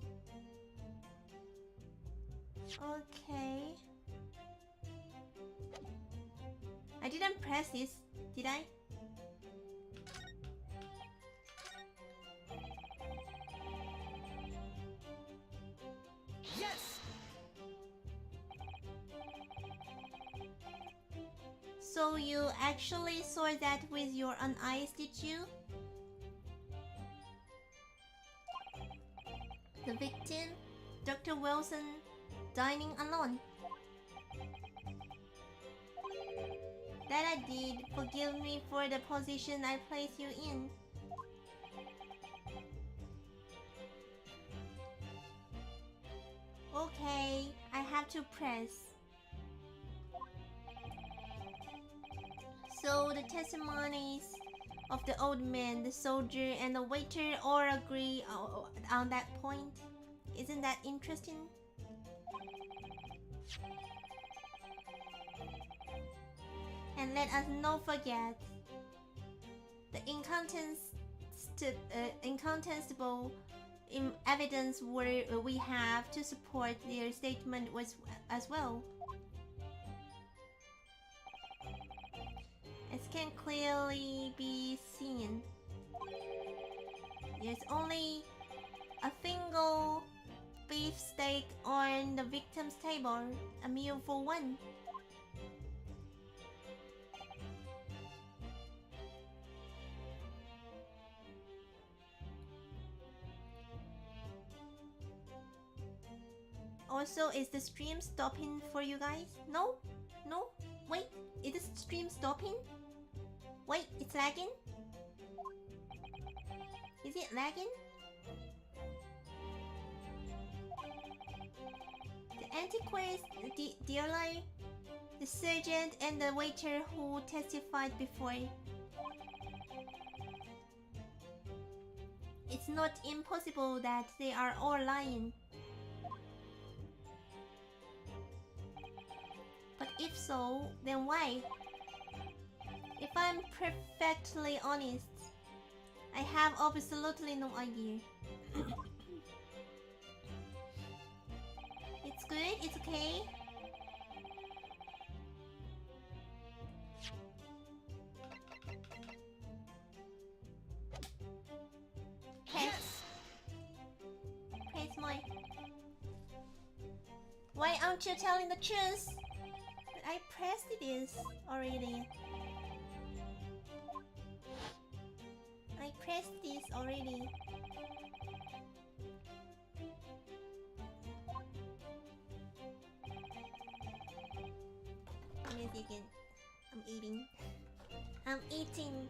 Speaker 1: Okay. I didn't press this, did I?
Speaker 3: Yes!
Speaker 1: So you actually saw that with your own eyes, did you? The victim, Dr. Wilson, dining alone. That I did. Forgive me for the position I placed you in. Okay, I have to press. So the testimonies of the old man, the soldier, and the waiter all agree on that point. Isn't that interesting? And let us not forget the incontestable evidence we have to support their statement was as well. As can clearly be seen, there's only a single beef steak on the victim's table. A meal for one. Also, is the stream stopping for you guys? No? No? Wait, is the stream stopping? Wait, it's lagging? Is it lagging? The antiquist, the dealer, the sergeant, and the waiter who testified before. It's not impossible that they are all lying. But if so, then why? If I'm perfectly honest, I have absolutely no idea. It's good, it's okay.
Speaker 3: Yes!
Speaker 1: Press my. Why aren't you telling the truth? But I pressed this already. I pressed this already. Give me a second. I'm eating. I'm eating.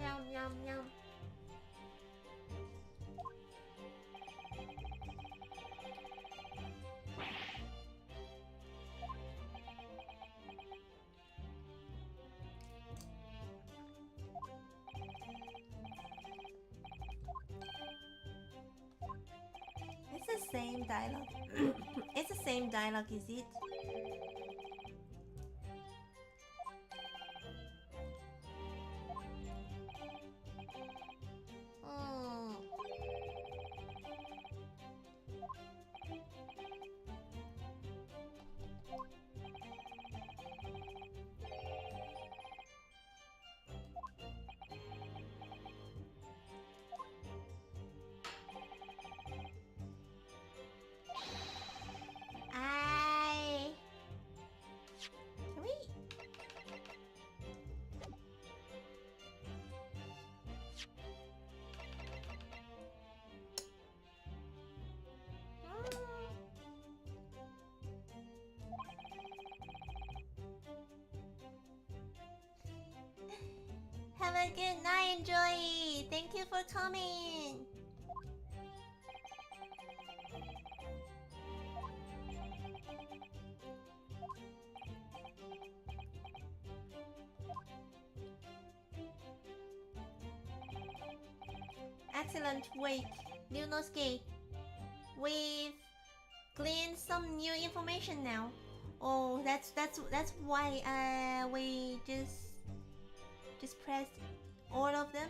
Speaker 1: Yum yum yum. It's the same dialogue. It's the same dialogue, is it? Hmm. I can we? Have a good night, Joey. Thank you for coming. Excellent week, Lunosuke. We've gleaned some new information now. Oh, that's why we just pressed all of them.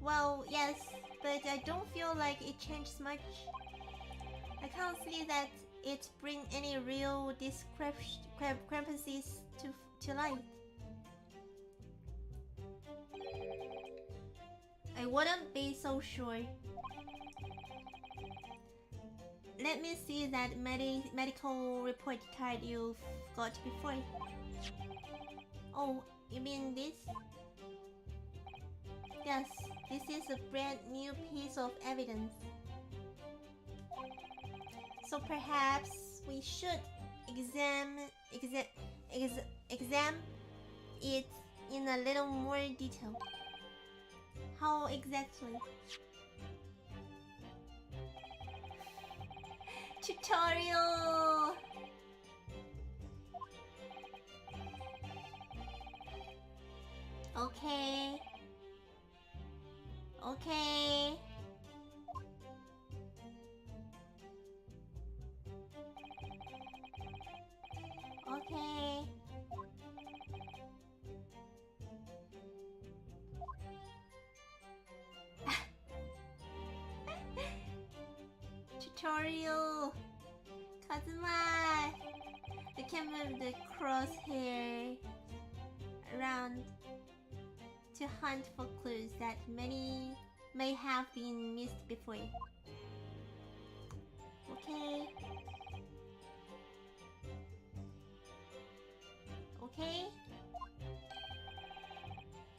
Speaker 1: Well, yes, but I don't feel like it changed much. I can't see that it bring any real discrepancies to light. I wouldn't be so sure. Let me see that medical report card you've got before. Oh, you mean this? Yes, this is a brand new piece of evidence. So perhaps we should examine it in a little more detail. How exactly? Tutorial! Okay. Okay. Okay. Tutorial. Kazuma. The can move the crosshair around to hunt for clues that many may have been missed before. Okay. Okay.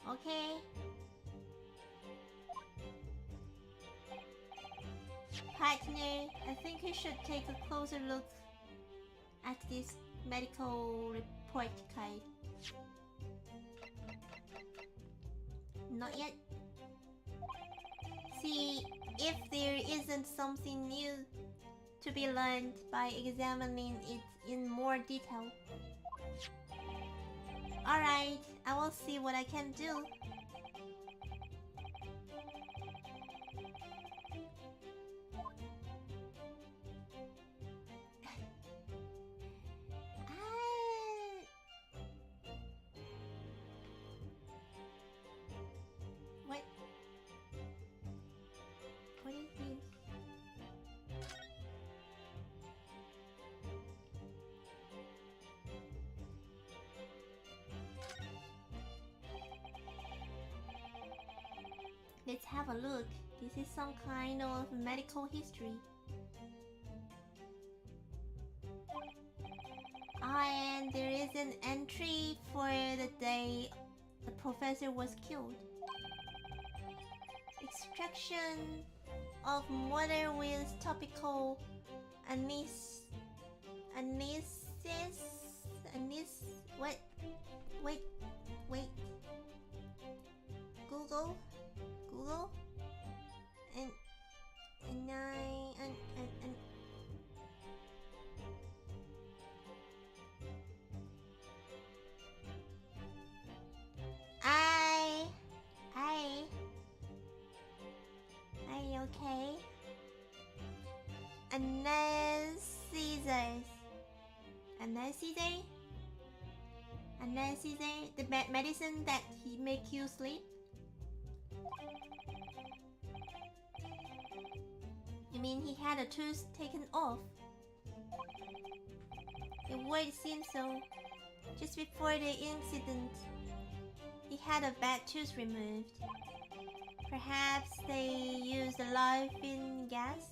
Speaker 1: Okay. Partner, I think you should take a closer look at this medical report card. Not yet. See if there isn't something new to be learned by examining it in more detail. Alright, I will see what I can do. What? What is this? Let's have a look. This is some kind of medical history. And there is an entry for the day the professor was killed. Extraction of mother with topical anesthesis. What? Wait. Google, and okay. Anesthesia, the medicine that he make you sleep. You mean he had a tooth taken off? It would seem so. Just before the incident, he had a bad tooth removed. Perhaps they used laughing gas?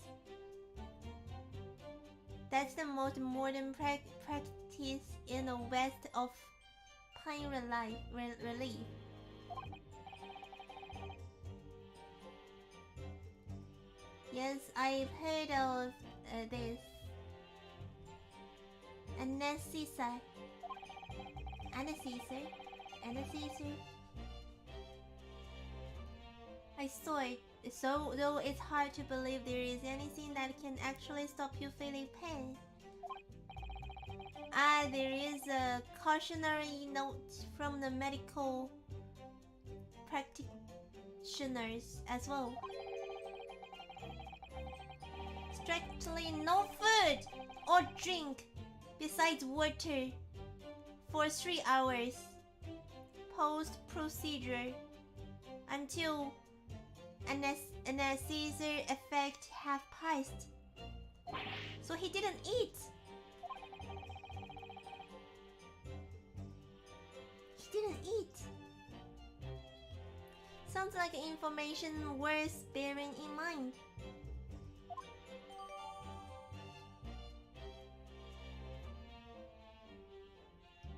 Speaker 1: That's the most modern practice in the West of pain relief. Yes, I've heard of this. Anesthesia. I saw it. So, though it's hard to believe there is anything that can actually stop you feeling pain. There is a cautionary note from the medical practitioners as well. Strictly no food or drink besides water for 3 hours post-procedure until anesthesia effect have passed. So he didn't eat. Sounds like information worth bearing in mind.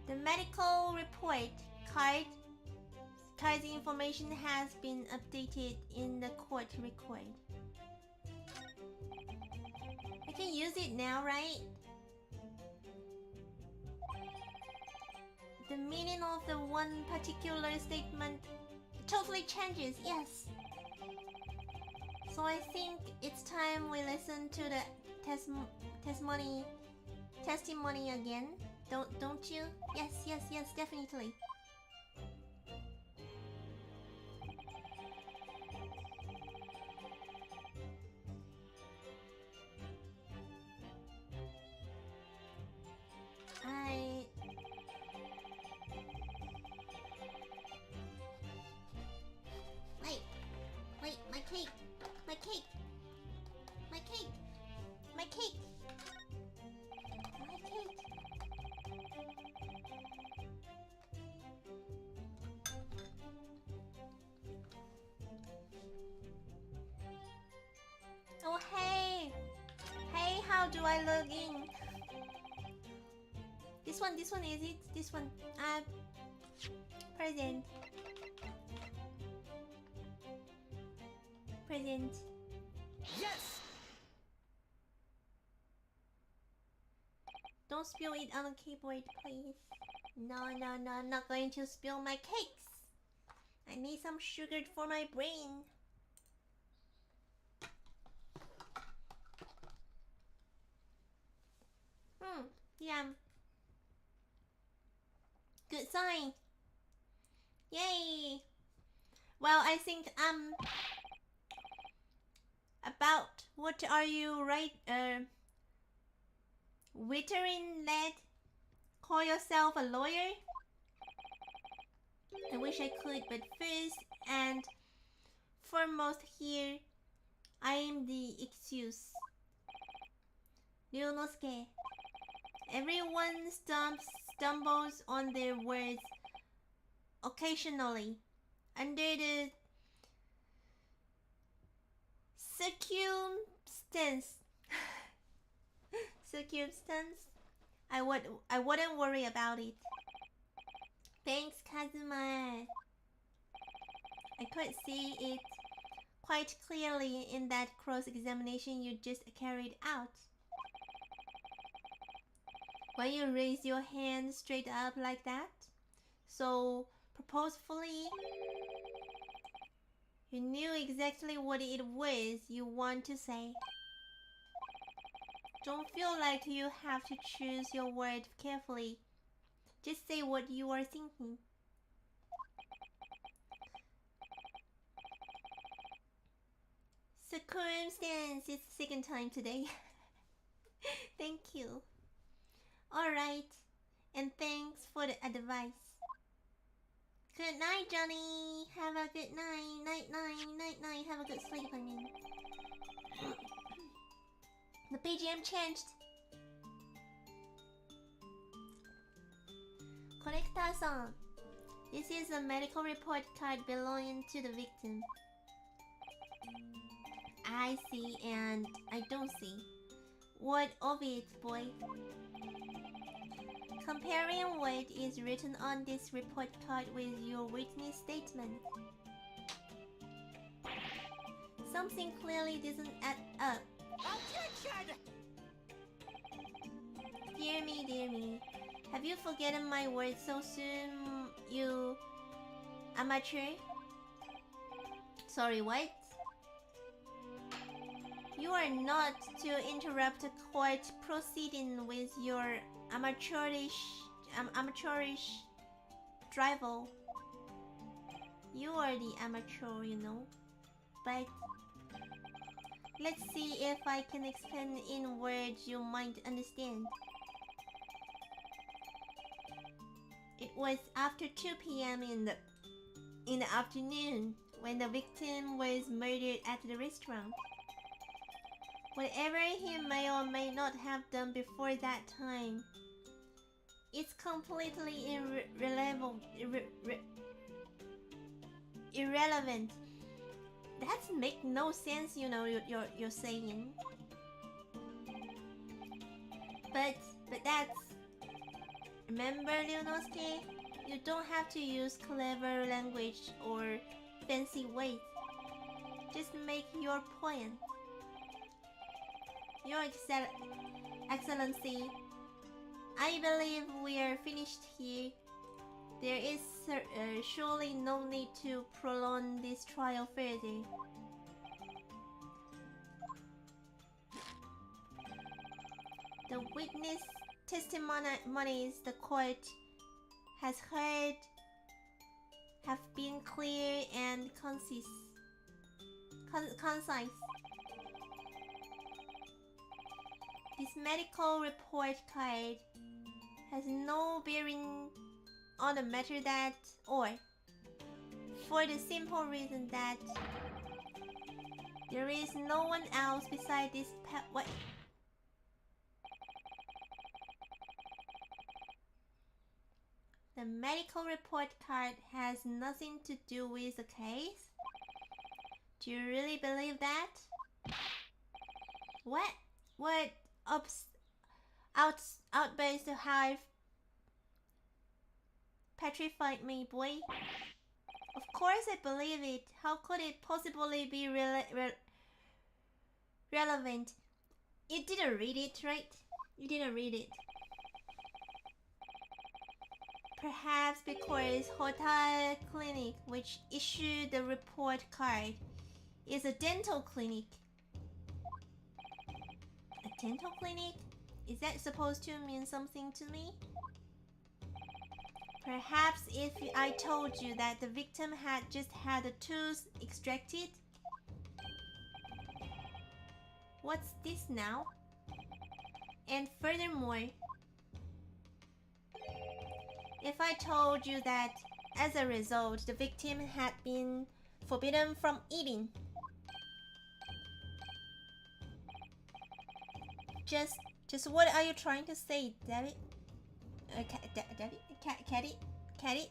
Speaker 1: The medical report card's information has been updated in the court record. I can use it now, right? The meaning of the one particular statement totally changes, yes. So I think it's time we listen to the testimony again. Don't you? Yes, definitely. Wait, my cake. how do I log in? This one is it? This one. Present. Present.
Speaker 3: Yes!
Speaker 1: Don't spill it on the keyboard, please. No, I'm not going to spill my cakes. I need some sugar for my brain. Yeah. Good sign. Yay. Well, I think about what are you wittering lad? Call yourself a lawyer? I wish I could, but first and foremost here, I am the excuse. Ryunosuke. Everyone stumbles on their words occasionally. Under the circumstance, I wouldn't worry about it. Thanks, Kazuma. I could see it quite clearly in that cross-examination you just carried out. When you raise your hand straight up like that, so purposefully, you knew exactly what it was you want to say. Don't feel like you have to choose your words carefully. Just say what you are thinking. Circumstance, it's the second time today. Thank you. Alright, and thanks for the advice. Good night, Johnny. Have a good night. Night. Have a good sleep, I mean. The BGM changed. Collector-san, this is a medical report card belonging to the victim. I see and I don't see. What of it, boy? Comparing what is written on this report card with your witness statement. Something clearly doesn't add up.
Speaker 3: Objection!
Speaker 1: Dear me. Have you forgotten my words so soon, you amateur? Sorry, what? You are not to interrupt a court proceeding with your amateurish drivel. You are the amateur, you know. But let's see if I can explain in words you might understand. It was after 2 p.m. in the afternoon when the victim was murdered at the restaurant. Whatever he may or may not have done before that time, it's completely irrelevant. That makes no sense, you know, you're saying. But that's... Remember, Ryunosuke? You don't have to use clever language or fancy ways. Just make your point. Your Excellency, I believe we are finished here. There is surely no need to prolong this trial further. The witness testimonies the court has heard have been clear and concise. This medical report card has no bearing on the matter that, or for the simple reason that there is no one else beside this what? The medical report card has nothing to do with the case? Do you really believe that? What outburst have petrified me, boy. Of course I believe it. How could it possibly be relevant? You didn't read it, right? You didn't read it. Perhaps because Hotel Clinic, which issued the report card, is a dental clinic. A dental clinic? Is that supposed to mean something to me? Perhaps if I told you that the victim had just had a tooth extracted? What's this now? And furthermore, if I told you that as a result the victim had been forbidden from eating, just what are you trying to say, David? Cathy?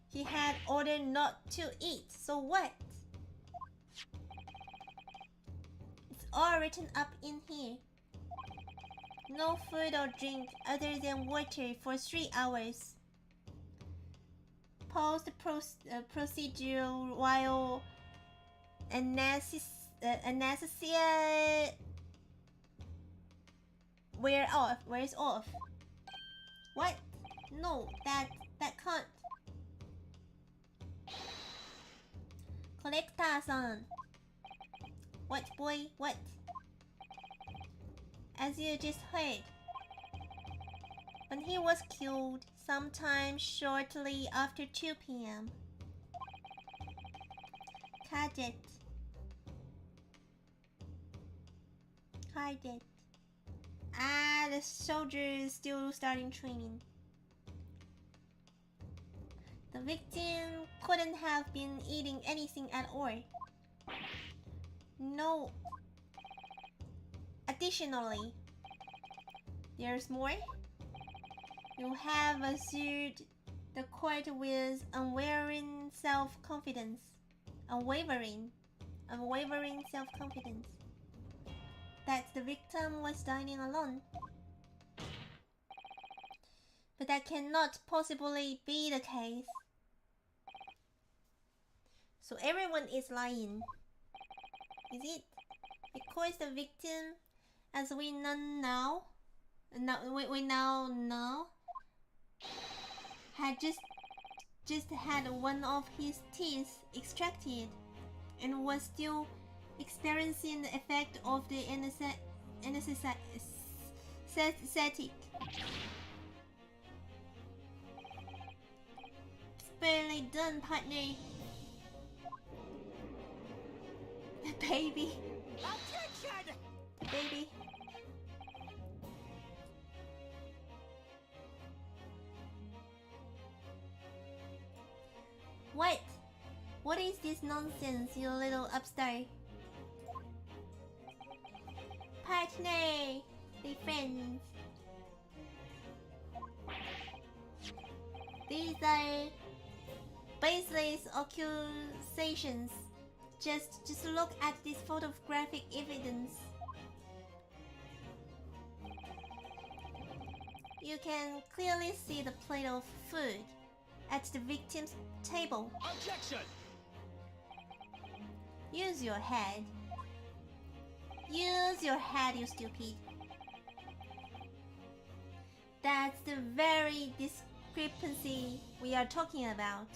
Speaker 1: He had ordered not to eat, so what? It's all written up in here. No food or drink other than water for 3 hours. Procedure while anesthesia wears off. What? No, that can't. Collector-san. What, boy? What? As you just heard, when he was killed sometime shortly after 2 p.m. Cadet. The soldier is still starting training. The victim couldn't have been eating anything at all. No. Additionally, there's more. You have assured the court with unwavering self-confidence. Unwavering self-confidence. That the victim was dining alone. But that cannot possibly be the case. So everyone is lying. Is it? Because the victim, as we now know, had just had one of his teeth extracted and was still experiencing the effect of the anesthetic. It's barely done, partner. Baby.
Speaker 3: Objection!
Speaker 1: Baby. What? What is this nonsense, you little upstart? Partner! Be friends. These are baseless accusations. Just look at this photographic evidence. You can clearly see the plate of food at the victim's table.
Speaker 3: Objection!
Speaker 1: Use your head. Use your head, you stupid. That's the very discrepancy we are talking about.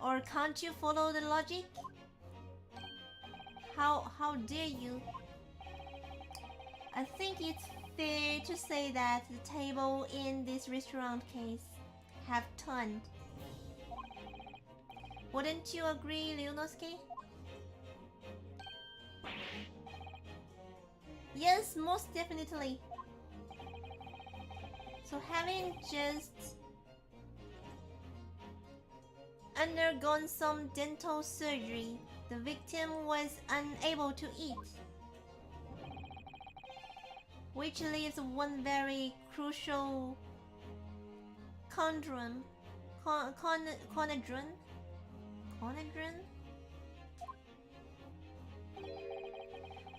Speaker 1: Or can't you follow the logic? How dare you? I think it's fair to say that the table in this restaurant case have turned. Wouldn't you agree, Ryunosuke? Yes, most definitely. So having just undergone some dental surgery, the victim was unable to eat. Which leaves one very crucial conundrum.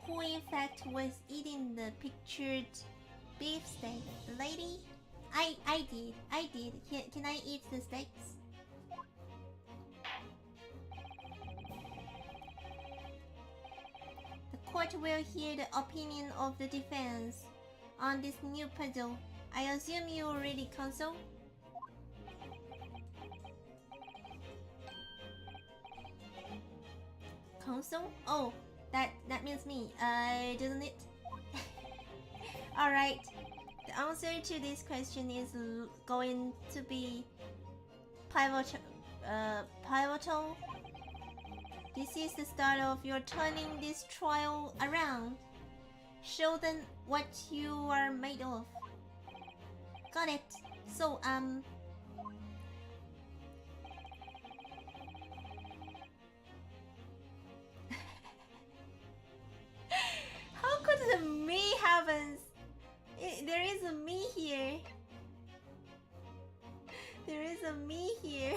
Speaker 1: Who in fact was eating the pictured beef steak. The lady? I did. Can I eat the steaks? The court will hear the opinion of the defense on this new puzzle. I assume you already consult? Console? Oh, that means me. Doesn't it? Alright. The answer to this question is going to be pivotal. This is the start of your turning this trial around. Show them what you are made of. Got it. So, how could the me happens? There is a me here. There is a me here.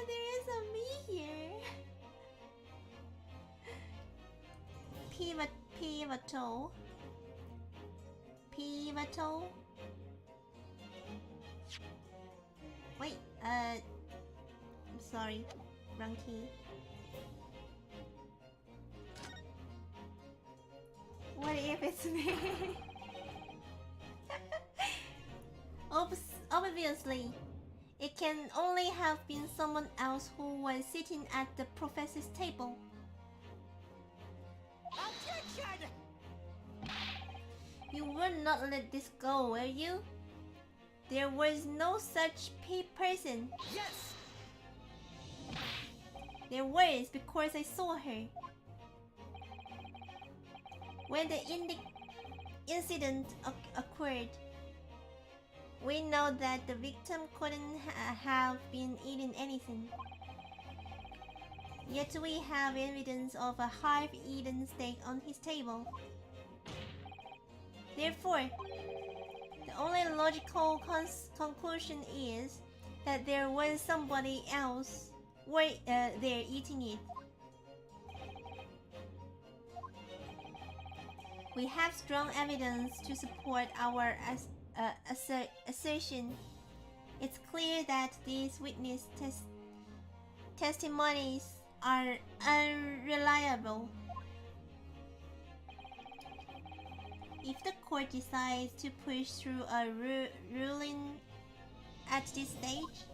Speaker 1: There is a me here. Pivotal. Wait, I'm sorry. Wrong key. What if it's me? Obviously, it can only have been someone else who was sitting at the professor's table.
Speaker 3: Objection!
Speaker 1: You will not let this go, will you? There was no such person.
Speaker 3: Yes!
Speaker 1: There was, because I saw her. When the incident occurred, we know that the victim couldn't have been eating anything. Yet we have evidence of a half-eaten steak on his table. Therefore, the only logical conclusion is that there was somebody else there eating it. We have strong evidence to support our assertion. It's clear that these witness testimonies are unreliable. If the court decides to push through a ruling at this stage,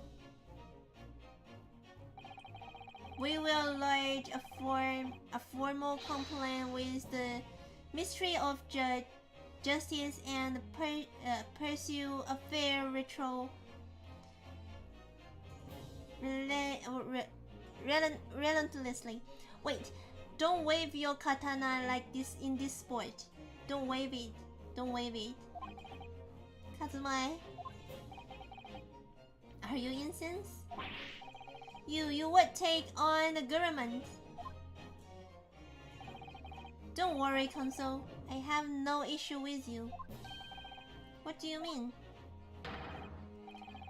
Speaker 1: we will lodge a formal complaint with the Ministry of Justice and pursue a fair relentlessly. Wait, don't wave your katana like this in this sport. Don't wave it. Kazumae, are you incensed? You would take on the government. Don't worry, Konso. I have no issue with you. What do you mean?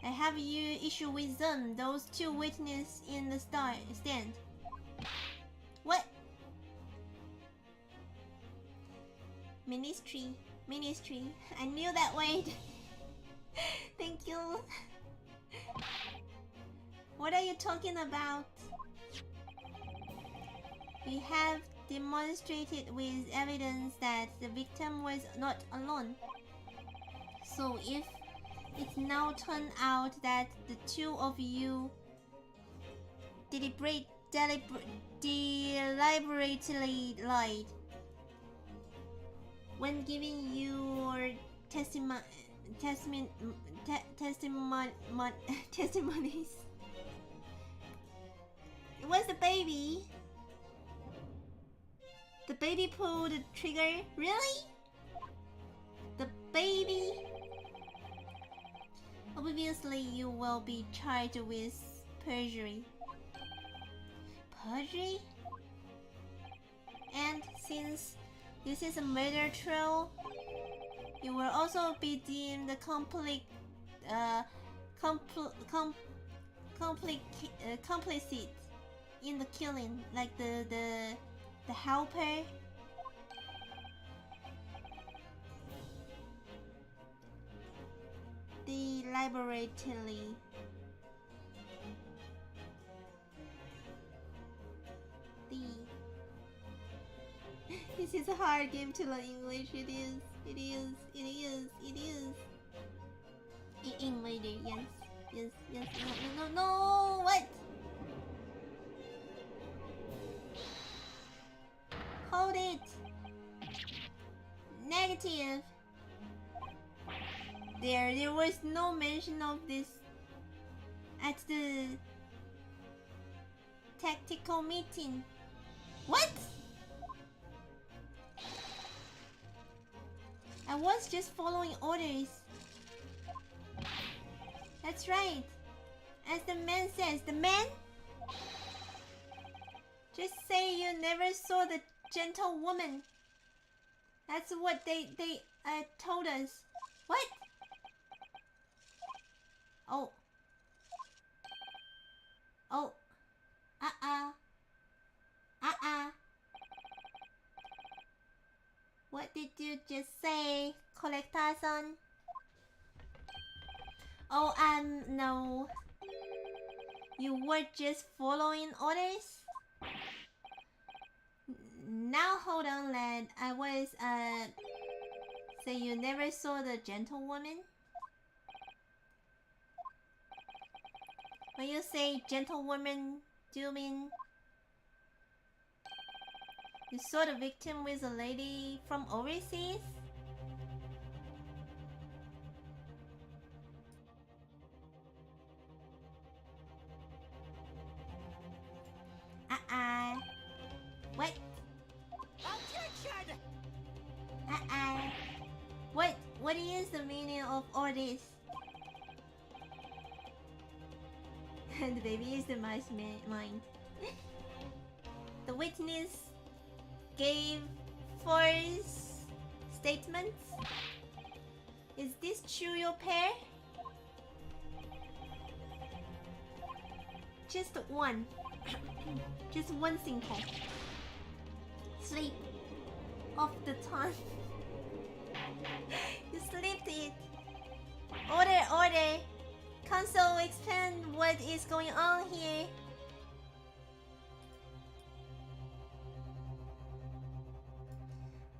Speaker 1: I have issue with them, those two witnesses in the stand. What? Ministry. I knew that word. Thank you. What are you talking about? We have demonstrated with evidence that the victim was not alone. So if it now turned out that the two of you deliberately lied when giving your testimonies, it was the baby. The baby pulled the trigger? Really? The baby? Obviously, you will be charged with perjury. Perjury? And since this is a murder trial, you will also be deemed complicit in the killing, like the helper. The laboratory. This is a hard game to learn English. It is. English, yes. No. What? Hold it. Negative. There was no mention of this at the tactical meeting. What? I was just following orders. That's right. As the man says, the man? Just say you never saw the gentlewoman. That's what they told us. What? Oh. What did you just say, Collector-san? Oh, no. You were just following orders? Now hold on, lad. I was, say you never saw the gentlewoman? When you say gentlewoman, do you mean you saw the victim with a lady from overseas? What?
Speaker 3: Objection!
Speaker 1: What is the meaning of all this? The baby is the mastermind. The witness gave false statements. Is this true, your pair? Just one. Just one simple. Sleep off the tongue. You slipped it. Order. Counsel, explain what is going on here.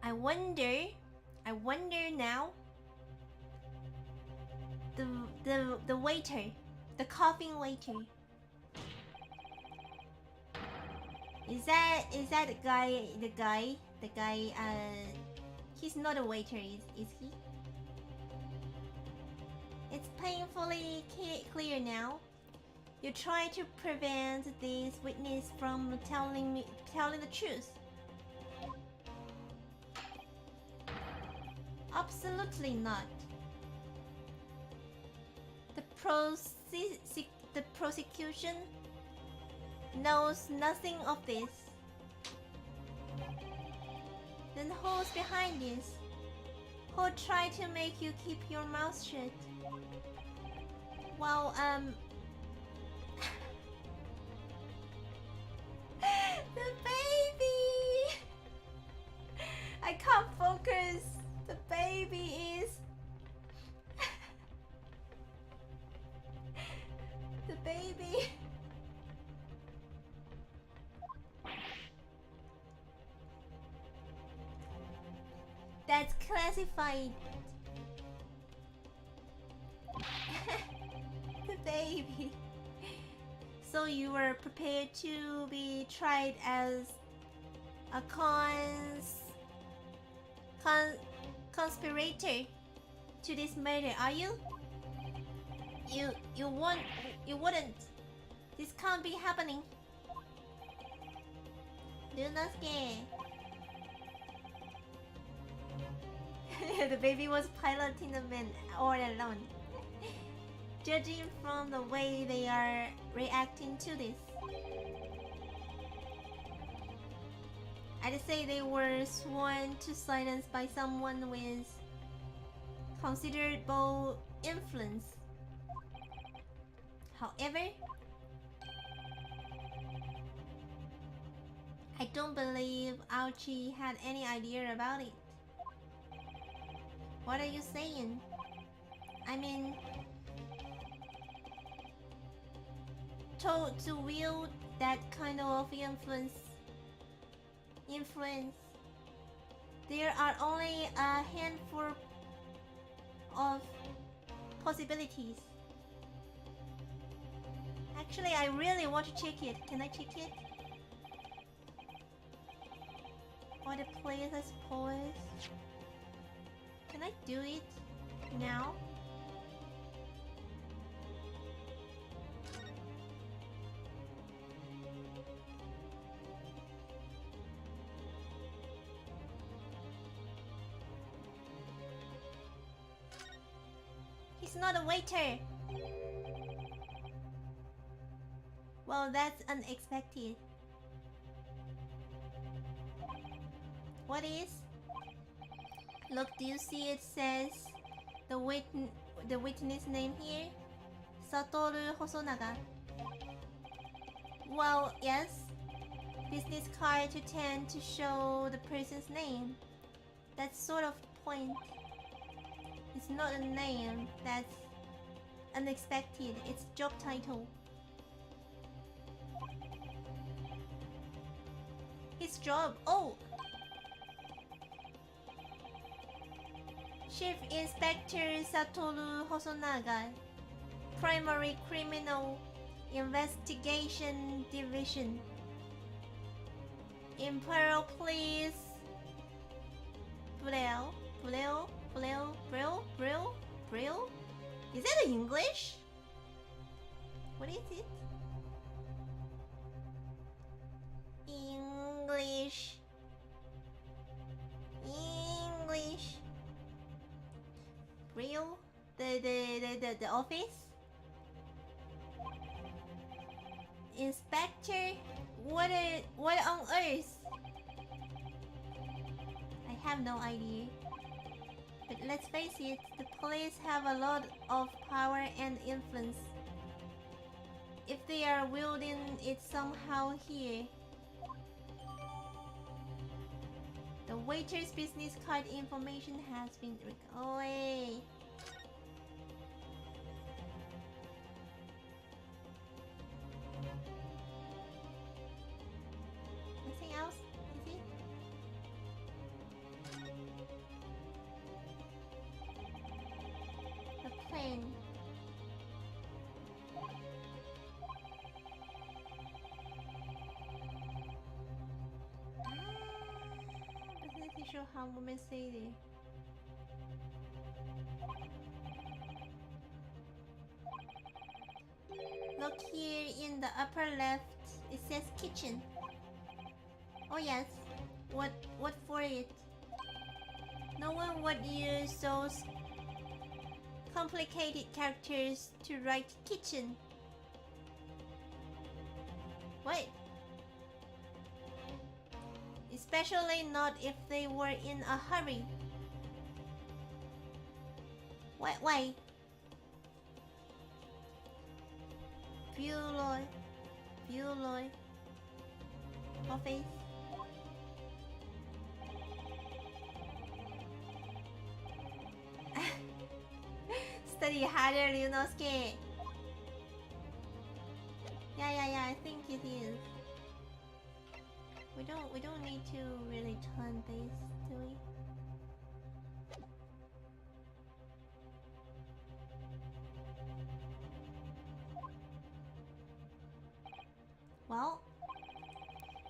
Speaker 1: I wonder now. The waiter, the coughing waiter. Is that the guy? He's not a waiter, is he? It's painfully clear now. You try to prevent this witness from telling the truth. Absolutely not. The prosecution knows nothing of this. Then who's behind this? Who tried to make you keep your mouth shut? Well, the baby! I can't focus. The baby is... The baby... That's classified. The baby. So you were prepared to be tried as a conspirator to this murder, are you? You wouldn't. This can't be happening. Do not scare. The baby was piloting the men all alone. Judging from the way they are reacting to this, I'd say they were sworn to silence by someone with considerable influence. I don't believe Archie had any idea about it. What are you saying? I mean, to wield that kind of influence, there are only a handful of possibilities. Actually, I really want to check it. Can I check it? Or the place, I suppose. Can I do it now? He's not a waiter. Well, that's unexpected. What is? Look, do you see it says the witness name here? Satoru Hosonaga. Well, yes. Business card to tend to show the person's name. That's sort of the point. It's not a name that's unexpected. It's job title. His job. Oh! Chief Inspector Satoru Hosonaga, Primary Criminal Investigation Division, Imperial Police. Brill? Is that English? What is it? English. Real? The office? Inspector? What on earth? I have no idea. But let's face it, the police have a lot of power and influence. If they are wielding it somehow here. The waiter's business card information has been recorded. Nothing else, is it? The plane. Sure how women say it. Look here in the upper left, it says kitchen. Oh yes, what for it? No one would use those complicated characters to write kitchen. What? Especially not if they were in a hurry. Wait. Buloy. Office. Study harder, Ryunosuke. Yeah, I think it is. We don't need to really turn this, do we? Well,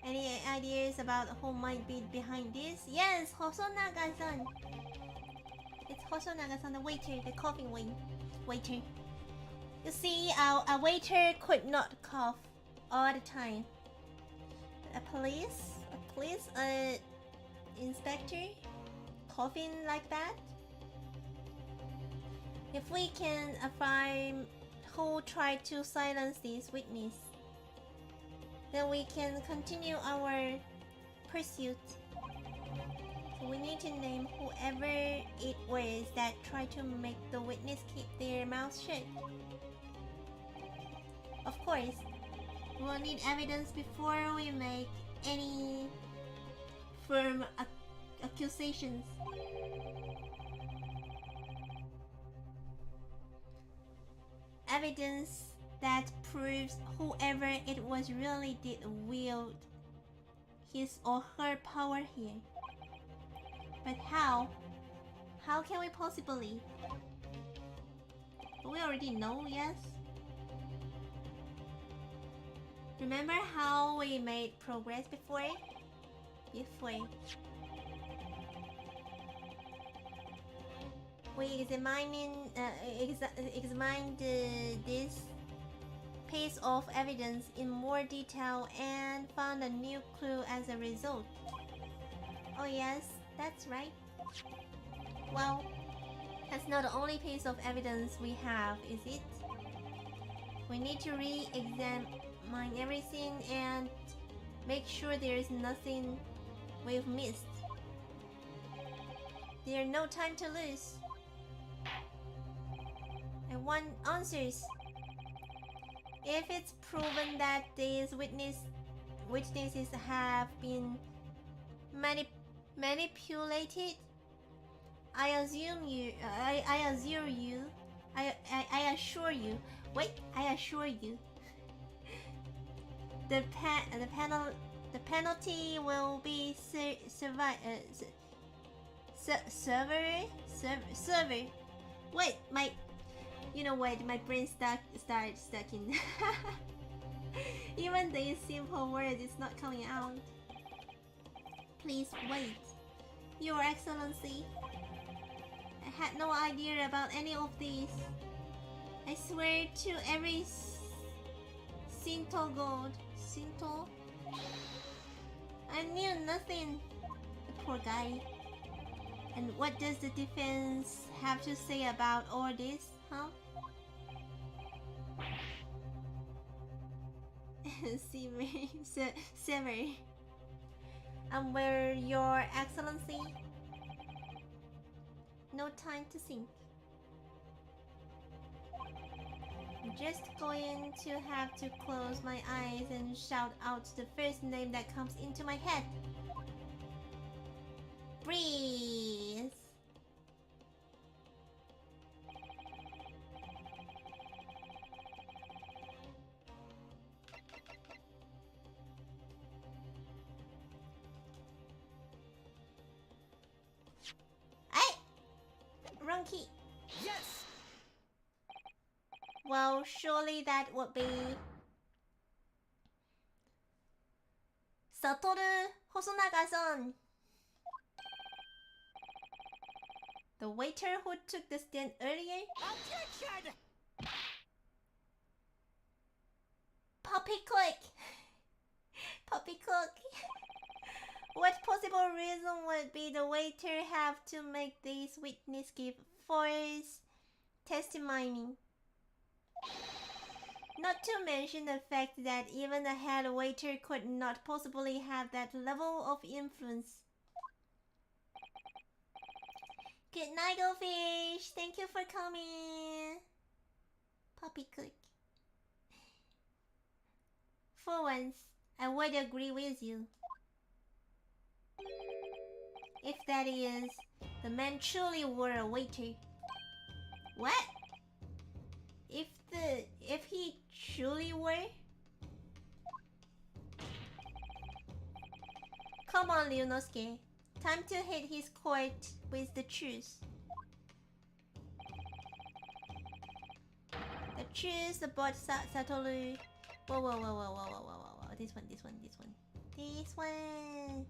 Speaker 1: any ideas about who might be behind this? Yes, Hosonaga-san. It's Hosonaga-san, the waiter, the coughing waiter. You see, a waiter could not cough all the time. A police inspector coughing like that. If we can find who tried to silence this witness, then we can continue our pursuit. So we need to name whoever it was that tried to make the witness keep their mouth shut. Of course, we will need evidence before we make any firm accusations. Evidence that proves whoever it was really did wield his or her power here. But how? How can we possibly? We already know, yes? Remember how we made progress before? We examined this piece of evidence in more detail and found a new clue as a result. Oh yes, that's right. Well, that's not the only piece of evidence we have, is it? We need to re-examine everything and make sure there is nothing we've missed. There's no time to lose. I want answers. If it's proven that these witnesses have been manipulated, I assure you, the penalty will be severe. Wait, my brain started stucking. Even these simple words is not coming out. Please wait, Your Excellency. I had no idea about any of these. I swear to every Shinto god. Shinto? I knew nothing. The poor guy. And what does the defense have to say about all this, huh? Sever. And where, Your Excellency? No time to think. I'm just going to have to close my eyes and shout out the first name that comes into my head. Breathe. Wrong key.
Speaker 3: Yes!
Speaker 1: Well, surely that would be Satoru Hosonaga-san, the waiter who took the stand earlier.
Speaker 3: Objection!
Speaker 1: Poppycock. Poppycock. What possible reason would be the waiter have to make this witness give false testimony? Not to mention the fact that even the head waiter could not possibly have that level of influence. Good night, Goldfish. Thank you for coming. Poppycock. For once, I would agree with you. If that is, the man truly were a waiter. What? If he truly were? Come on, Ryunosuke. Time to hit his court with the truth. The truth about Satoru. Whoa. This one.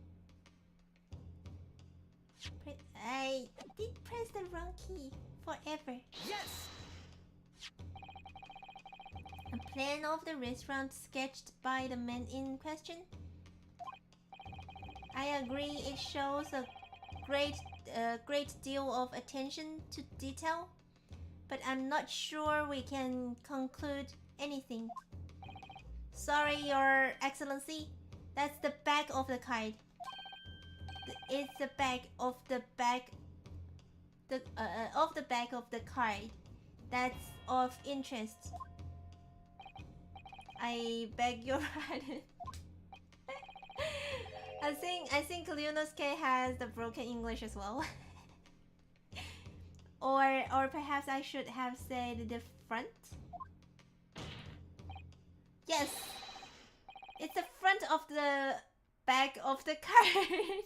Speaker 1: I did press the wrong key forever.
Speaker 3: Yes!
Speaker 1: A plan of the restaurant sketched by the man in question. I agree it shows a great deal of attention to detail, but I'm not sure we can conclude anything. Sorry, Your Excellency. That's the back of the card. It's the back of the back of the card that's of interest. I beg your pardon. I think Leonosuke has the broken English as well. or perhaps I should have said the front. Yes, it's the front of the back of the card.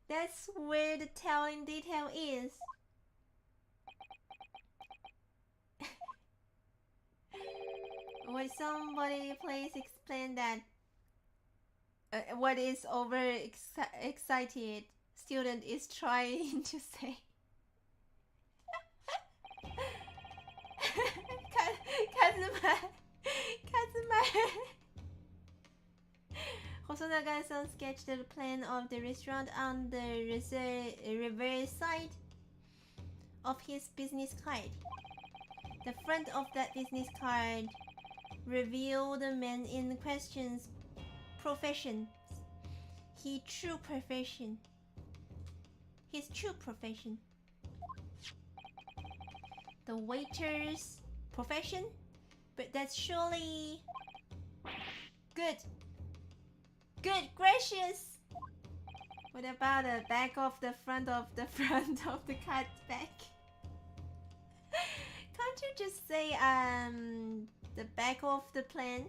Speaker 1: That's where the telling detail is. Would somebody please explain that? What is excited student is trying to say? Kazuma. Hosonaga-san sketched the plan of the restaurant on the reverse side of his business card. The front of that business card revealed the man in question's profession. His true profession. The waiter's profession? But that's surely... Good gracious! What about the back of the front of the card's back? Can't you just say the back of the plan?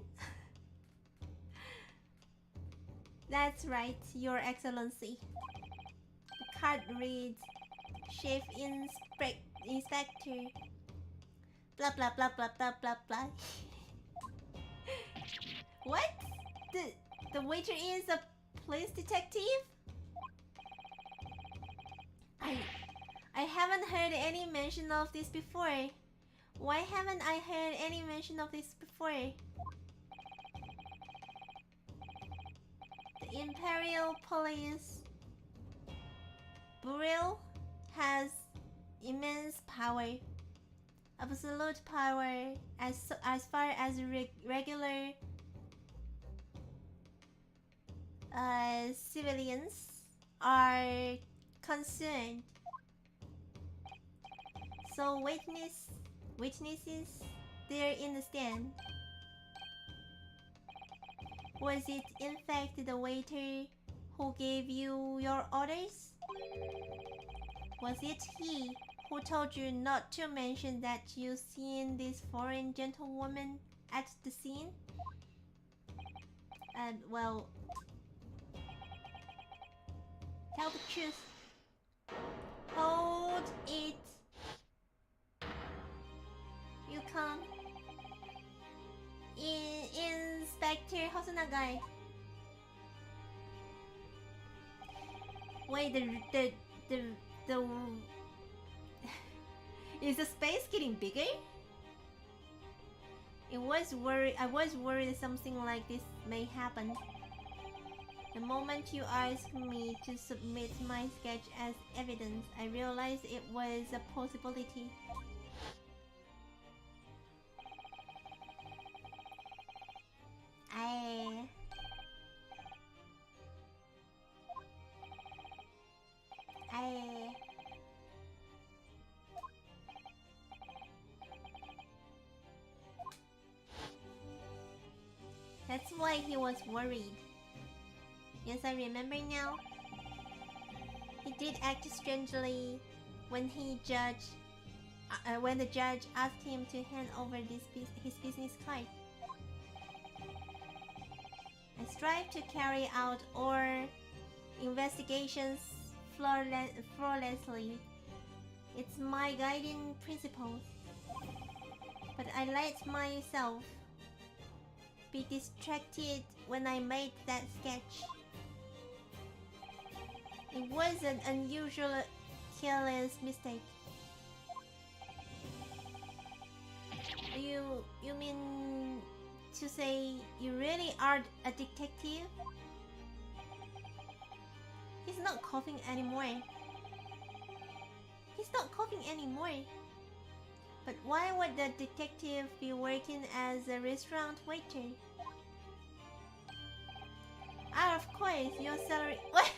Speaker 1: That's right, Your Excellency. The card reads Chief Inspector blah blah blah blah blah blah blah. What? The waiter is a police detective? I haven't heard any mention of this before. Why haven't I heard any mention of this before? The Imperial Police Bureau has immense power. Absolute power as far as regular civilians are concerned. So witnesses there in the stand. Was it in fact the waiter who gave you your orders? Was it he who told you not to mention that you seen this foreign gentlewoman at the scene? And well, tell the truth. Hold it. You come. Inspector Hosonaga. Wait, the is the space getting bigger? I was worried something like this may happen. The moment you asked me to submit my sketch as evidence, I realized it was a possibility. That's why he was worried. Yes, I remember now. He did act strangely when the judge asked him to hand over his business card. I strive to carry out all investigations flawlessly. It's my guiding principle. But I let myself be distracted when I made that sketch. It was an unusual, careless mistake. You mean to say you really are a detective? He's not coughing anymore. But why would the detective be working as a restaurant waiter? Ah, of course, your salary... What?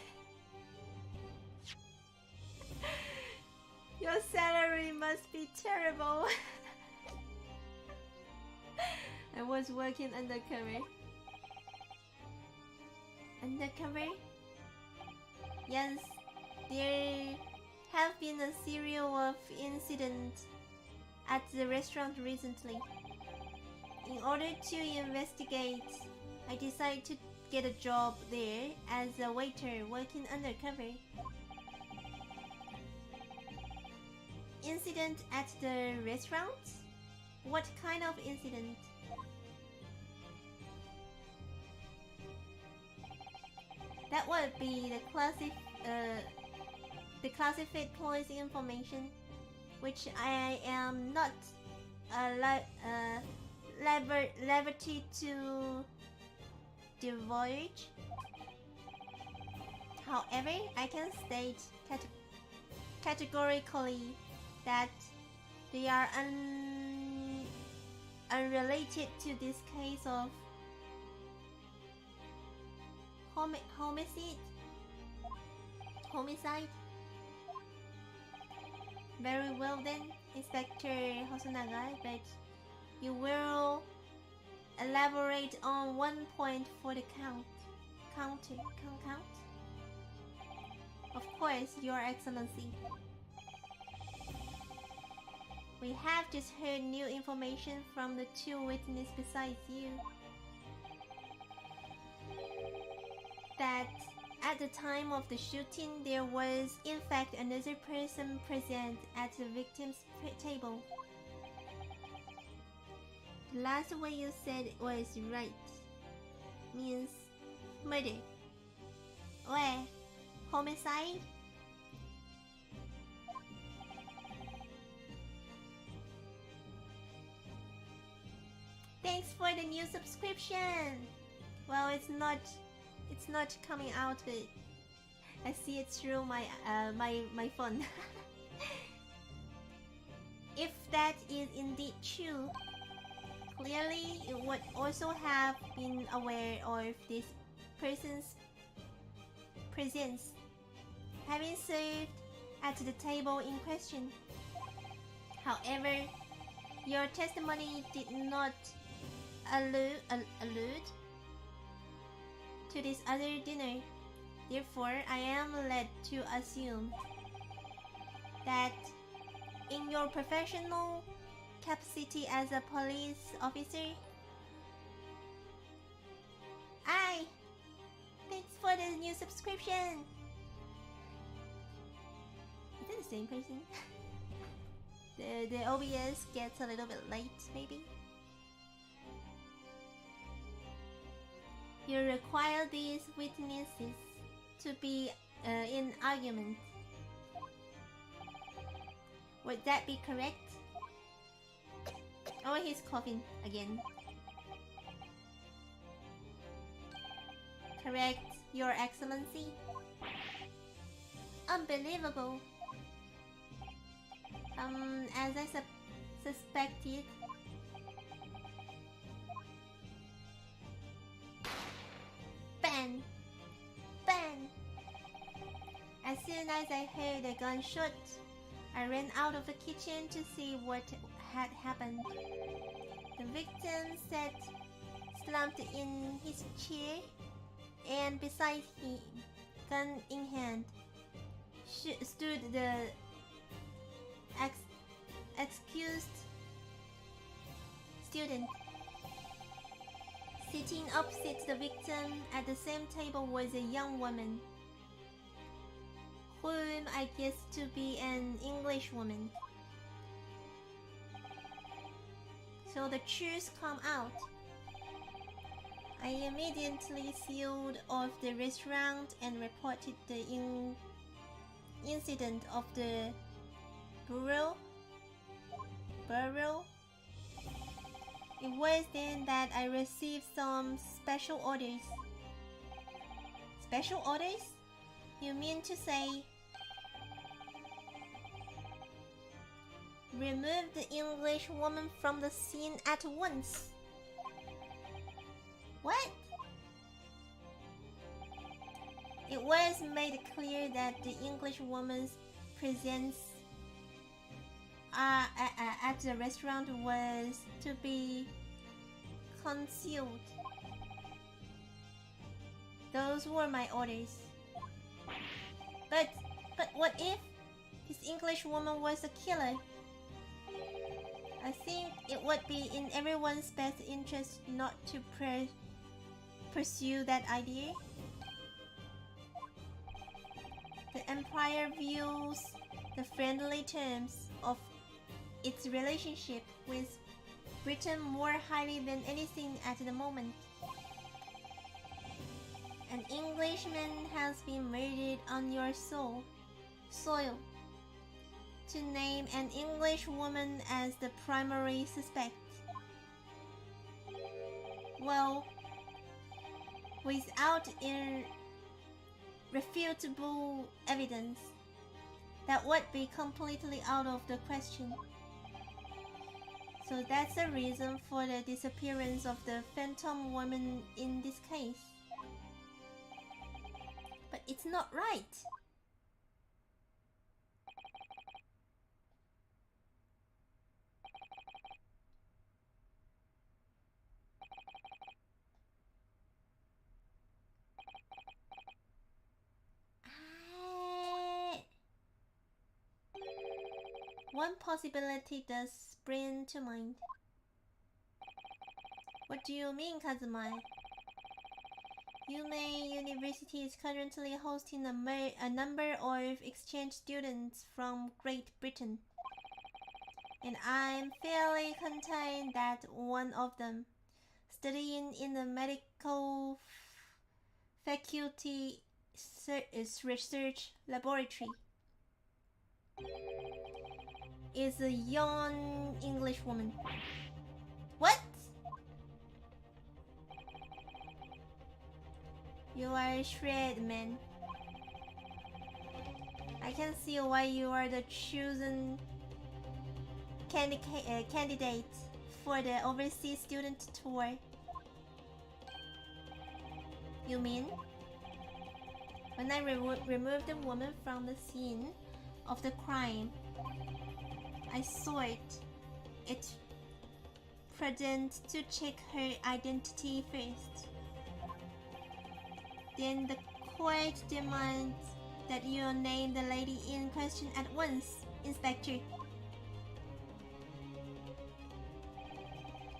Speaker 1: Your salary must be terrible. I was working undercover. Undercover? Yes, there have been a series of incidents at the restaurant recently. In order to investigate, I decided to get a job there as a waiter working undercover. Incident at the restaurant? What kind of incident? That would be the classified police information, which I am not liberty to divulge. However, I can state categorically that they are unrelated to this case of homicide. Very well then, Inspector Hosonaga, but you will elaborate on 1 point for the count. Of course, Your Excellency. We have just heard new information from the 2 witnesses besides you. That at the time of the shooting, there was in fact another person present at the victim's table. The last way you said it was right. Means murder. Or homicide? Thanks for the new subscription. Well, it's not coming out, but I see it through my my phone. If that is indeed true, clearly you would also have been aware of this person's presence, having served at the table in question. However, your testimony did not allude to this other dinner. Therefore, I am led to assume that in your professional capacity as a police officer, thanks for the new subscription. Is it the same person? the OBS gets a little bit late, maybe. You require these witnesses to be in argument. Would that be correct? Oh, he's coughing again. Correct, Your Excellency. Unbelievable. As I suspected. Bang! Bang! As soon as I heard a gunshot, I ran out of the kitchen to see what had happened. The victim sat slumped in his chair, and beside him, gun in hand, stood the excused student. Sitting opposite the victim at the same table was a young woman, whom I guessed to be an English woman. So the truth come out. I immediately sealed off the restaurant and reported the incident of the burial. It was then that I received some special orders. Special orders? You mean to say remove the English woman from the scene at once? What? It was made clear that the English woman's presence at the restaurant was to be concealed. Those were my orders. But what if this English woman was a killer? I think it would be in everyone's best interest not to pursue that idea. The Empire views the friendly terms of its relationship with Britain more highly than anything at the moment. An Englishman has been murdered on your soil. To name an English woman as the primary suspect. Well, without irrefutable evidence, that would be completely out of the question. So that's the reason for the disappearance of the phantom woman in this case. But it's not right. One possibility does spring to mind. What do you mean, Kazuma? Yume University is currently hosting a number of exchange students from Great Britain. And I'm fairly content that one of them, studying in the medical faculty research laboratory, is a young English woman. What? You are a shred, man. I can see why you are the chosen candidate for the overseas student tour. You mean? When I removed the woman from the scene of the crime, I saw it prudent to check her identity first. Then the court demands that you name the lady in question at once, Inspector.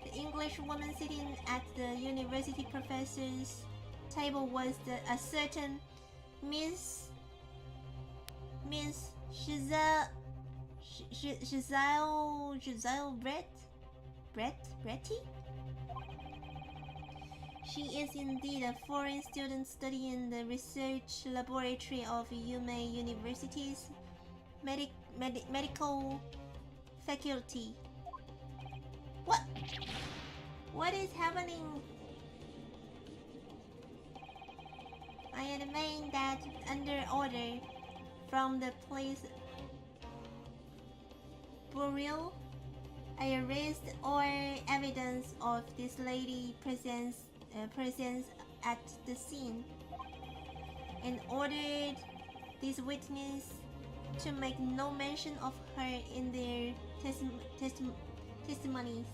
Speaker 1: The English woman sitting at the university professor's table was a certain Miss Giselle Bretty? She is indeed a foreign student studying the research laboratory of Yume University's medical faculty. What? What is happening? I admit that under order from the police bureau, I erased all evidence of this lady presence at the scene and ordered this witness to make no mention of her in their testimonies.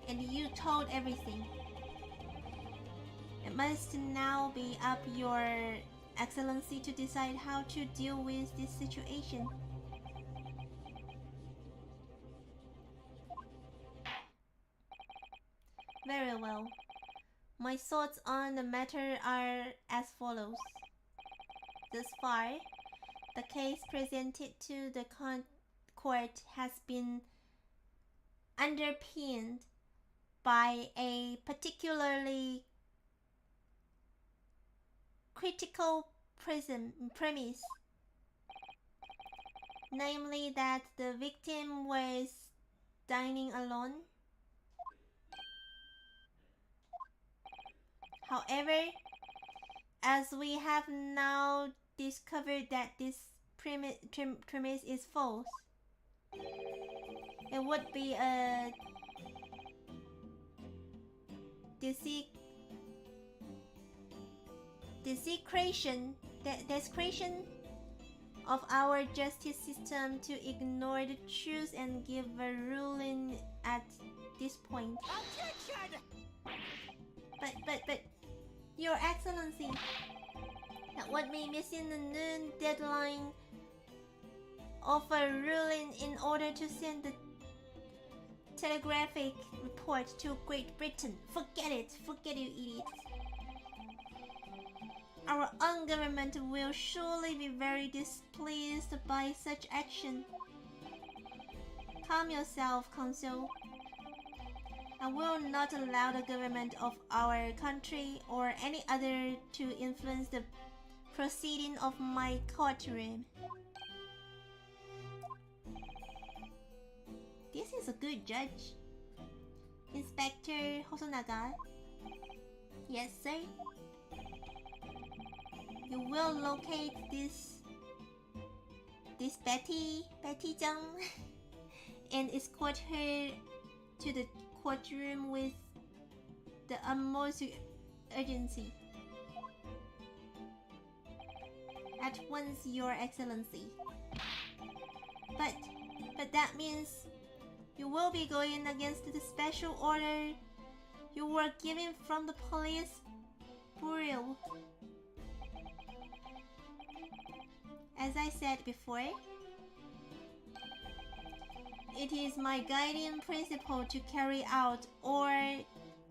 Speaker 1: And you told everything. It must now be up your excellency to decide how to deal with this situation. Very well. My thoughts on the matter are as follows. Thus far, the case presented to the court has been underpinned by a particularly critical premise, namely that the victim was dining alone. However, as we have now discovered that this premise is false, it would be a desecration of our justice system to ignore the truth and give a ruling at this point.
Speaker 3: Objection!
Speaker 1: But, Your Excellency, that would be missing the noon deadline of a ruling in order to send the telegraphic report to Great Britain. Forget it, you idiots. Our own government will surely be very displeased by such action. Calm yourself, Consul. I will not allow the government of our country or any other to influence the proceeding of my courtroom. This is a good judge. Inspector Hosonaga. Yes, sir. You will locate this Betty-Jang and escort her to the courtroom with the utmost urgency. At once, Your Excellency. But that means you will be going against the special order you were given from the police bureau. As I said before, it is my guiding principle to carry out all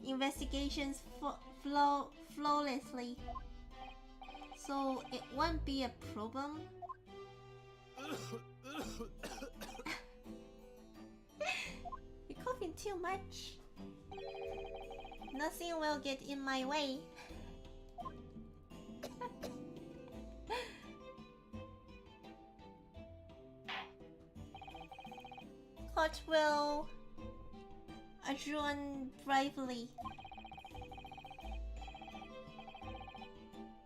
Speaker 1: investigations flawlessly, so it won't be a problem. You're coughing too much. Nothing will get in my way. Court will adjourn briefly.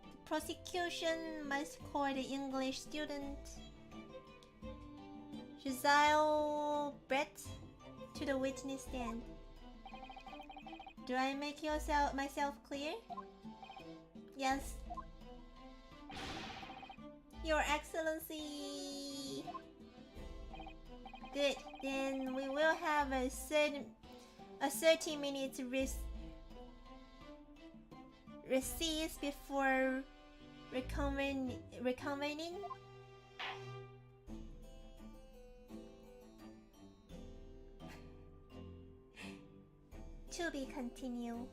Speaker 1: The prosecution must call the English student Giselle Brett to the witness stand. Do I make myself clear? Yes. Your Excellency. Good. Then we will have a 30 minutes recess before reconvening. To be continued.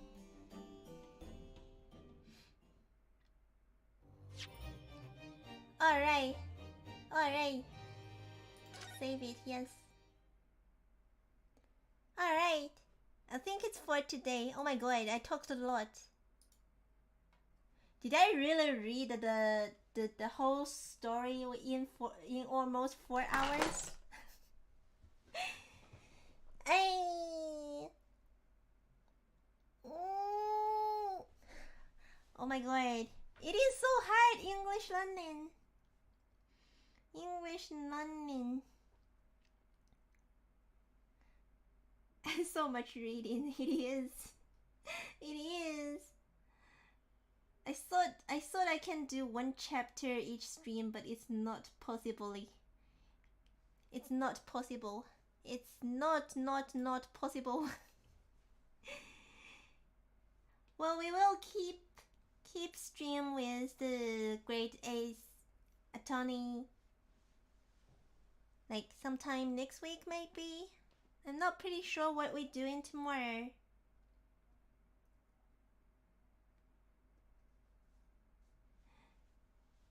Speaker 1: Alright. Save it, yes. Alright. I think it's for today. Oh my god, I talked a lot. Did I really read the whole story in almost 4 hours? Oh my god. It is so hard, English learning. So much reading. It is. I thought I can do one chapter each stream, but it's not possible. It's not possible. Well, we will keep stream with the Great Ace Attorney like sometime next week maybe. I'm not pretty sure what we're doing tomorrow.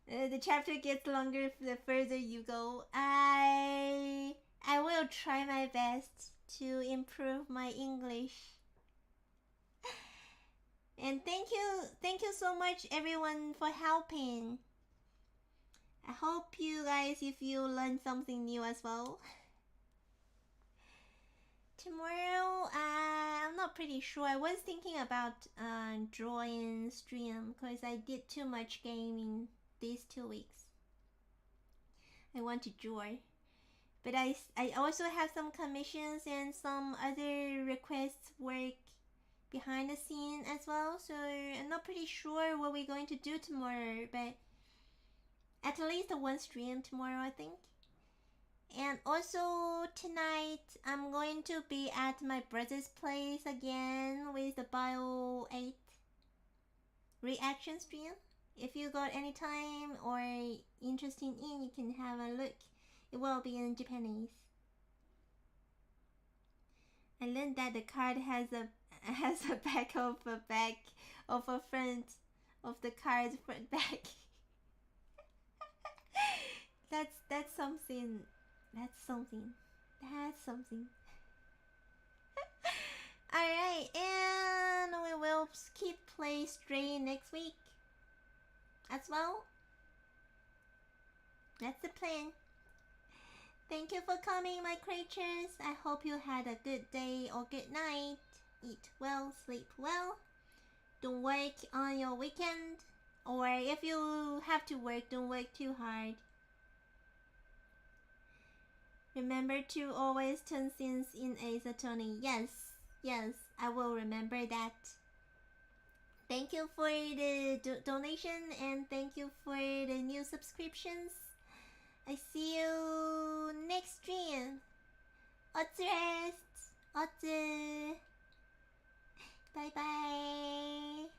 Speaker 1: The chapter gets longer the further you go. I will try my best to improve my English. And thank you so much everyone for helping. I hope you guys, if you learned something new as well. Tomorrow, I'm not pretty sure. I was thinking about drawing stream because I did too much gaming these 2 weeks. I want to draw. But I also have some commissions and some other requests work behind the scene as well. So I'm not pretty sure what we're going to do tomorrow. But at least one stream tomorrow, I think. And also tonight, I'm going to be at my brother's place again with the Bio 8. reaction stream. If you got any time or interested in, you can have a look. It will be in Japanese. I learned that the card has a back of a front of the card's front back. That's something. Alright, and we will skip play Stray next week as well. That's the plan. Thank you for coming, my creatures. I hope you had a good day or good night. Eat well, sleep well. Don't work on your weekend. Or if you have to work, don't work too hard. Remember to always turn things in Ace Attorney. Yes, I will remember that. Thank you for the donation and thank you for the new subscriptions. I see you next stream. Otsu rest. Otsu. Bye bye.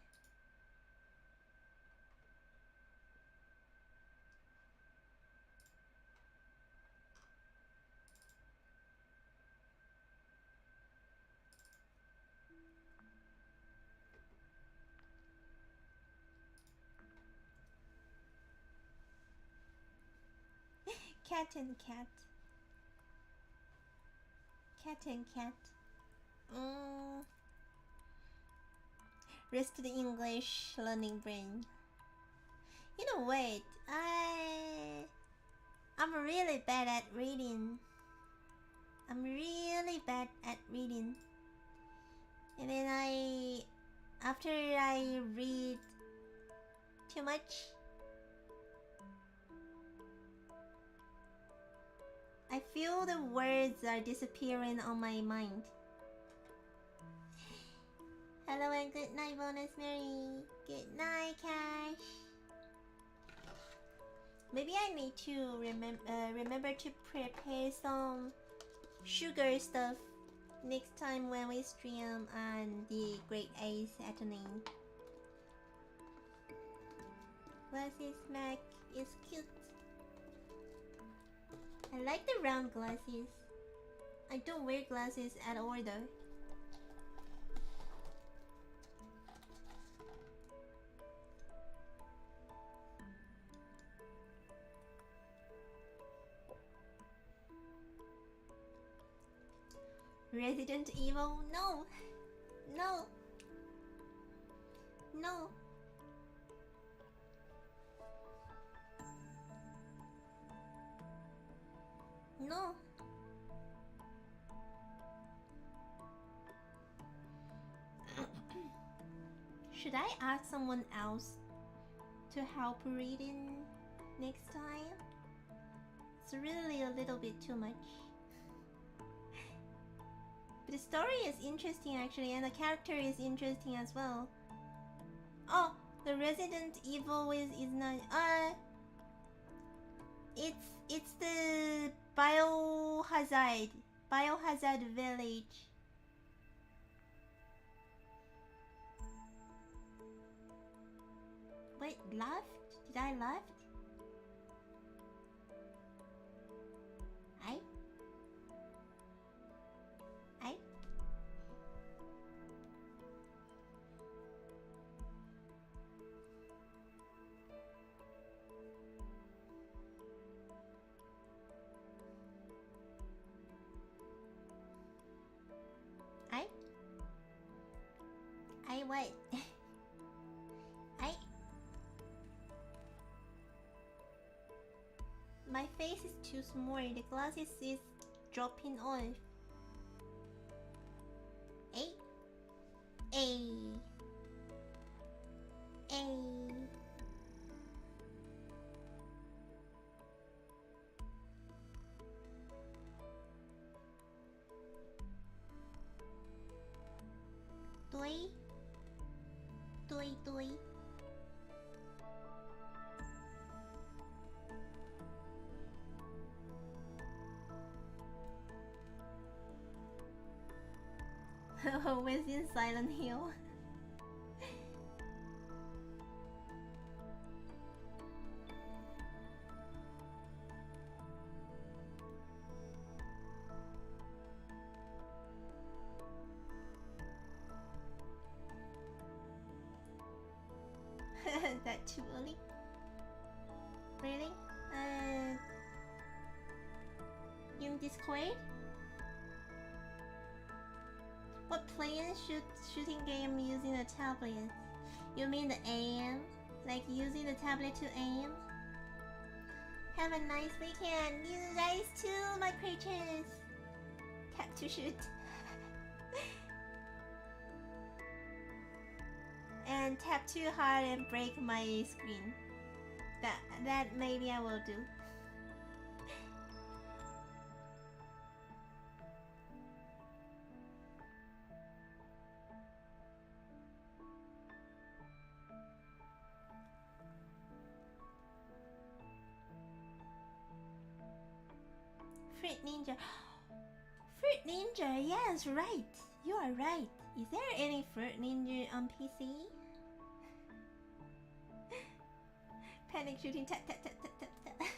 Speaker 1: Cat and cat. Cat and cat. Rested English learning brain. You know, wait. I'm really bad at reading. And then after I read too much, I feel the words are disappearing on my mind. Hello and good night, Bonus Mary. Good night, Cash. Maybe I need to remember to prepare some sugar stuff next time when we stream on the Great Ace Attorney. Glasses Mac is cute. I like the round glasses. I don't wear glasses at all though. Resident Evil? No! No! No! No! Should I ask someone else to help reading next time? It's really a little bit too much. But the story is interesting actually, and the character is interesting as well. Oh, the Resident Evil is not it's the Biohazard village. Wait, left? Did I left? I? I what? My face is too small. The glasses is dropping off. Hey. Toy. Where's in Silent Hill? that too early? Really? In Discord? What playing shooting game using a tablet? You mean the aim? Like using the tablet to aim? Have a nice weekend. You guys too, my creatures. Tap to shoot. And tap too hard and break my screen. That maybe I will do. Fruit Ninja. Fruit Ninja, yes, right. You are right. Is there any Fruit Ninja on PC? Panic shooting, tap tap tap tap tap tap.